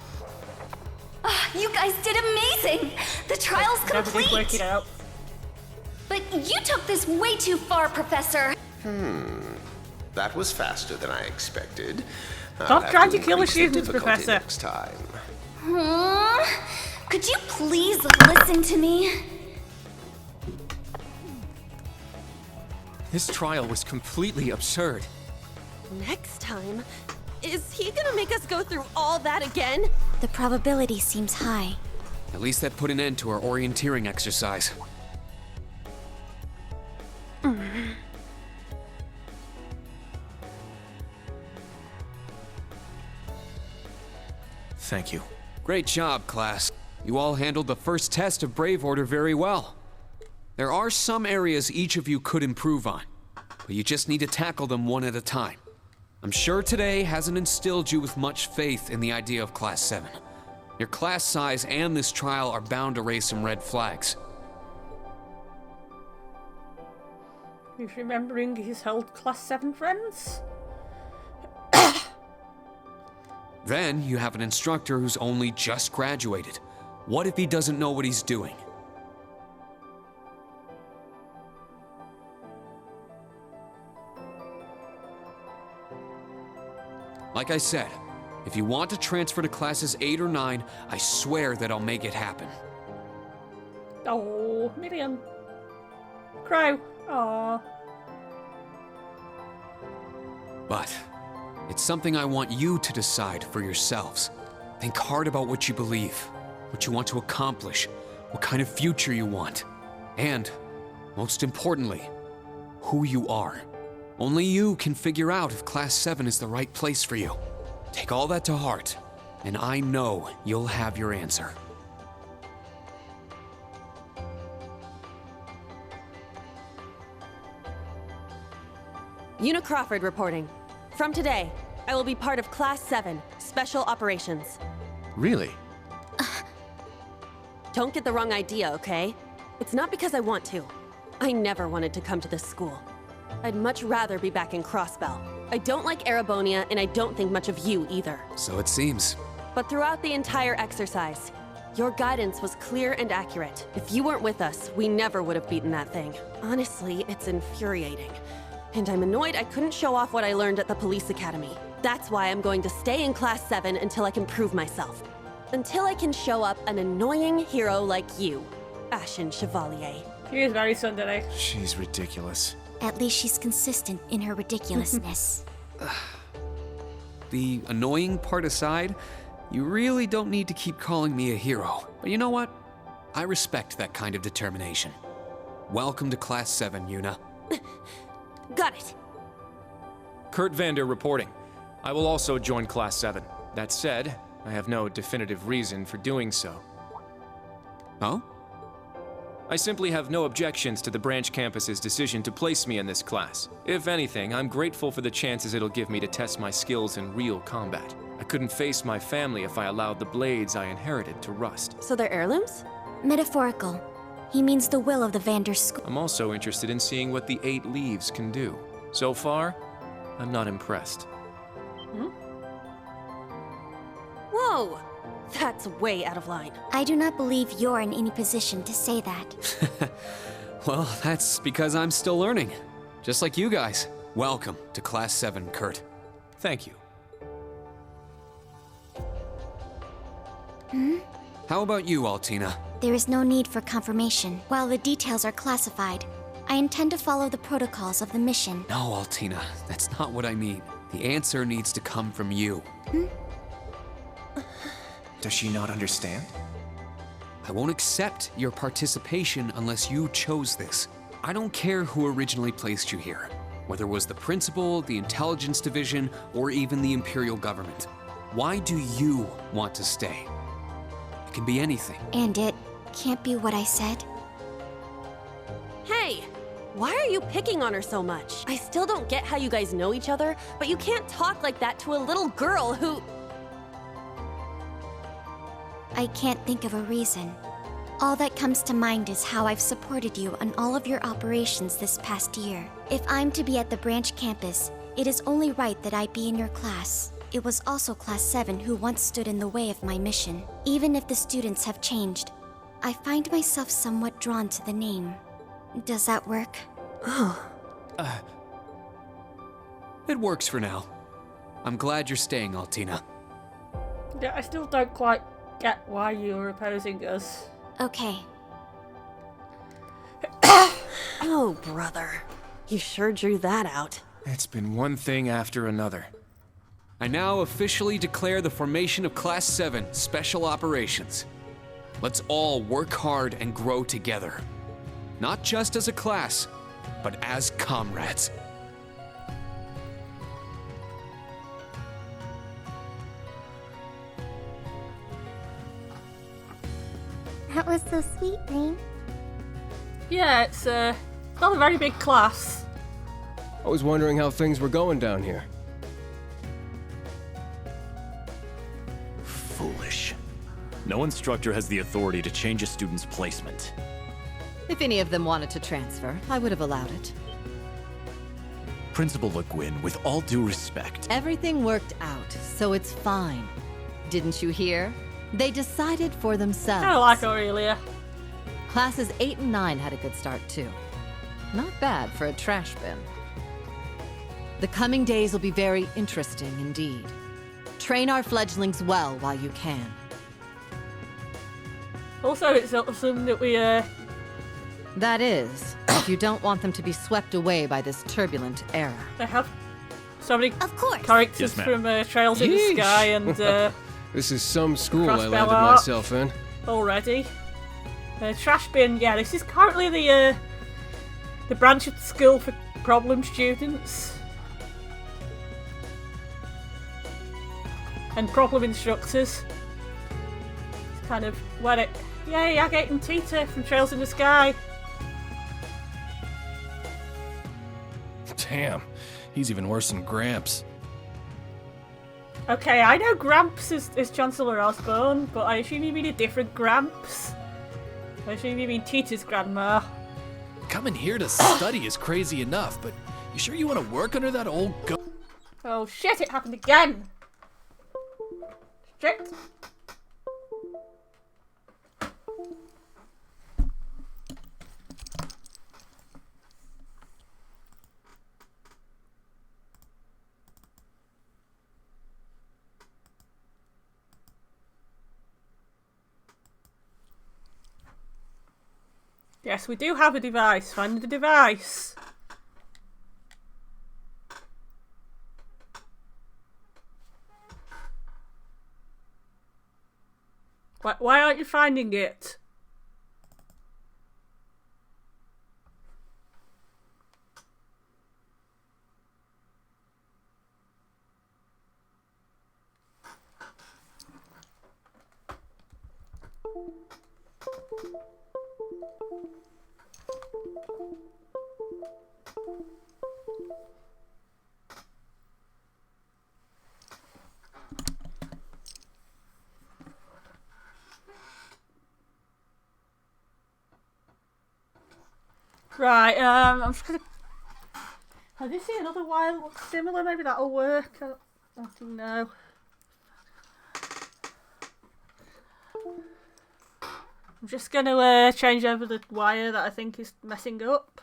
S8: You guys did amazing! The trial's
S1: Never did work it
S8: complete!
S1: out.
S8: But you took this way too far, Professor!
S19: That was faster than I expected.
S1: Stop trying to kill the
S19: increase the
S1: students,
S19: difficulty
S1: Professor.
S19: Next time.
S8: Could you please listen to me?
S22: This trial was completely absurd.
S5: Next time? Is he gonna make us go through all that again?
S10: The probability seems high.
S22: At least that put an end to our orienteering exercise.
S3: Thank you.
S22: Great job, class. You all handled the first test of Brave Order very well. There are some areas each of you could improve on, but you just need to tackle them one at a time. I'm sure today hasn't instilled you with much faith in the idea of Class 7. Your class size and this trial are bound to raise some red flags.
S1: He's remembering his old Class 7 friends?
S22: Then you have an instructor who's only just graduated. What if he doesn't know what he's doing? Like I said, if you want to transfer to classes 8 or 9, I swear that I'll make it happen.
S1: Oh, Miriam. Crow. Aww.
S11: But it's something I want you to decide for yourselves. Think hard about what you believe, what you want to accomplish, what kind of future you want, and, most importantly, who you are. Only you can figure out if Class 7 is the right place for you. Take all that to heart, and I know you'll have your answer.
S5: Una Crawford reporting. From today, I will be part of Class 7, Special Operations.
S22: Really?
S5: Don't get the wrong idea, okay? It's not because I want to. I never wanted to come to this school. I'd much rather be back in Crossbell. I don't like Erebonia, and I don't think much of you either.
S11: So it seems.
S5: But throughout the entire exercise, your guidance was clear and accurate. If you weren't with us, we never would have beaten that thing. Honestly, it's infuriating. And I'm annoyed I couldn't show off what I learned at the police academy. That's why I'm going to stay in Class 7 until I can prove myself. Until I can show up an annoying hero like you, Ashen Chevalier.
S1: She is very tsundere.
S3: She's ridiculous.
S10: At least she's consistent in her ridiculousness.
S11: The annoying part aside, you really don't need to keep calling me a hero. But you know what? I respect that kind of determination. Welcome to Class 7, Una.
S5: Got it.
S22: Kurt Vander reporting. I will also join Class 7. That said, I have no definitive reason for doing so.
S11: Oh?
S22: I simply have no objections to the branch campus's decision to place me in this class. If anything, I'm grateful for the chances it'll give me to test my skills in real combat. I couldn't face my family if I allowed the blades I inherited to rust.
S5: So they're heirlooms?
S10: Metaphorical. He means the will of the Vander school.
S22: I'm also interested in seeing what the 8 leaves can do. So far, I'm not impressed.
S5: Whoa! That's way out of line.
S10: I do not believe you're in any position to say that.
S11: Well, that's because I'm still learning. Just like you guys. Welcome to Class 7, Kurt.
S22: Thank you.
S11: How about you, Altina?
S10: There is no need for confirmation. While the details are classified, I intend to follow the protocols of the mission.
S11: No, Altina, that's not what I mean. The answer needs to come from you.
S3: Does she not understand?
S11: I won't accept your participation unless you chose this. I don't care who originally placed you here, whether it was the principal, the intelligence division, or even the Imperial government. Why do you want to stay? It can be anything.
S10: And it can't be what I said.
S5: Hey! Why are you picking on her so much? I still don't get how you guys know each other, but you can't talk like that to a little girl who...
S10: I can't think of a reason. All that comes to mind is how I've supported you on all of your operations this past year. If I'm to be at the branch campus, it is only right that I be in your class. It was also Class 7 who once stood in the way of my mission. Even if the students have changed, I find myself somewhat drawn to the name. Does that work?
S11: It works for now. I'm glad you're staying, Altina.
S1: Yeah, I still don't quite get why you're opposing us.
S10: Okay.
S5: Oh, brother. You sure drew that out.
S22: It's been one thing after another.
S11: I now officially declare the formation of Class 7 Special Operations. Let's all work hard and grow together. Not just as a class, but as comrades.
S10: That was so sweet, Rain.
S1: Yeah, it's not a very big class.
S4: I was wondering how things were going down here.
S18: Foolish. No instructor has the authority to change a student's placement.
S20: If any of them wanted to transfer, I would have allowed it.
S18: Principal Le Guin, with all due respect.
S20: Everything worked out, so it's fine. Didn't you hear? They decided for themselves.
S1: I don't like Aurelia.
S20: Classes 8 and 9 had a good start, too. Not bad for a trash bin. The coming days will be very interesting indeed. Train our fledglings well while you can.
S1: Also, it's awesome that we,
S20: That is, if you don't want them to be swept away by this turbulent era.
S1: They have so many
S10: course.
S1: characters
S4: Yes, ma'am.
S1: from Trails in the
S4: Yeesh.
S1: Sky and
S4: This is some school I
S1: Crossbell
S4: landed
S1: Art.
S4: myself in.
S1: already. Trash bin, yeah, this is currently the branch of the school for problem students. And problem instructors. It's kind of where it... Yay, Agate and Tita from Trails in the Sky.
S16: Damn, he's even worse than Gramps.
S1: Okay, I know Gramps is Chancellor Osborne, but I assume you mean a different Gramps. I assume you mean Tita's grandma.
S16: Coming here to study is crazy enough, but you sure you want to work under that old
S1: Oh shit, it happened again! Shit. Yes, we do have a device. Find the device. Why aren't you finding it? Right, I'm just gonna... Have you seen another wire that looks similar? Maybe that'll work. I don't know. I'm just gonna change over the wire that I think is messing up.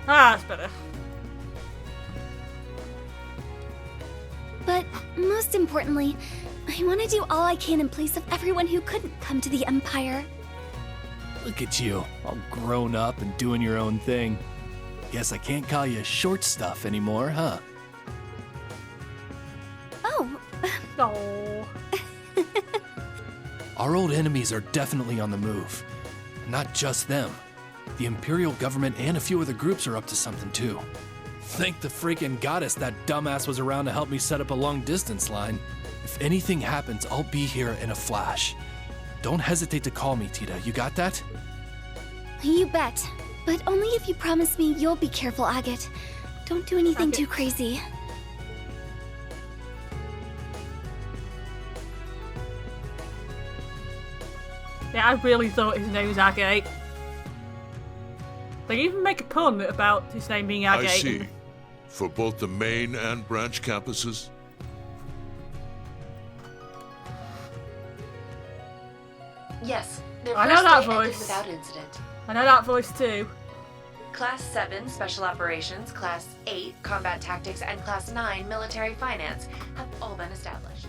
S1: Ah, that's better.
S10: But most importantly, I want to do all I can in place of everyone who couldn't come to the Empire.
S16: Look at you, all grown up and doing your own thing. Guess I can't call you short stuff anymore, huh?
S10: Oh.
S1: No.
S16: Our old enemies are definitely on the move. Not just them. The Imperial government and a few other groups are up to something too. Thank the freaking goddess that dumbass was around to help me set up a long-distance line. If anything happens, I'll be here in a flash. Don't hesitate to call me, Tita. You got that?
S10: You bet. But only if you promise me you'll be careful, Agate. Don't do anything too crazy.
S1: Yeah, I really thought his name was Agate. They even make a pun about his name being Agate.
S9: I see. For both the main and branch campuses?
S13: Yes, their
S1: I know
S13: first
S1: that
S13: day ended
S1: voice.
S13: without incident.
S1: I know that voice too.
S13: Class 7, Special Operations, Class 8, Combat Tactics, and Class 9, Military Finance have all been established.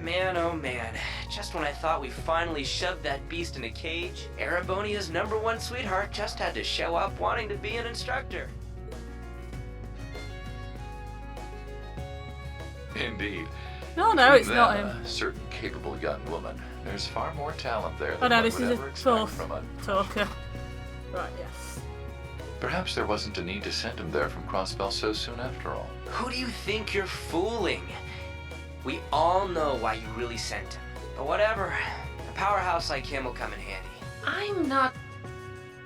S23: Man, oh man. Just when I thought we finally shoved that beast in a cage, Erebonia's #1 sweetheart just had to show up wanting to be an instructor.
S15: Indeed.
S1: No, no,
S15: Between
S1: it's not
S15: them,
S1: him.
S15: A certain capable young woman. There's far more talent there
S1: Oh
S15: than
S1: no,
S15: one
S1: this
S15: would
S1: is
S15: ever
S1: a
S15: expect
S1: fourth
S15: from a...
S1: talker. Right, yes.
S15: Perhaps there wasn't a need to send him there from Crossbell so soon after all.
S23: Who do you think you're fooling? We all know why you really sent him. But whatever, a powerhouse like him will come in handy.
S13: I'm not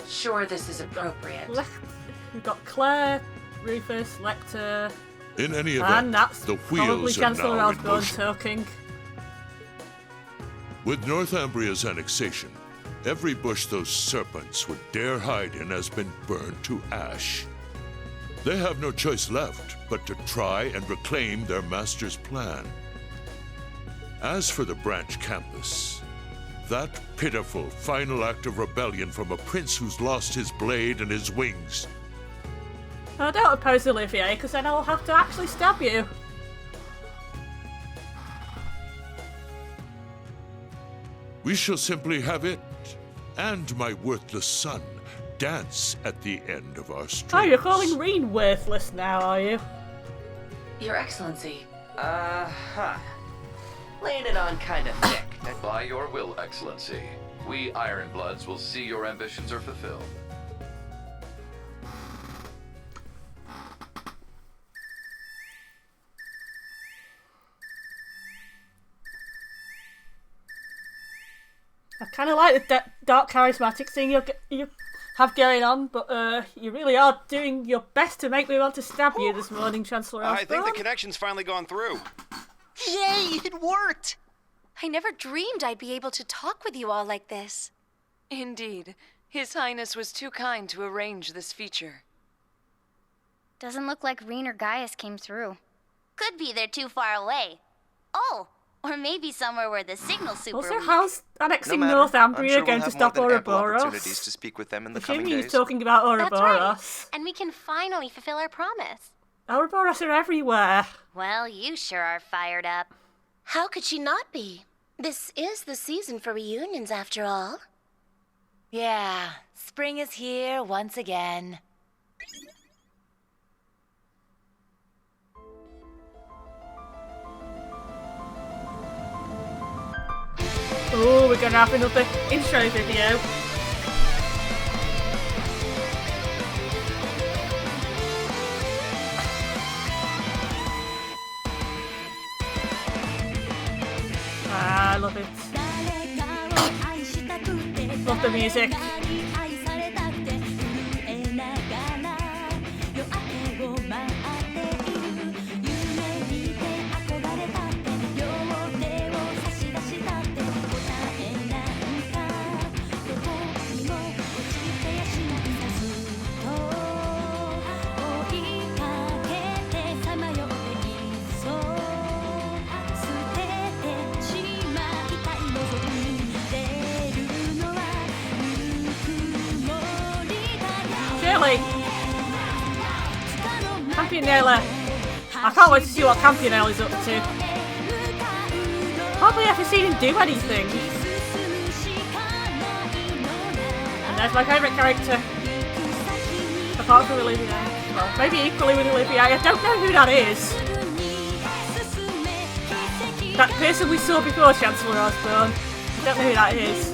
S13: sure this is appropriate.
S1: We've got Claire, Rufus, Lecter,
S9: In any event,
S1: and that's
S9: the
S1: probably
S9: wheels are
S1: Chancellor
S9: now in
S1: Osborne
S9: motion.
S1: talking.
S9: With Northumbria's annexation, every bush those serpents would dare hide in has been burned to ash. They have no choice left but to try and reclaim their master's plan. As for the branch campus, that pitiful final act of rebellion from a prince who's lost his blade and his wings.
S1: I don't oppose Olivier, because then I'll have to actually stab you.
S9: We shall simply have it, and my worthless son, dance at the end of our street.
S1: Oh, you're calling Reen worthless now, are you?
S23: Your Excellency. Laying it on kind of thick.
S15: By your will, Excellency, we Ironbloods will see your ambitions are fulfilled.
S1: I kind of like the dark charismatic thing you have going on, but you really are doing your best to make me want to stab you this morning, Chancellor Osborne.
S6: I think the connection's finally gone through.
S21: Yay, it worked!
S13: I never dreamed I'd be able to talk with you all like this. Indeed, His Highness was too kind to arrange this feature.
S10: Doesn't look like Reen or Gaius came through. Could be they're too far away. Oh, or maybe somewhere where the signal's super
S1: Also,
S10: weak.
S1: how's annexing
S6: No matter.
S1: Northumbria
S6: I'm sure
S1: going
S6: we'll
S1: to
S6: have
S1: stop
S6: more than ample
S1: Ouroboros?
S6: opportunities to speak with them in the coming
S1: Assuming
S6: days.
S1: he's talking about Ouroboros.
S10: That's right. And we can finally fulfill our promise.
S1: Ouroboros are everywhere.
S10: Well, you sure are fired up.
S7: How could she not be? This is the season for reunions, after all.
S13: Yeah, spring is here once again.
S1: Oh, we're gonna have another intro video. I love it. Love the music. Shirley! Campanella! I can't wait to see what Campanella's up to. Hardly ever seen him do anything. And there's my favourite character. Apart from Olivier. Well, maybe equally with Olivier. I don't know who that is. That person we saw before, Chancellor Osborne. I don't know who that is.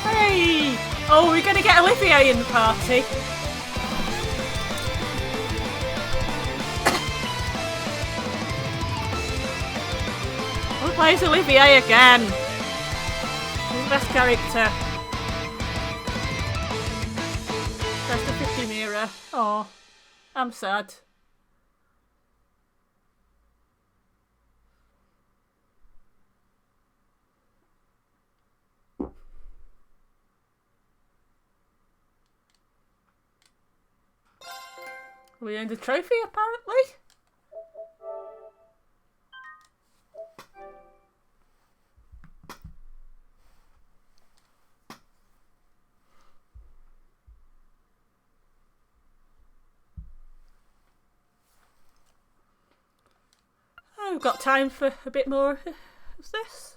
S1: Hey! Oh, we're gonna get Olivier in the party. Who plays Olivier again? He's the best character. Best of 50 Mira. Oh, I'm sad. We earned a trophy, apparently. Oh, we've got time for a bit more of this.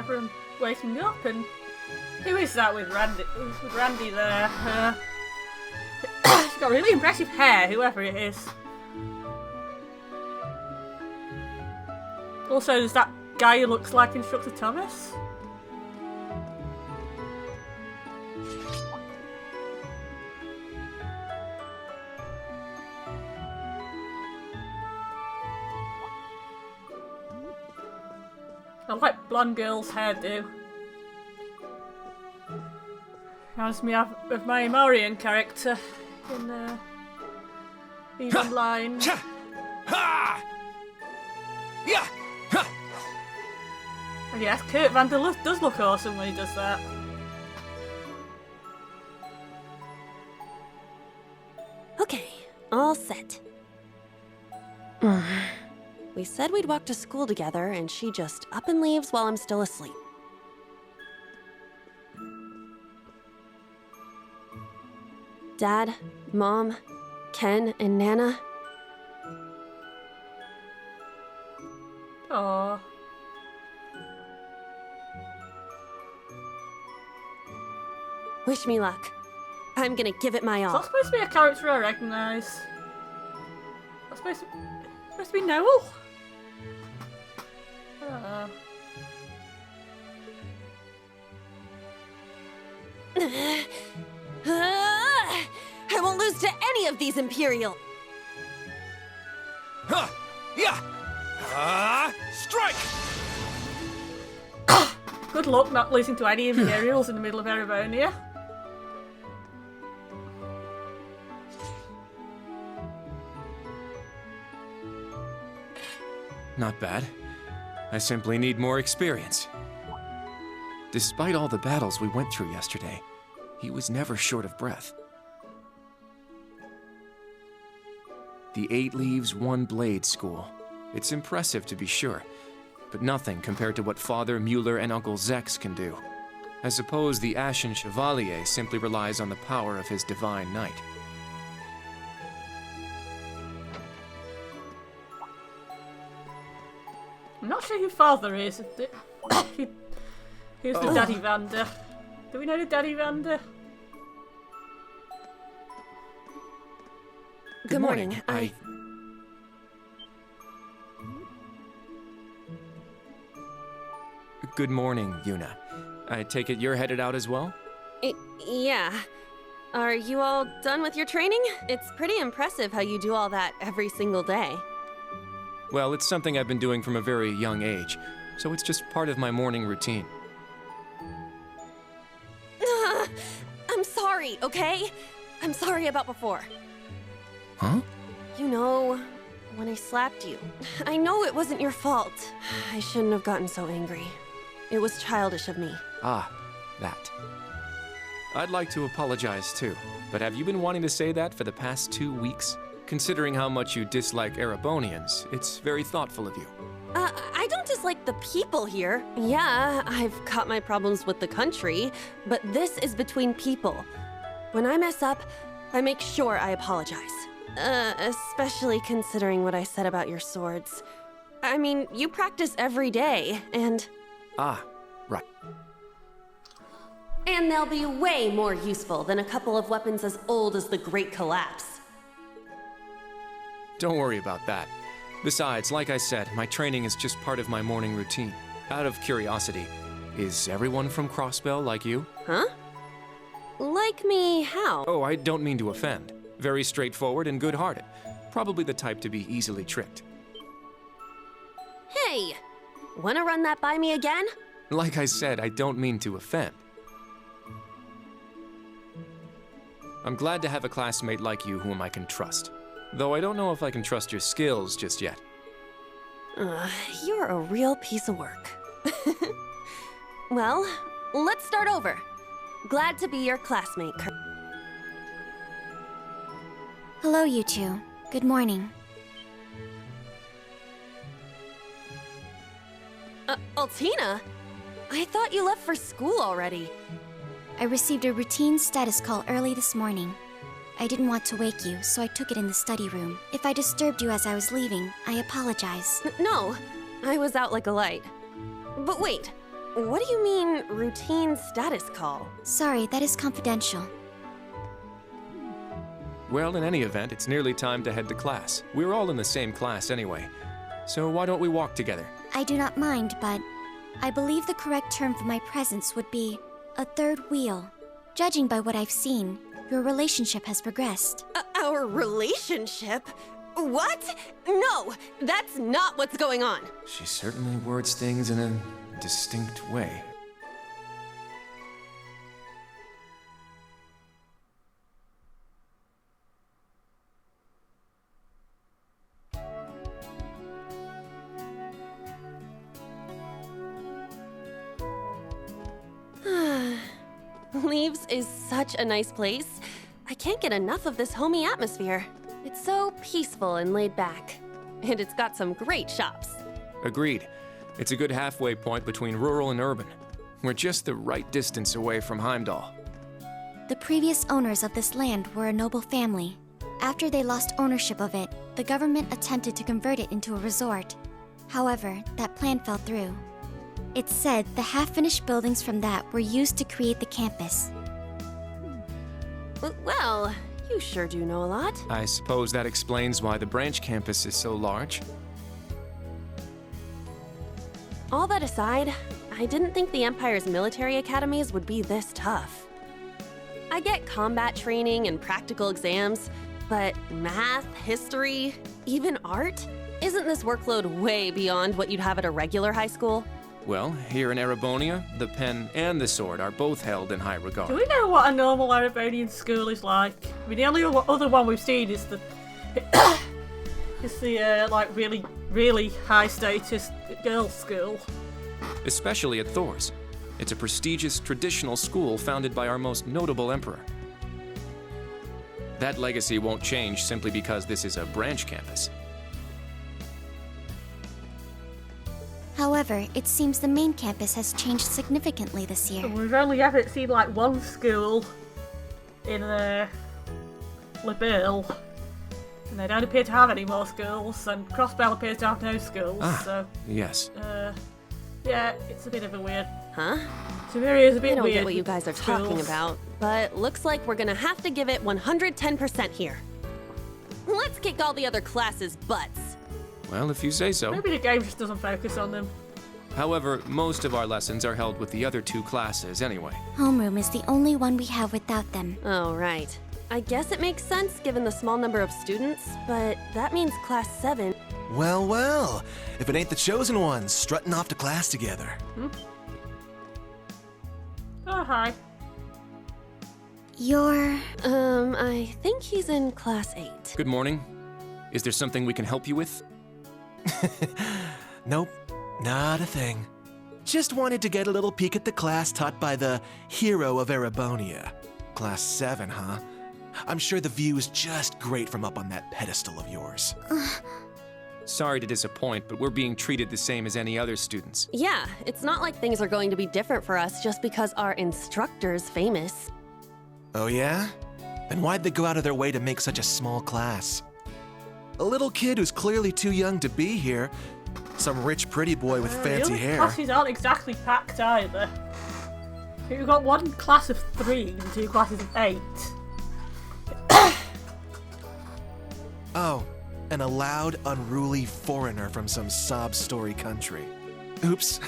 S1: everyone waking up, and who is that with Randy? With Randy there? He's got really impressive hair, whoever it is. Also, there's that guy who looks like Instructor Thomas. I like blonde girl's hairdo. Reminds me of my Morian character in Eve Online. And yes, Kurt Vander does look awesome when he does that.
S5: Okay, all set. We said we'd walk to school together, and she just up and leaves while I'm still asleep. Dad, Mom, Ken, and Nana.
S1: Aww.
S5: Wish me luck. I'm gonna give it my all.
S1: Is that supposed to be a character I recognise? That's supposed to be Noel?
S5: I won't lose to any of these Imperial.
S3: Strike!
S1: Good luck not losing to any Imperials in the middle of Erebonia.
S22: Not bad. I simply need more experience. Despite all the battles we went through yesterday, he was never short of breath. The 8 Leaves, 1 Blade School. It's impressive to be sure, but nothing compared to what Father Mueller and Uncle Zex can do. I suppose the Ashen Chevalier simply relies on the power of his Divine Knight.
S1: I'm not sure who Father is. Who's the Daddy Vander? Do we know the Daddy Vander?
S5: Good morning.
S22: Good morning, Yuna. I take it you're headed out as well?
S5: Yeah. Are you all done with your training? It's pretty impressive how you do all that every single day.
S22: Well, it's something I've been doing from a very young age, so it's just part of my morning routine.
S5: I'm sorry, okay? I'm sorry about before.
S22: Huh?
S5: You know, when I slapped you. I know it wasn't your fault. I shouldn't have gotten so angry. It was childish of me.
S22: Ah, that. I'd like to apologize too, but have you been wanting to say that for the past 2 weeks? Considering how much you dislike Erebonians, it's very thoughtful of you.
S5: I don't dislike the people here. Yeah, I've got my problems with the country, but this is between people. When I mess up, I make sure I apologize. Especially considering what I said about your swords. I mean, you practice every day, and...
S22: Ah, right.
S5: And they'll be way more useful than a couple of weapons as old as the Great Collapse.
S22: Don't worry about that. Besides, like I said, my training is just part of my morning routine. Out of curiosity, is everyone from Crossbell like you?
S5: Huh? Like me how?
S22: Oh, I don't mean to offend. Very straightforward and good-hearted. Probably the type to be easily tricked.
S5: Hey! Wanna run that by me again?
S22: Like I said, I don't mean to offend. I'm glad to have a classmate like you whom I can trust. Though I don't know if I can trust your skills just yet.
S5: You're a real piece of work. Well, let's start over. Glad to be your classmate, Kurt.
S10: Hello, you two. Good morning.
S5: Altina? I thought you left for school already.
S10: I received a routine status call early this morning. I didn't want to wake you, so I took it in the study room. If I disturbed you as I was leaving, I apologize.
S5: No, I was out like a light. But wait, What do you mean, routine status call?
S10: Sorry, that is confidential.
S22: Well, in any event, it's nearly time to head to class. We're all in the same class anyway. So why don't we walk together?
S10: I do not mind, but I believe the correct term for my presence would be a third wheel. Judging by what I've seen, your relationship has progressed.
S5: Our relationship? What? No, that's not what's going on.
S22: She certainly words things in a distinct way.
S5: Leaves is such a nice place. I can't get enough of this homey atmosphere. It's so peaceful and laid back. And it's got some great shops.
S22: Agreed. It's a good halfway point between rural and urban. We're just the right distance away from Heimdall.
S10: The previous owners of this land were a noble family. After they lost ownership of it, the government attempted to convert it into a resort. However, that plan fell through. It's said the half-finished buildings from that were used to create the campus.
S5: Well, you sure do know a lot.
S22: I suppose that explains why the branch campus is so large.
S5: All that aside, I didn't think the Empire's military academies would be this tough. I get combat training and practical exams, but math, history, even art? Isn't this workload way beyond what you'd have at a regular high school?
S22: Well, here in Erebonia, the pen and the sword are both held in high regard.
S1: Do we know what a normal Erebonian school is like? I mean, the only other one we've seen is the like really high status girls' school.
S22: Especially at Thor's. It's a prestigious traditional school founded by our most notable emperor. That legacy won't change simply because this is a branch campus.
S10: However, it seems the main campus has changed significantly this year.
S1: We've only ever seen like one school in LaBelle, and they don't appear to have any more schools, and Crossbell appears to have no schools, so...
S22: Yes.
S1: Yeah, it's a bit of a weird...
S5: Huh?
S1: Samaria is a bit
S5: I don't
S1: weird.
S5: get what you guys are talking about, but looks like we're gonna have to give it 110% here. Let's kick all the other classes' butts.
S22: Well, if you say so.
S1: Maybe the game just doesn't focus on them.
S22: However, most of our lessons are held with the other two classes anyway.
S10: Homeroom is the only one we have without them.
S5: Oh, right. I guess it makes sense given the small number of students, but that means Class 7.
S3: Well, well. If it ain't the chosen ones strutting off to class together.
S1: Oh, hi.
S10: You're...
S5: I think he's in Class 8.
S22: Good morning. Is there something we can help you with?
S3: Nope, not a thing. Just wanted to get a little peek at the class taught by the hero of Erebonia. Class 7, huh? I'm sure the view is just great from up on that pedestal of yours.
S22: Sorry to disappoint, but we're being treated the same as any other students.
S5: Yeah, it's not like things are going to be different for us just because our instructor's famous.
S3: Oh yeah? Then why'd they go out of their way to make such a small class? A little kid who's clearly too young to be here. Some rich pretty boy with fancy hair.
S1: Classes aren't exactly packed either. We've got one class of 3 and 2 classes of 8.
S3: Oh, and a loud, unruly foreigner from some sob story country. Oops,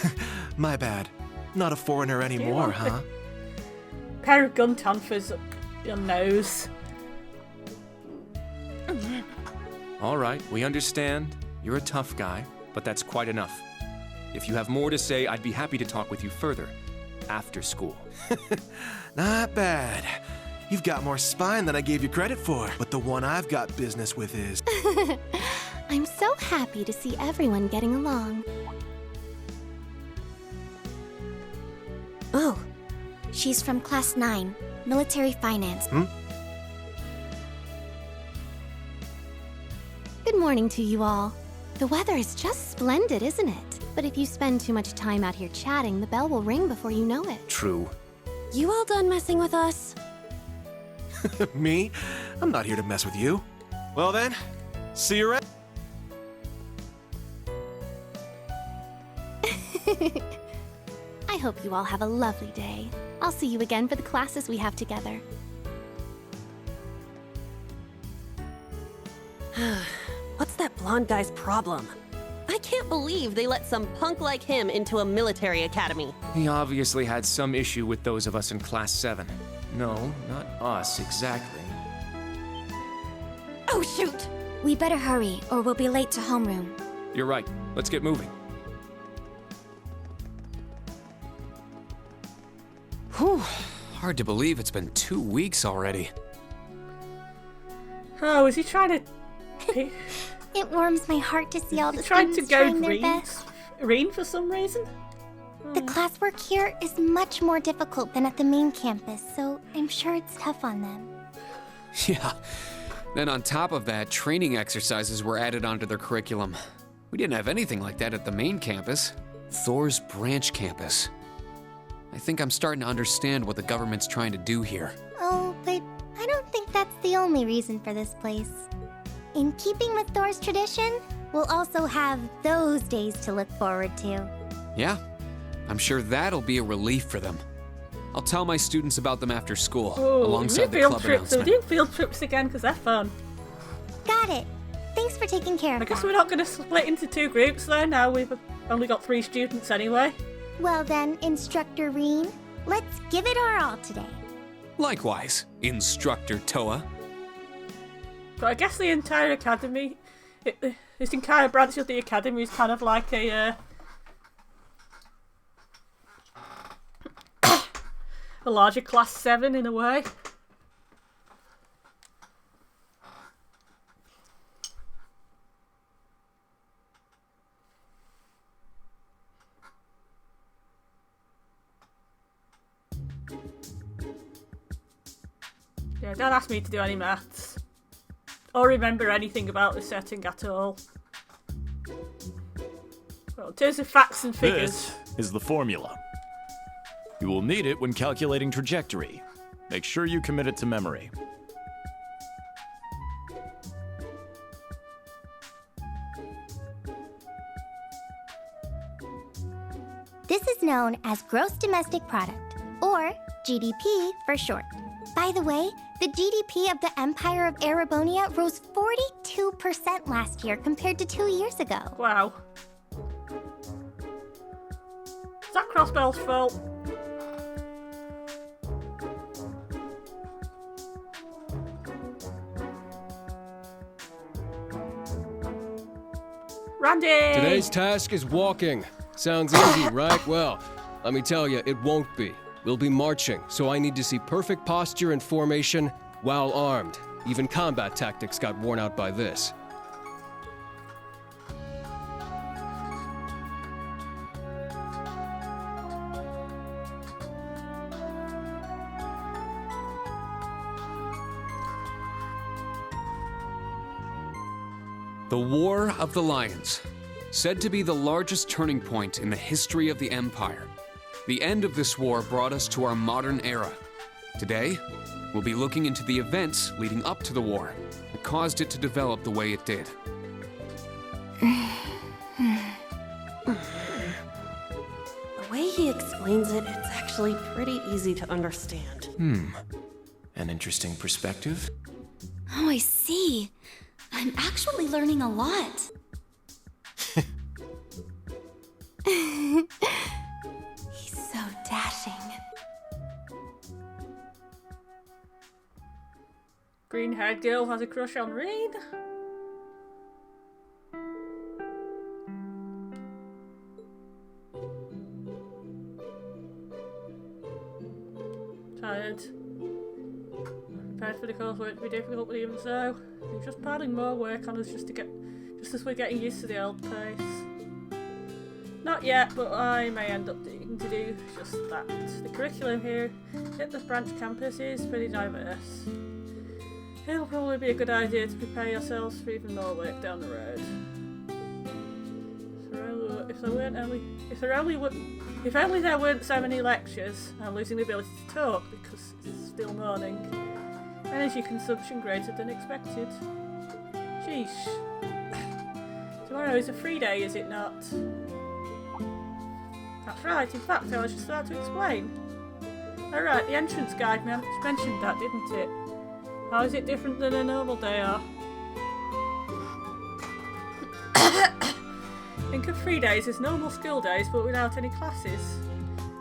S3: my bad. Not a foreigner anymore, huh?
S1: Pair of gun tanfers up your nose.
S22: All right, we understand. You're a tough guy, but that's quite enough. If you have more to say, I'd be happy to talk with you further. After school.
S3: Not bad. You've got more spine than I gave you credit for, but the one I've got business with is...
S10: I'm so happy to see everyone getting along. Oh, she's from Class 9, Military Finance. Good morning to you all. The weather is just splendid, isn't it? But if you spend too much time out here chatting, the bell will ring before you know it.
S22: True.
S5: You all done messing with us?
S3: Me? I'm not here to mess with you. Well then, see you around.
S10: I hope you all have a lovely day. I'll see you again for the classes we have together.
S5: What's that blonde guy's problem? I can't believe they let some punk like him into a military academy.
S22: He obviously had some issue with those of us in Class 7. No, not us exactly.
S21: Oh, shoot! We better hurry, or we'll be late to homeroom.
S22: You're right. Let's get moving.
S11: Whew. Hard to believe it's been 2 weeks already.
S1: Oh, is he trying to...
S10: It warms my heart to see all the
S1: trying
S10: students
S1: to go
S10: trying their best.
S1: green for some reason?
S10: The classwork here is much more difficult than at the main campus, so I'm sure it's tough on them.
S11: Yeah. Then on top of that, training exercises were added onto their curriculum. We didn't have anything like that at the main campus. Thor's branch campus. I think I'm starting to understand what the government's trying to do here.
S10: Oh, but I don't think that's the only reason for this place. In keeping with Thor's tradition, we'll also have those days to look forward to.
S11: Yeah, I'm sure that'll be a relief for them. I'll tell my students about them after school, alongside the club announcement.
S1: So we're doing field trips again, because they're fun.
S10: Got it. Thanks for taking care of
S1: I guess
S10: that.
S1: we're not going to split into 2 groups though, now we've only got 3 students anyway.
S10: Well then, Instructor Reen, let's give it our all today.
S11: Likewise, Instructor Toa.
S1: But I guess the entire academy, this entire branch of the academy is kind of like a larger Class 7 in a way. Yeah, don't ask me to do any maths. Or remember anything about the setting at all. Well, in terms of facts and figures...
S18: This is the formula. You will need it when calculating trajectory. Make sure you commit it to memory.
S10: This is known as Gross Domestic Product, or GDP for short. By the way, the GDP of the Empire of Erebonia rose 42% last year compared to 2 years ago.
S1: Wow. Is that Crossbell's fault? Randy!
S4: Today's task is walking. Sounds easy, right? Well, let me tell you, it won't be. We'll be marching, so I need to see perfect posture and formation while armed. Even combat tactics got worn out by this.
S11: The War of the Lions. Said to be the largest turning point in the history of the Empire. The end of this war brought us to our modern era. Today, we'll be looking into the events leading up to the war that caused it to develop the way it did.
S5: The way he explains it, it's actually pretty easy to understand.
S22: An interesting perspective.
S21: Oh, I see. I'm actually learning a lot. He's so dashing.
S1: Green-haired girl has a crush on Reen. Tired. Prepared for the coursework to be difficult, but even so, we're just piling more work on us just as we're getting used to the old pace. Not yet, but I may end up needing to do just that. The curriculum here at the branch campus is pretty diverse. It'll probably be a good idea to prepare yourselves for even more work down the road. If only there weren't so many lectures, I'm losing the ability to talk because it's still morning. Energy consumption greater than expected. Sheesh. Tomorrow is a free day, is it not? That's right, in fact I was just about to explain. Alright, the entrance guide mentioned that, didn't it? How is it different than a normal day are? Think of 3 days as normal school days but without any classes.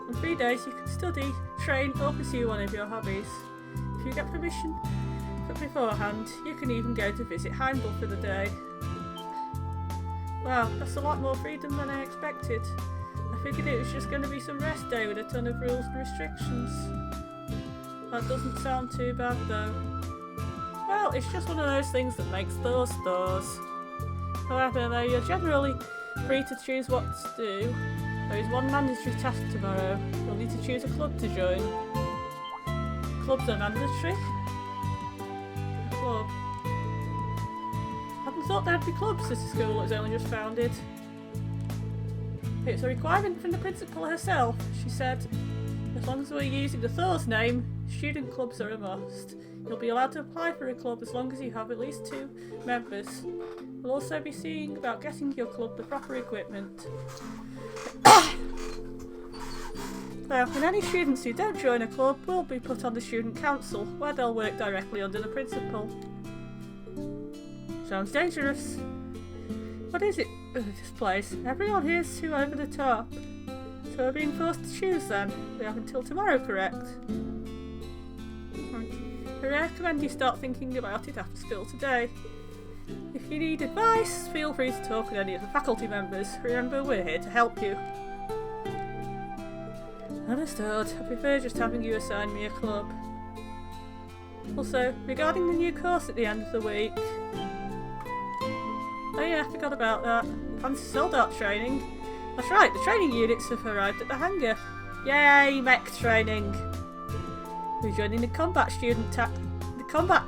S1: On 3 days you can study, train or pursue one of your hobbies. If you get permission beforehand, you can even go to visit Heimdall for the day. Wow, that's a lot more freedom than I expected. I figured it was just going to be some rest day with a ton of rules and restrictions. That doesn't sound too bad though. Well, it's just one of those things that makes stores stores. However, though you're generally free to choose what to do, there is one mandatory task tomorrow. You'll need to choose a club to join. Clubs are mandatory? A club? I hadn't thought there'd be clubs at a school that was only just founded. It's a requirement from the principal herself, she said. As long as we're using the Thor's name, student clubs are a must. You'll be allowed to apply for a club as long as you have at least 2 members. We'll also be seeing about getting your club the proper equipment. Now, and any students who don't join a club will be put on the student council, where they'll work directly under the principal. Sounds dangerous. What is it with this place? Everyone here's too over the top. So we're being forced to choose then. We have until tomorrow, correct? I recommend you start thinking about it after school today. If you need advice, feel free to talk with any of the faculty members. Remember, we're here to help you. Understood. I prefer just having you assign me a club. Also, regarding the new course at the end of the week. Oh yeah, I forgot about that. Fancy Soldart training. That's right, the training units have arrived at the hangar. Yay, mech training! We're joining the combat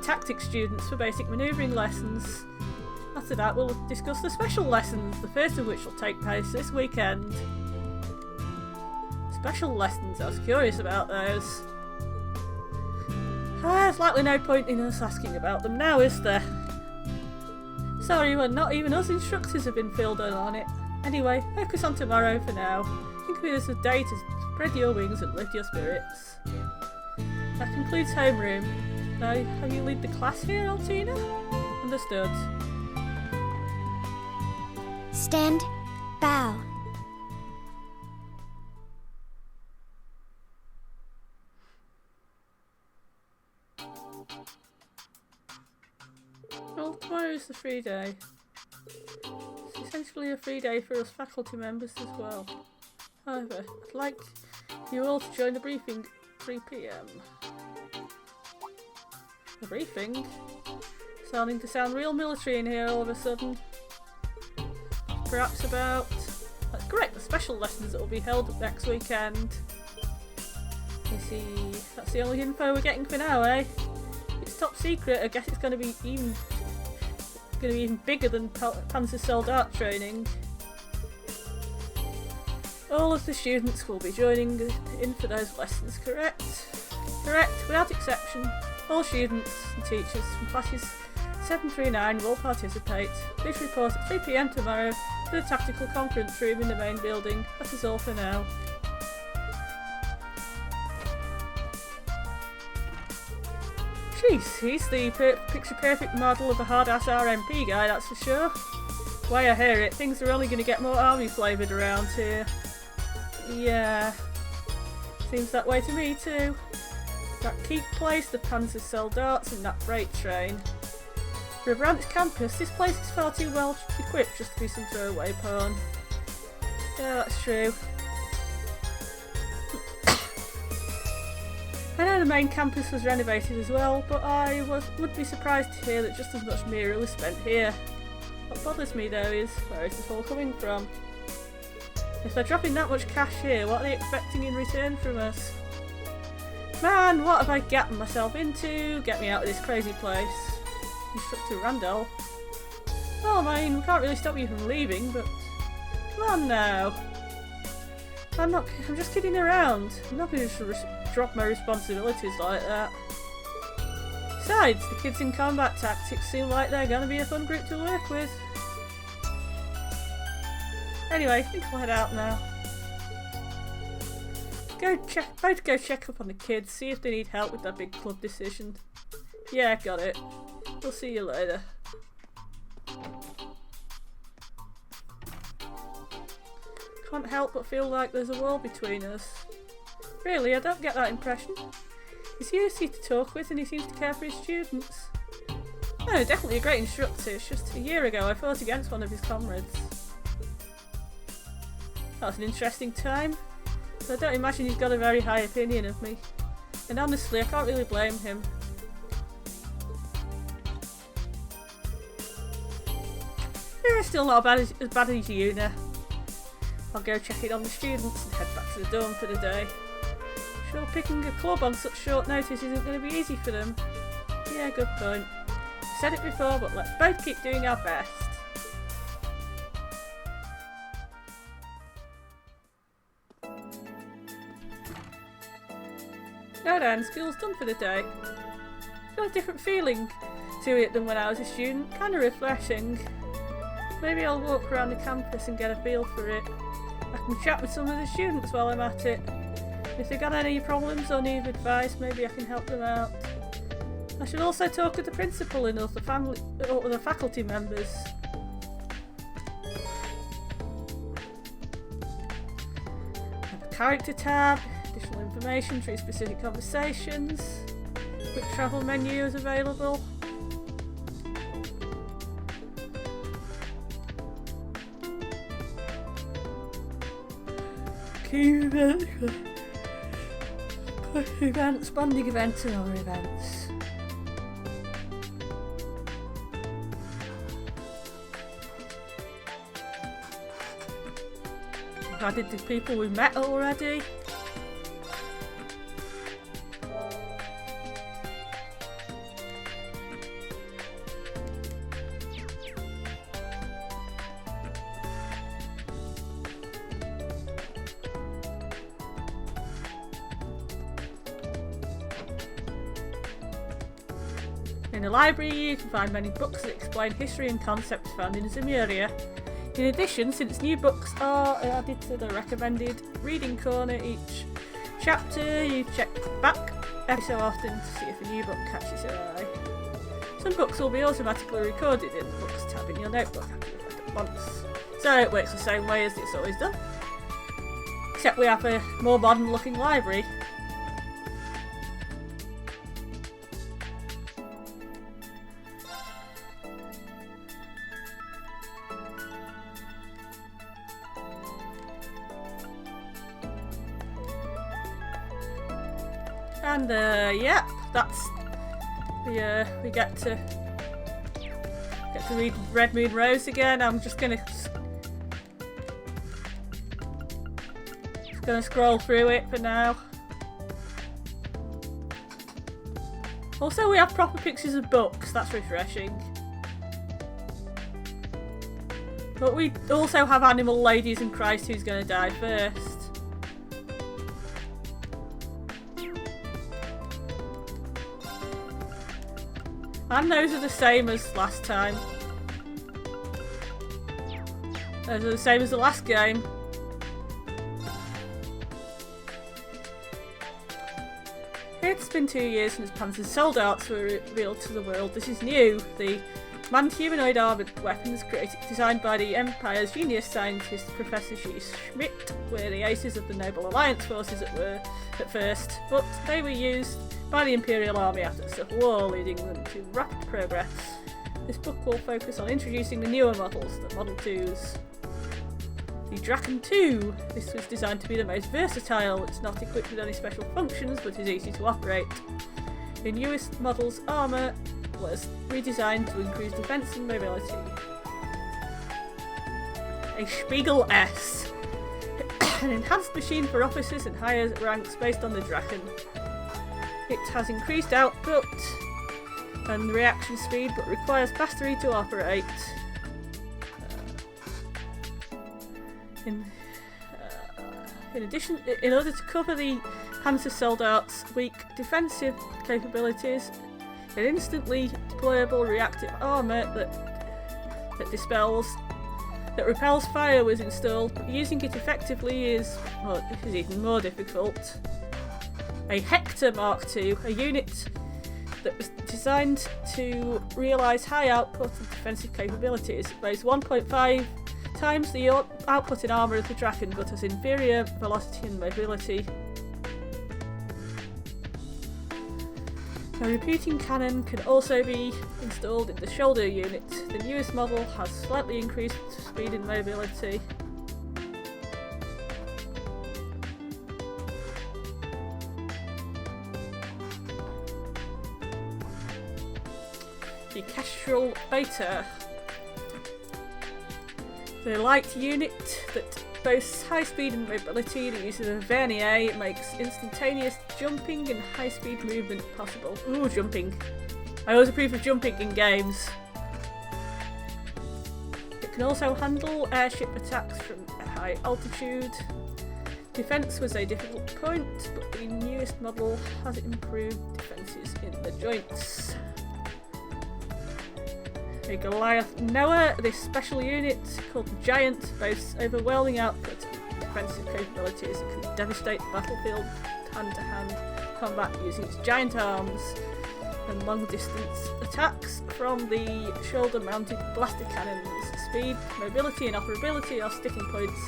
S1: tactics students for basic manoeuvring lessons. After that, we'll discuss the special lessons, the first of which will take place this weekend. Special lessons, I was curious about those. There's likely no point in us asking about them now, is there? Sorry, well, not even us instructors have been filled in on it. Anyway, focus on tomorrow for now. Think of it as a day to spread your wings and lift your spirits. That concludes homeroom. Now, have you lead the class here, Altina? Understood.
S10: Stand. Bow.
S1: Well, tomorrow's the free day. It's essentially a free day for us faculty members as well. However, I'd like you all to join the briefing at 3 PM. The briefing? Starting to sound real military in here all of a sudden. Perhaps about... That's correct, the special lessons that will be held next weekend. You see, that's the only info we're getting for now, eh? It's top secret. I guess it's going to be even bigger than Panzer Soldat training. All of the students will be joining in for those lessons, correct? Correct, without exception. All students and teachers from classes 7 through 9 will participate. Please report at 3 PM tomorrow to the tactical conference room in the main building. That is all for now. Jeez, he's the picture-perfect model of a hard-ass RMP guy, that's for sure. Why I hear it, things are only going to get more army-flavoured around here. Yeah, seems that way to me too. That key place, the Panzer Soldats and that freight train. For a branch campus, this place is far too well equipped just to be some throwaway pawn. Yeah, that's true. I know the main campus was renovated as well, but I would be surprised to hear that just as much Mira was spent here. What bothers me though is, where is this all coming from? If they're dropping that much cash here, what are they expecting in return from us? Man, what have I gotten myself into? Get me out of this crazy place. Instructor Randall. Well, I mean, we can't really stop you from leaving, but... Come on now. I'm just kidding around. I'm not going to drop my responsibilities like that. Besides, the kids in combat tactics seem like they're going to be a fun group to work with. Anyway, I think I'll head out now. About to go check up on the kids, see if they need help with that big club decision. Yeah, got it. We'll see you later. Can't help but feel like there's a wall between us. Really, I don't get that impression. He's easy to talk with and he seems to care for his students. No, definitely a great instructor. It's just a year ago I fought against one of his comrades. That was an interesting time. But I don't imagine he's got a very high opinion of me. And honestly, I can't really blame him. Yeah, still not as bad as Yuna. I'll go check in on the students and head back to the dorm for the day. Sure, picking a club on such short notice isn't going to be easy for them. Yeah, good point. I said it before, but let's both keep doing our best. Now then, school's done for the day. Got a different feeling to it than when I was a student. Kind of refreshing. Maybe I'll walk around the campus and get a feel for it. I can chat with some of the students while I'm at it. If they've got any problems or need advice, maybe I can help them out. I should also talk with the principal and other faculty members. I have a character tab, additional information through specific conversations. Quick travel menu is available. Key events, bonding events and other events. I've added the people we've met already. In the library you can find many books that explain history and concepts found in Zemuria. In addition, since new books are added to the recommended reading corner each chapter, you check back every so often to see if a new book catches your eye. Some books will be automatically recorded in the Books tab in your notebook after you've read them once. So it works the same way as it's always done. Except we have a more modern looking library. And yeah, that's we get to read Red Moon Rose again. I'm just gonna scroll through it for now. Also, we have proper pictures of books. That's refreshing. But we also have Animal Ladies and Christ Who's Gonna Die First. And those are the same as last time. Those are the same as the last game. It's been 2 years since Panzer's sold arts were revealed to the world. This is new. The manned humanoid armoured weapons designed by the Empire's genius scientist Professor G. Schmidt were the aces of the Noble Alliance forces at first, but they were used by the Imperial Army after the Civil War, leading them to rapid progress. This book will focus on introducing the newer models, the Model 2s. The Draken 2. This was designed to be the most versatile. It's not equipped with any special functions, but is easy to operate. The newest model's armour was redesigned to increase defence and mobility. A Spiegel S. An enhanced machine for officers and higher ranks based on the Draken. It has increased output and reaction speed, but requires mastery to operate. In addition, in order to cover the Panzersoldat's weak defensive capabilities, an instantly deployable reactive armour that dispels that repels fire was installed, but using it effectively is even more difficult. A Hector Mark II, a unit that was designed to realise high output and defensive capabilities, weighs 1.5 times the output in armour of the Draken, but has inferior velocity and mobility. A repeating cannon can also be installed in the shoulder unit. The newest model has slightly increased speed and mobility. The Kestrel Beta. The light unit that boasts high speed and mobility. The use of a vernier makes instantaneous jumping and high speed movement possible. Ooh, jumping. I always approve of jumping in games. It can also handle airship attacks from a high altitude. Defence was a difficult point, but the newest model has improved defences in the joints. A Goliath Noah, this special unit called the Giant boasts overwhelming output and defensive capabilities and can devastate the battlefield hand-to-hand combat using its giant arms and long-distance attacks from the shoulder-mounted blaster cannons. Speed, mobility and operability are sticking points,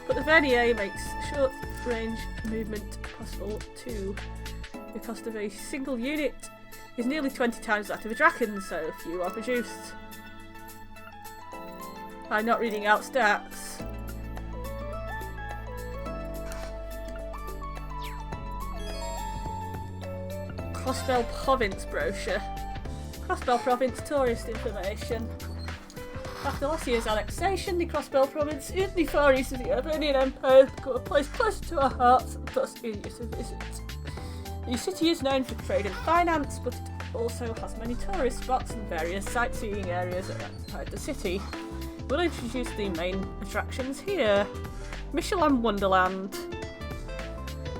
S1: but the Vernier makes short-range movement possible too. The cost of a single unit is nearly 20 times that of a Draken, so few are produced. I'm not reading out stats. Crossbell Province brochure. Crossbell Province tourist information. After last year's annexation, the Crossbell Province in the far east of the Armenian Empire became a place close to our hearts and thus easier to visit. The city is known for trade and finance, but it also has many tourist spots and various sightseeing areas outside the city. We'll introduce the main attractions here. Michelin Wonderland.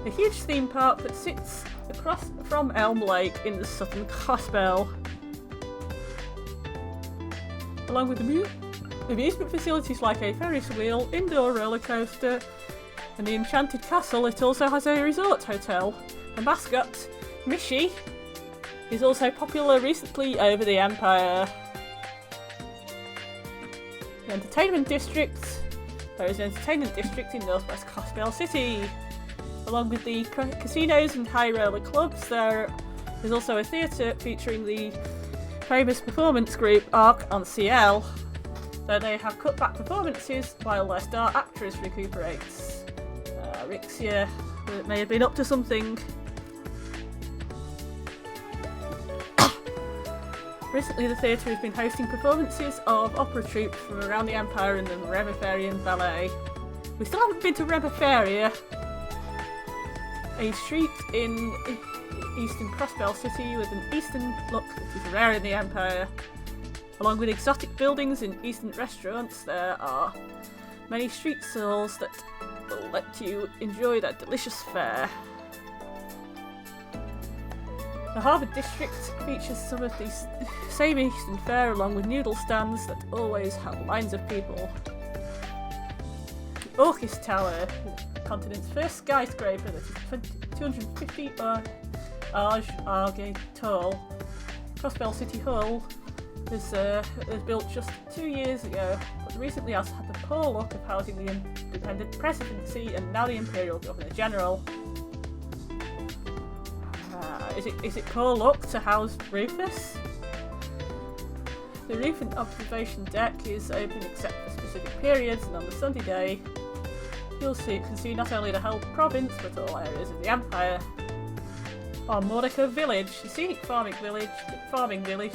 S1: A huge theme park that sits across from Elm Lake in the southern Crossbell. Along with amusement facilities like a Ferris wheel, indoor roller coaster, and the Enchanted Castle, it also has a resort hotel. The mascot, Mishi, is also popular recently over the Empire. The Entertainment District. There is an entertainment district in northwest Crossbell City. Along with the casinos and high roller clubs, there is also a theatre featuring the famous performance group Arc on CL, though they have cut back performances while their star actress recuperates. Rixia may have been up to something. Recently the theatre has been hosting performances of opera troupes from around the Empire and the Rebepharian Ballet. We still haven't been to Rebefaria, a street in eastern Crossbell City with an eastern look that is rare in the Empire. Along with exotic buildings and eastern restaurants, there are many street stalls that will let you enjoy that delicious fare. The Harbour District features some of the same eastern fare along with noodle stands that always have lines of people. The Orchis Tower, the continent's first skyscraper that is 250 arge tall. Crossbell City Hall was built just 2 years ago, but recently has had the poor luck of housing the Independent Presidency and now the Imperial Governor General. Is it poor luck to house Rufus? The roof and observation deck is open except for specific periods, and on the Sunday day you can see not only the whole province but all areas of the Empire. Monaco Village, a scenic farming village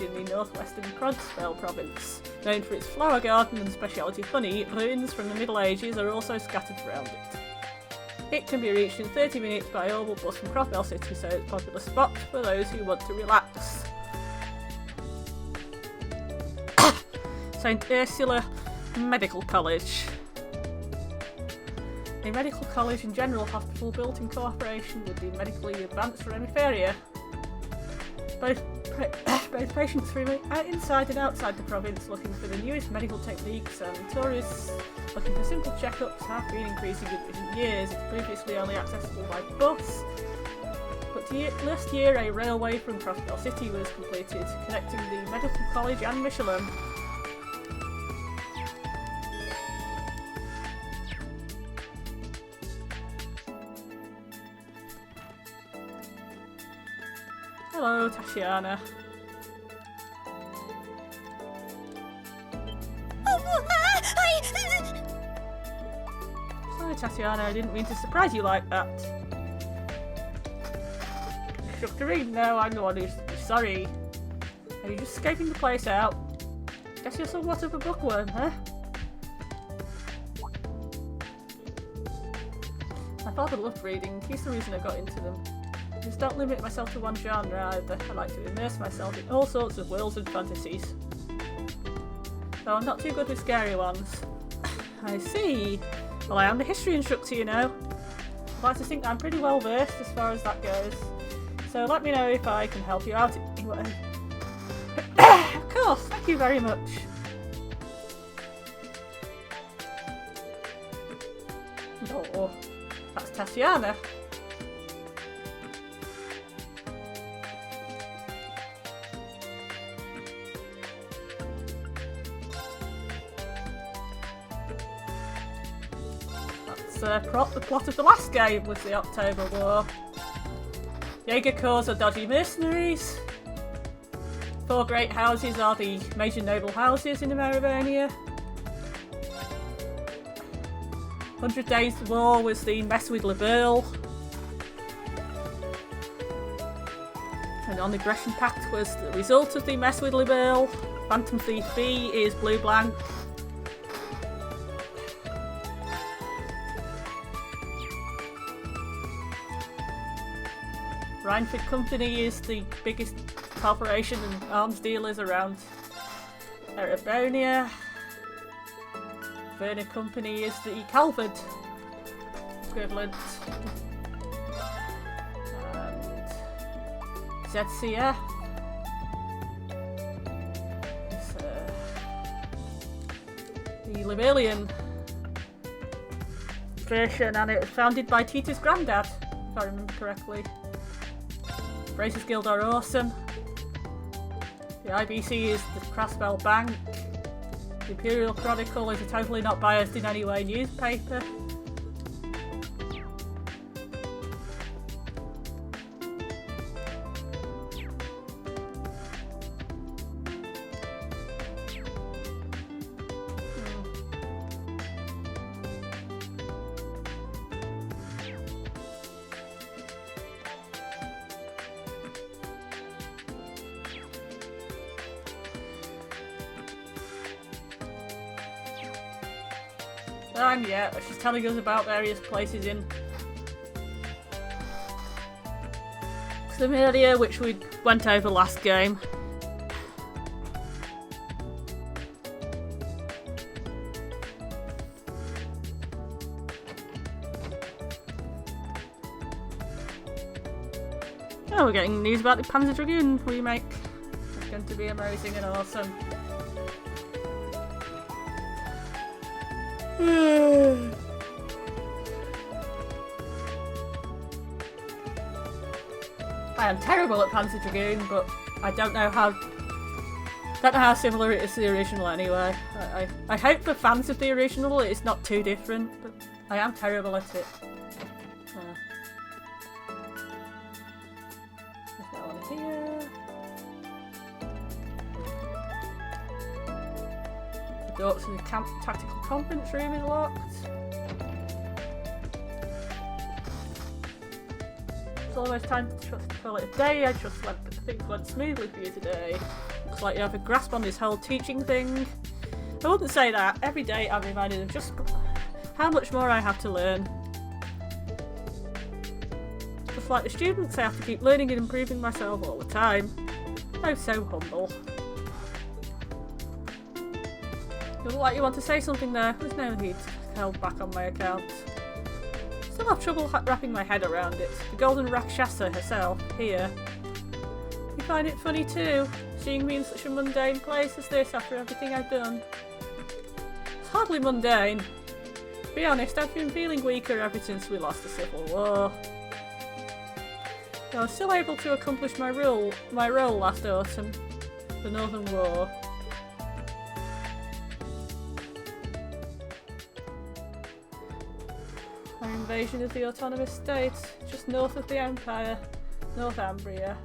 S1: in the northwestern Crossbell province. Known for its flower garden and specialty honey, ruins from the Middle Ages are also scattered around it. It can be reached in 30 minutes by Orbital bus from Crossbell City, so it's a popular spot for those who want to relax. St Ursula Medical College. A medical college and general hospital built in cooperation with the medically advanced Rebefaria. Both both patients from inside and outside the province looking for the newest medical techniques, and tourists looking for simple checkups have been increasing in recent years. It's previously only accessible by bus, but last year a railway from Crossbell City was completed, connecting the medical college and Michelin. Hello, Tatiana. Sorry, Tatiana, I didn't mean to surprise you like that. Shuckarine, no, I'm the one who's sorry. Are you just escaping the place out? Guess you're somewhat of a bookworm, huh? My father loved reading, he's the reason I got into them. I just don't limit myself to one genre either. I like to immerse myself in all sorts of worlds and fantasies. Though I'm not too good with scary ones. I see. Well, I am the history instructor, you know. I'd like to think I'm pretty well versed as far as that goes. So let me know if I can help you out in any way. Of course, thank you very much. Oh, that's Tatiana. The plot of the last game was the October War. Jaeger Corps are dodgy mercenaries. 4 great houses are the major noble houses in Amerivonia. 100 Days War was the mess with LaBelle. And on Aggression Pact was the result of the mess with LaBelle. Phantom Thief B is Blue Blanc. Rhineford Company is the biggest corporation and arms dealers around Erebonia. Werner Company is the Calvert equivalent. And ZCF is the Lemurian version, and it was founded by Tita's granddad, if I remember correctly. Racers Guild are awesome. The IBC is the Crossbell Bank. The Imperial Chronicle is a totally not biased in any way newspaper. And yeah, she's telling us about various places in Clemeria, which we went over last game. Oh, we're getting news about the Panzer Dragoon remake. It's going to be amazing and awesome. I am terrible at Panzer Dragoon, but I don't know how similar it is to the original anyway. I hope for fans of the original it's not too different, but I am terrible at it. There's no one here. The door to the tactical conference room is locked. It's almost time to call it a day. I trust things went smoothly for you today. Looks like you have a grasp on this whole teaching thing. I wouldn't say that. Every day I'm reminded of just how much more I have to learn. Just like the students, I have to keep learning and improving myself all the time. Oh, so humble. You look like you want to say something there. There's no need to hold back on my account. Still have trouble wrapping my head around it. The golden Rakshasa herself, here. If find it funny too, seeing me in such a mundane place as this after everything I've done. It's hardly mundane. To be honest, I've been feeling weaker ever since we lost the Civil War. I was still able to accomplish my role last autumn, the Northern War. Our invasion of the autonomous states, just north of the Empire, Northumbria.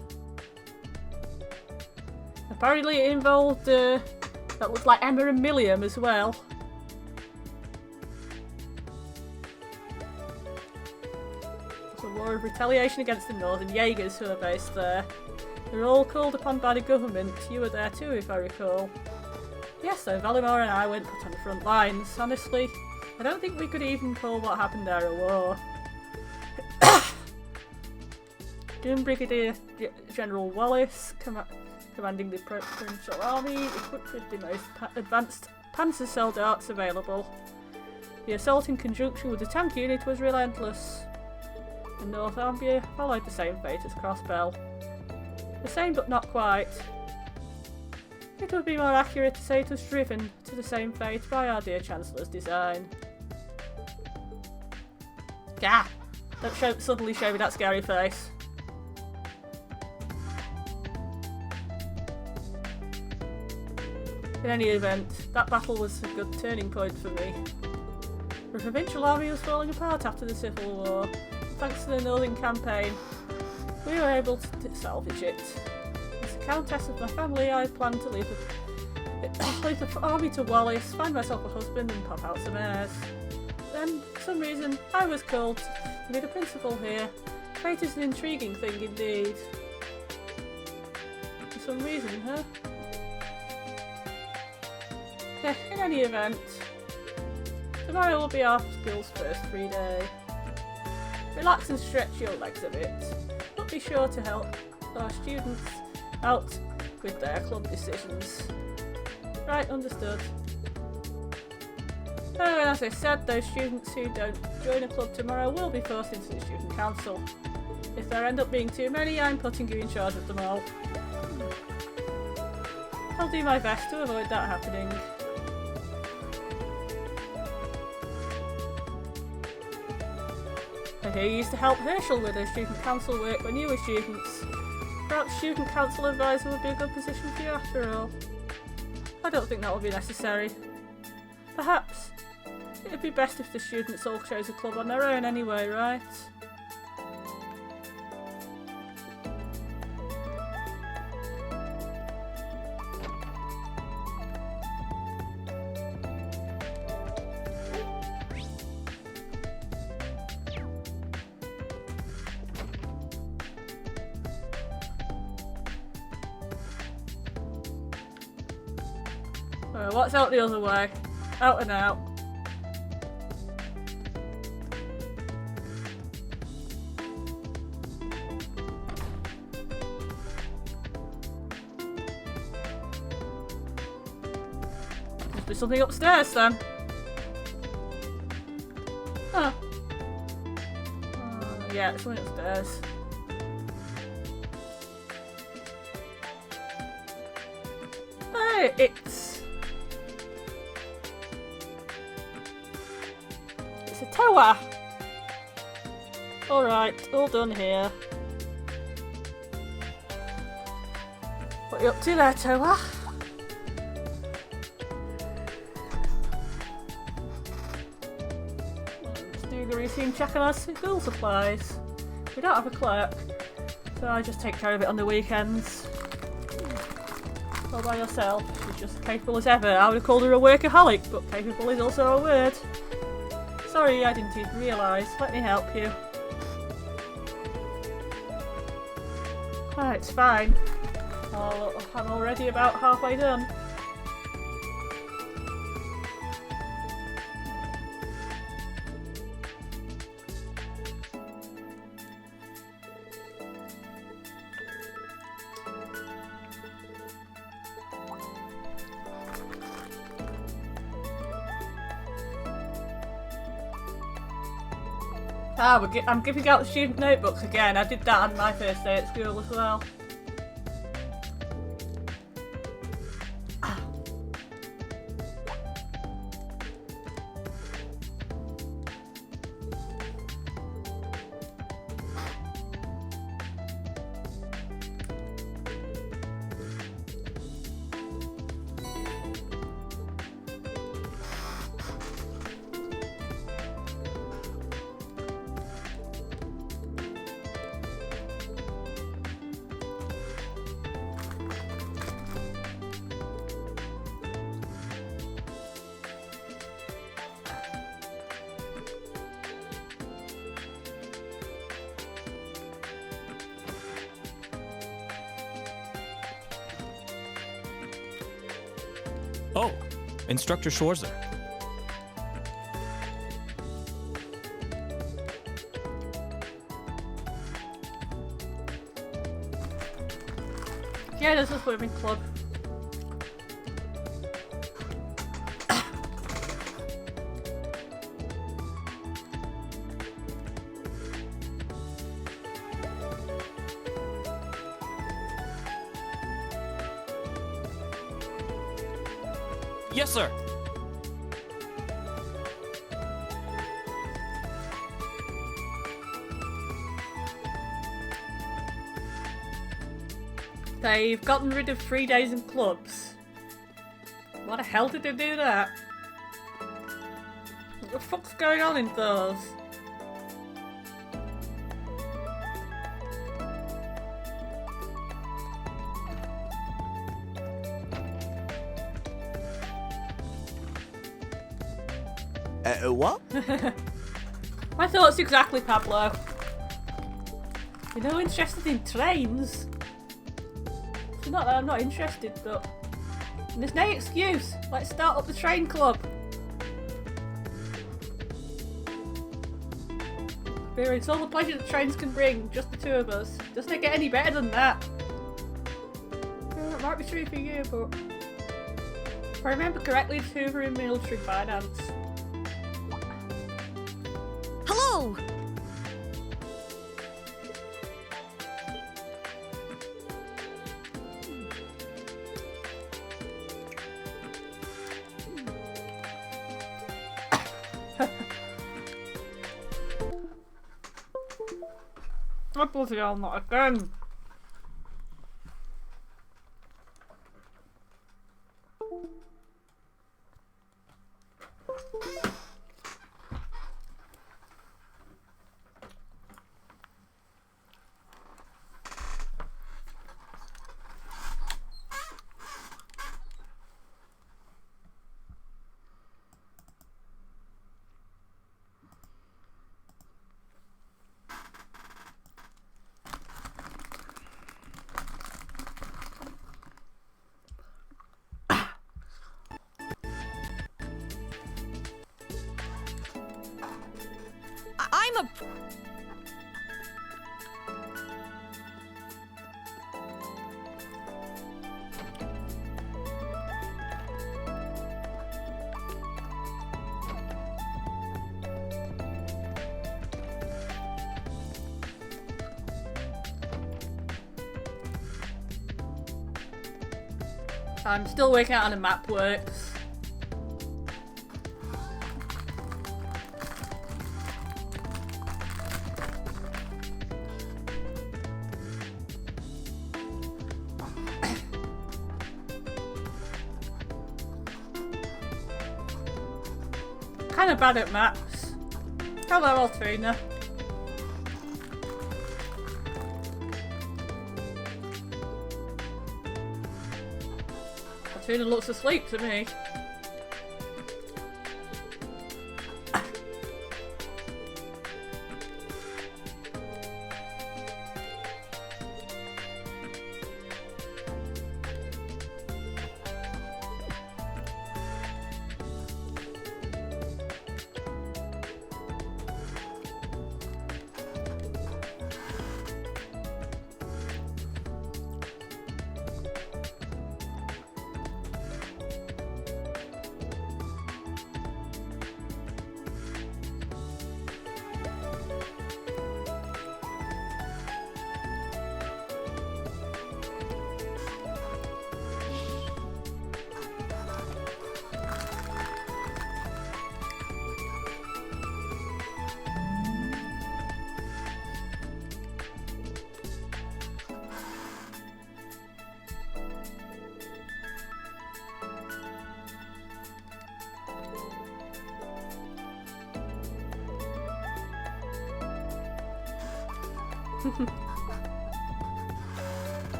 S1: Apparently it involved, that looked like Emma and Milliam as well. It's a war of retaliation against the Northern Jaegers who are based there. They were all called upon by the government. You were there too, if I recall. Yes, so Valimor and I weren't put on the front lines. Honestly, I don't think we could even call what happened there a war. Doan Brigadier General Wallace, commanding the Provincial Army, equipped with the most advanced panzer cell darts available. The assault in conjunction with the tank unit was relentless. And Northumbria followed the same fate as Crossbell. The same but not quite. It would be more accurate to say it was driven to the same fate by our dear Chancellor's design. Gah! Don't suddenly show me that scary face. In any event, that battle was a good turning point for me. The Provincial Army was falling apart after the Civil War. Thanks to the Northern Campaign, we were able to salvage it. As a countess of my family, I planned to leave the army to Wallace, find myself a husband and pop out some heirs. Then, for some reason, I was called to be the principal here. Fate is an intriguing thing indeed. For some reason, huh? In any event, tomorrow will be our school's first free day. Relax and stretch your legs a bit, but be sure to help our students out with their club decisions. Right, understood. Oh, and as I said, those students who don't join a club tomorrow will be forced into the student council. If there end up being too many, I'm putting you in charge of them all. I'll do my best to avoid that happening. I hear you used to help Herschel with his student council work when you were students. Perhaps student council advisor would be a good position for you after all. I don't think that will be necessary. Perhaps it'd be best if the students all chose a club on their own anyway, right? What's out the other way? Out and out. Must be something upstairs then. Huh. Yeah, it's something upstairs. Hey, it's a tower! Alright, all done here. What are you up to there, Toa? Let's do the routine check on our school supplies. We don't have a clerk, so I just take care of it on the weekends. All by yourself. She's just as capable as ever. I would have called her a workaholic, but capable is also a word. Sorry, I didn't even realise. Let me help you. It's fine. I'm already about halfway done. I'm giving out the student notebooks again. I did that on my first day at school as well.
S12: Oh, Instructor Schwarzer.
S1: Yeah, there's a swimming club.
S12: Yes, sir.
S1: They've gotten rid of 3 days in clubs. Why the hell did they do that? What the fuck's going on in those?
S3: What?
S1: My thoughts exactly, Pablo. You're no interested in trains? It's not that I'm not interested, but there's no excuse. Let's start up the train club. It's all the pleasure that trains can bring, just the two of us. Doesn't it get any better than that? Well, it might be true for you, but if I remember correctly, the two are in military finance.
S21: Hello!
S1: Oh, bloody hell, not again.
S21: I'm a...
S1: I'm still working out how the map works. Kind of bad at maps. Hello, Altrina. Altrina looks asleep to me.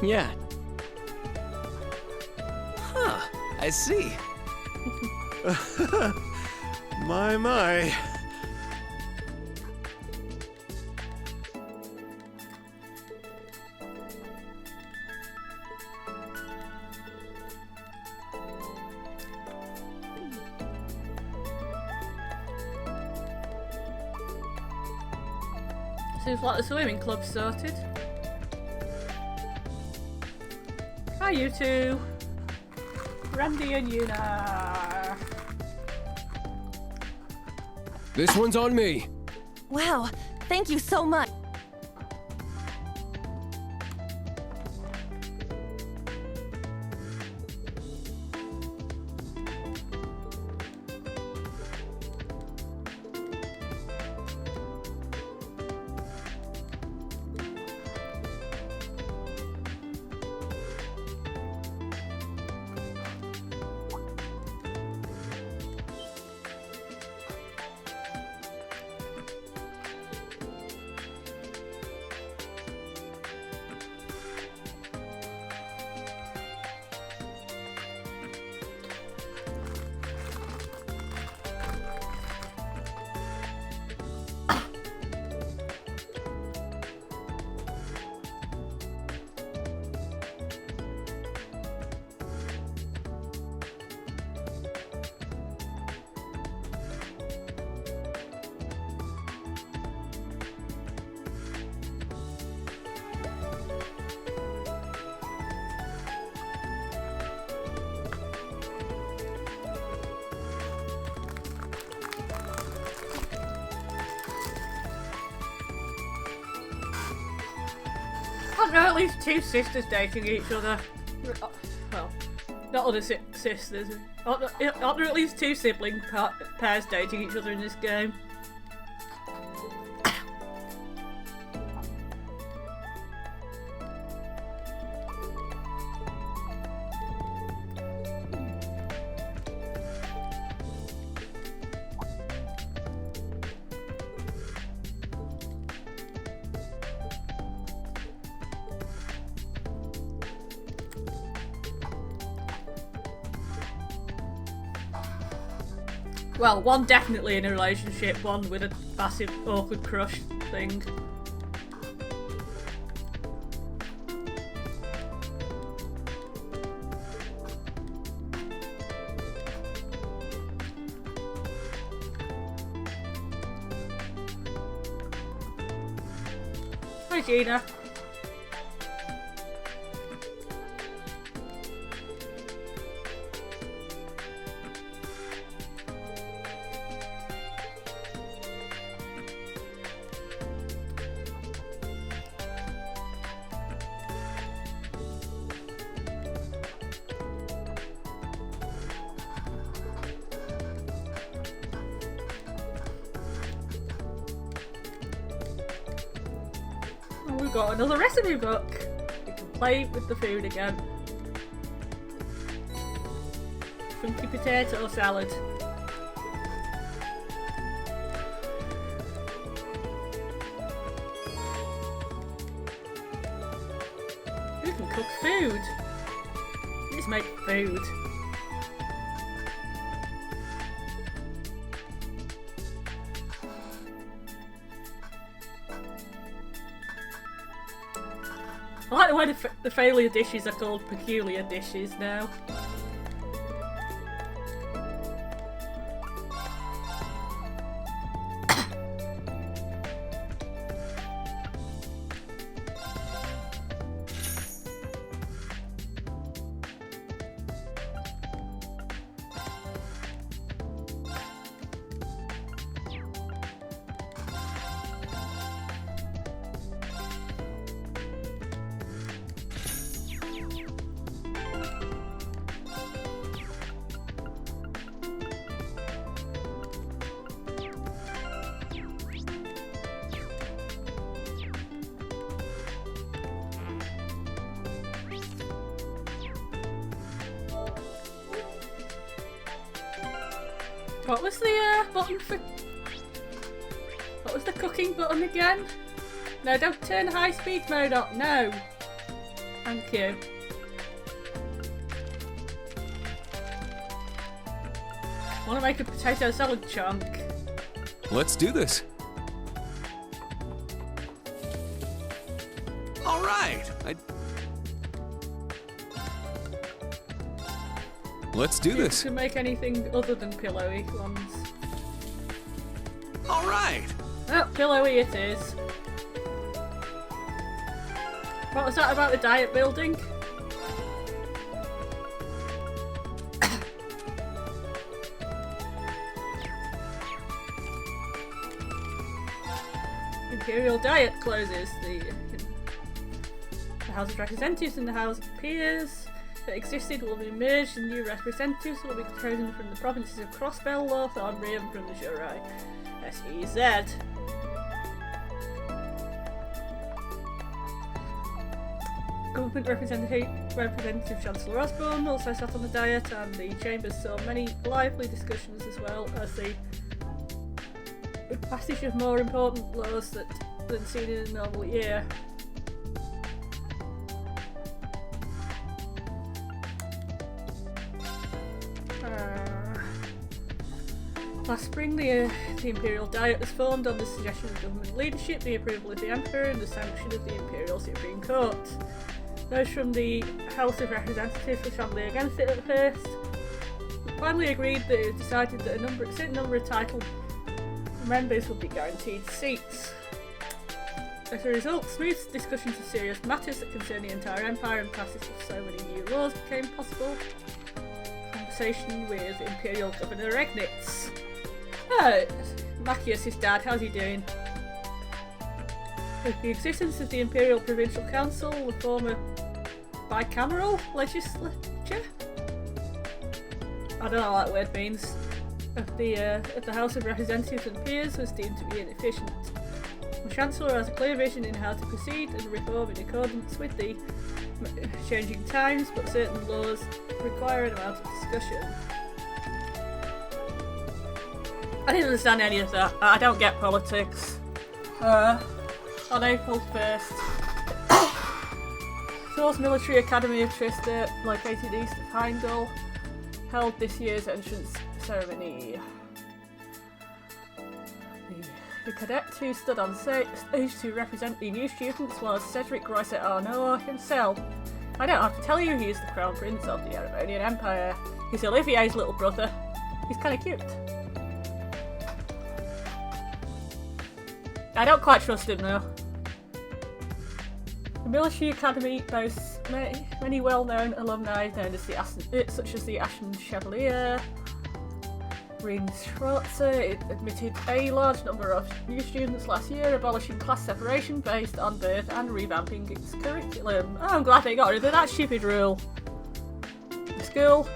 S11: Yeah. Huh, I see.
S18: My.
S1: Seems like the swimming club's sorted. Hi, you two. Randy and Yuna.
S4: This one's on me.
S5: Wow, thank you so much.
S1: Aren't there at least two sisters dating each other? Well, not other sisters. Aren't there at least two sibling pairs dating each other in this game? Well, one definitely in a relationship, one with a massive awkward crush thing. Hi, Gina. We've got another recipe book. We can play with the food again. Funky potato salad. Who can cook food? Let's make food. I like the way the failure dishes are called peculiar dishes now. What was the button for... What was the cooking button again? No, don't turn high speed mode up, no. Thank you. Want to make a potato salad chunk?
S4: Let's do this. All right. Let's do this.
S1: You can make anything other than pillowy ones.
S4: All right.
S1: Oh, pillowy it is. What was that about the diet building? Imperial Diet closes. The House of Representatives and the House of Peers that existed will be merged, and new representatives will be chosen from the provinces of Crossbell, Northumbria, and from the Jurai. SEZ. Government Representative Chancellor Osborne also sat on the Diet, and the Chambers saw many lively discussions as well as the passage of more important laws than seen in a normal year. Last spring, the Imperial Diet was formed on the suggestion of government leadership, the approval of the Emperor, and the sanction of the Imperial Supreme Court. Those from the House of Representatives were strongly against it at first. Finally agreed that it decided that a certain number of title members would be guaranteed seats. As a result, smooth discussions of serious matters that concern the entire Empire and passage of so many new laws became possible. Conversation with Imperial Governor Regnitz. Oh, Machias' dad, how's he doing? With the existence of the Imperial Provincial Council, the former bicameral legislature? I don't know what that word means. Of the House of Representatives and Peers was deemed to be inefficient. The Chancellor has a clear vision in how to proceed and reform in accordance with the changing times, but certain laws require an amount of discussion. I didn't understand any of that. I don't get politics. On April 1st, Source Military Academy of Trista, located east of Heimdall, held this year's entrance ceremony. The cadet who stood on stage to represent the new students was Cedric Royset Arnoux himself. I don't have to tell you he's the Crown Prince of the Erebonian Empire. He's Olivier's little brother. He's kind of cute. I don't quite trust him though. The Military Academy boasts many well-known alumni known as such as the Ashen Chevalier. Ring Schwarzer. It admitted a large number of new students last year, abolishing class separation based on birth and revamping its curriculum. Oh, I'm glad they got rid of that stupid rule. The school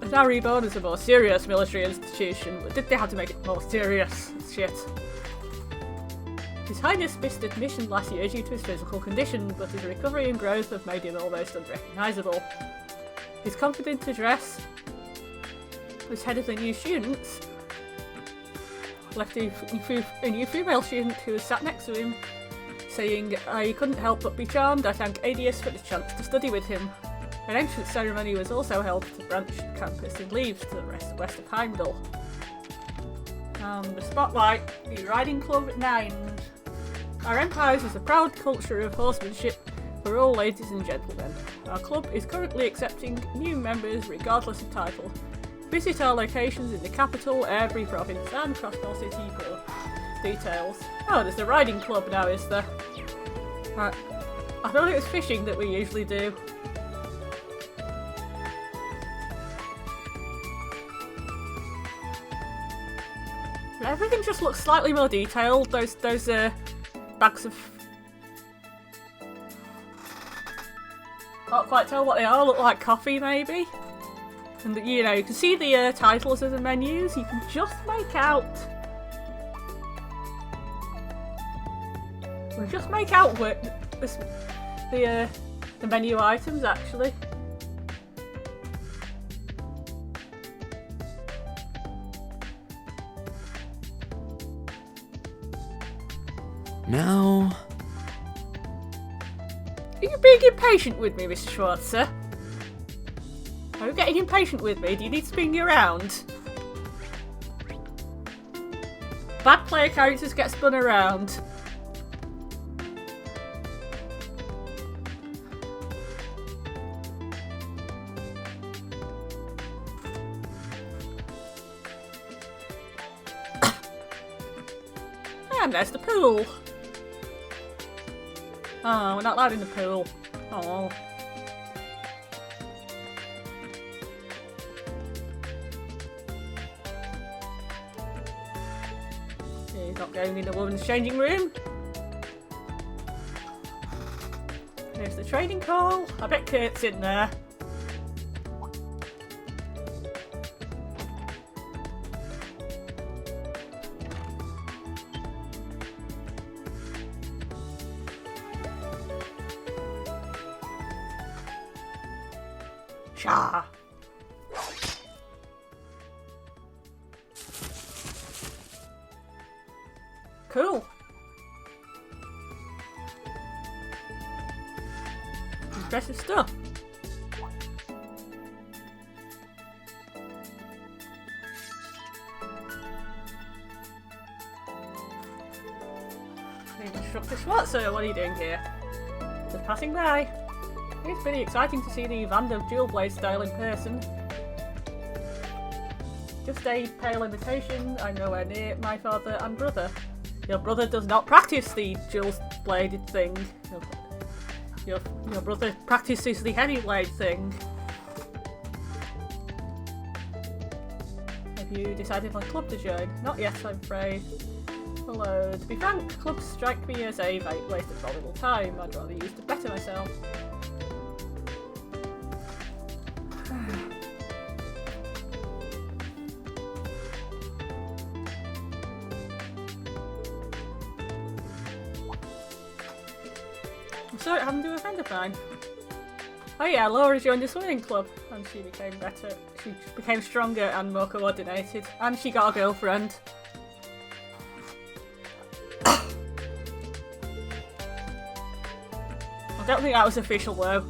S1: is now reborn as a more serious military institution, but did they have to make it more serious? Shit. His Highness missed admission last year due to his physical condition, but his recovery and growth have made him almost unrecognisable. His confident address as head of the new students left a new female student who was sat next to him, saying, "I couldn't help but be charmed. I thank Adius for the chance to study with him." An entrance ceremony was also held at the branch campus in Leaves to the west of Heimdall. The spotlight, the Riding Club at 9. Our empire is a proud culture of horsemanship for all ladies and gentlemen. Our club is currently accepting new members regardless of title. Visit our locations in the capital, every province, and Crossbell City for details. Oh, there's a riding club now, is there? Right. I thought it was fishing that we usually do. Everything just looks slightly more detailed. Those bags of... Can't quite tell what they are. Look like coffee, maybe. And you know, you can see the titles of the menus. You can just make out. We just make out the menu items actually.
S11: Now...
S1: you being impatient with me, Mr. Schwarzer? Are you getting impatient with me? Do you need to spin me around? Bad player characters get spun around. And there's the pool. Oh, we're not allowed in the pool. Oh. He's not going in the woman's changing room. Here's the training call. I bet Kurt's in there. Sha. Cool. Impressive stuff. Instructor Schwarzer, what are you doing here? Just passing by. It's pretty exciting to see the Vander dual blade style in person. Just a pale imitation. I'm nowhere near my father and brother. Your brother does not practice the dual bladed thing. Your brother practices the heavy blade thing. Have you decided what club to join? Not yet, I'm afraid. Although, to be frank, clubs strike me as a waste of valuable time. I'd rather use to better myself. I saw it happen to a friend of mine. Oh yeah, Laura joined the swimming club and she became better. She became stronger and more coordinated, and she got a girlfriend. I don't think that was official though.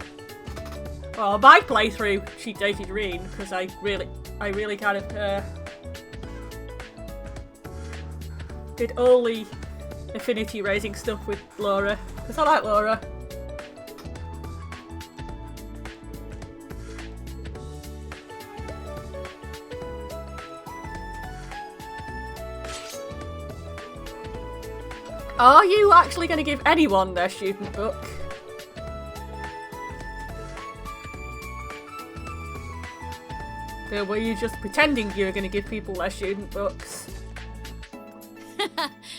S1: Well, my playthrough, she dated Reen because I really kind of did all the affinity raising stuff with Laura because I like Laura. Are you actually going to give anyone their student book? Or were you just pretending you were going to give people their student books?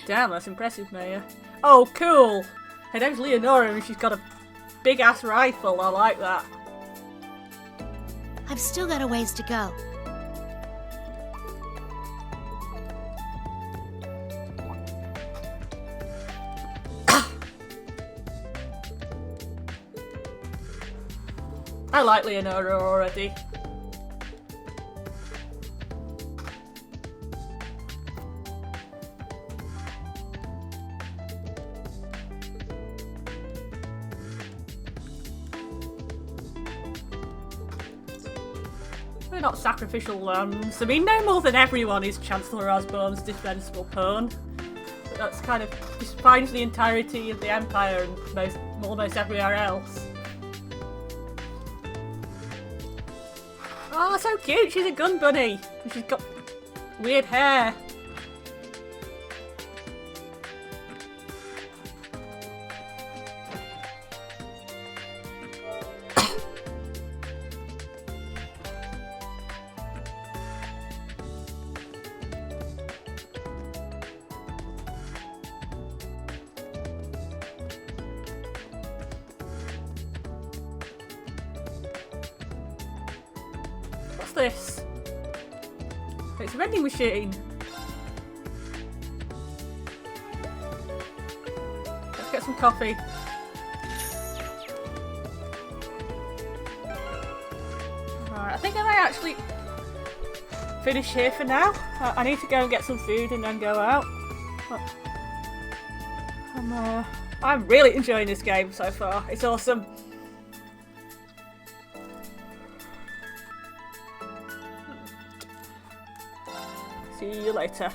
S1: Damn, that's impressive, Maya. Oh, cool! Her name's Leonora and she's got a big-ass rifle. I like that.
S21: I've still got a ways to go.
S1: I like Leonora already. We're not sacrificial lambs. I mean, no more than everyone is Chancellor Osborne's dispensable pawn. But that's kind of defines the entirety of the Empire and almost everywhere else. Oh, so cute! She's a gun bunny! And she's got weird hair. This? It's a vending machine. Let's get some coffee. Right, I think I might actually finish here for now. I need to go and get some food and then go out. I'm really enjoying this game so far. It's awesome. See you later.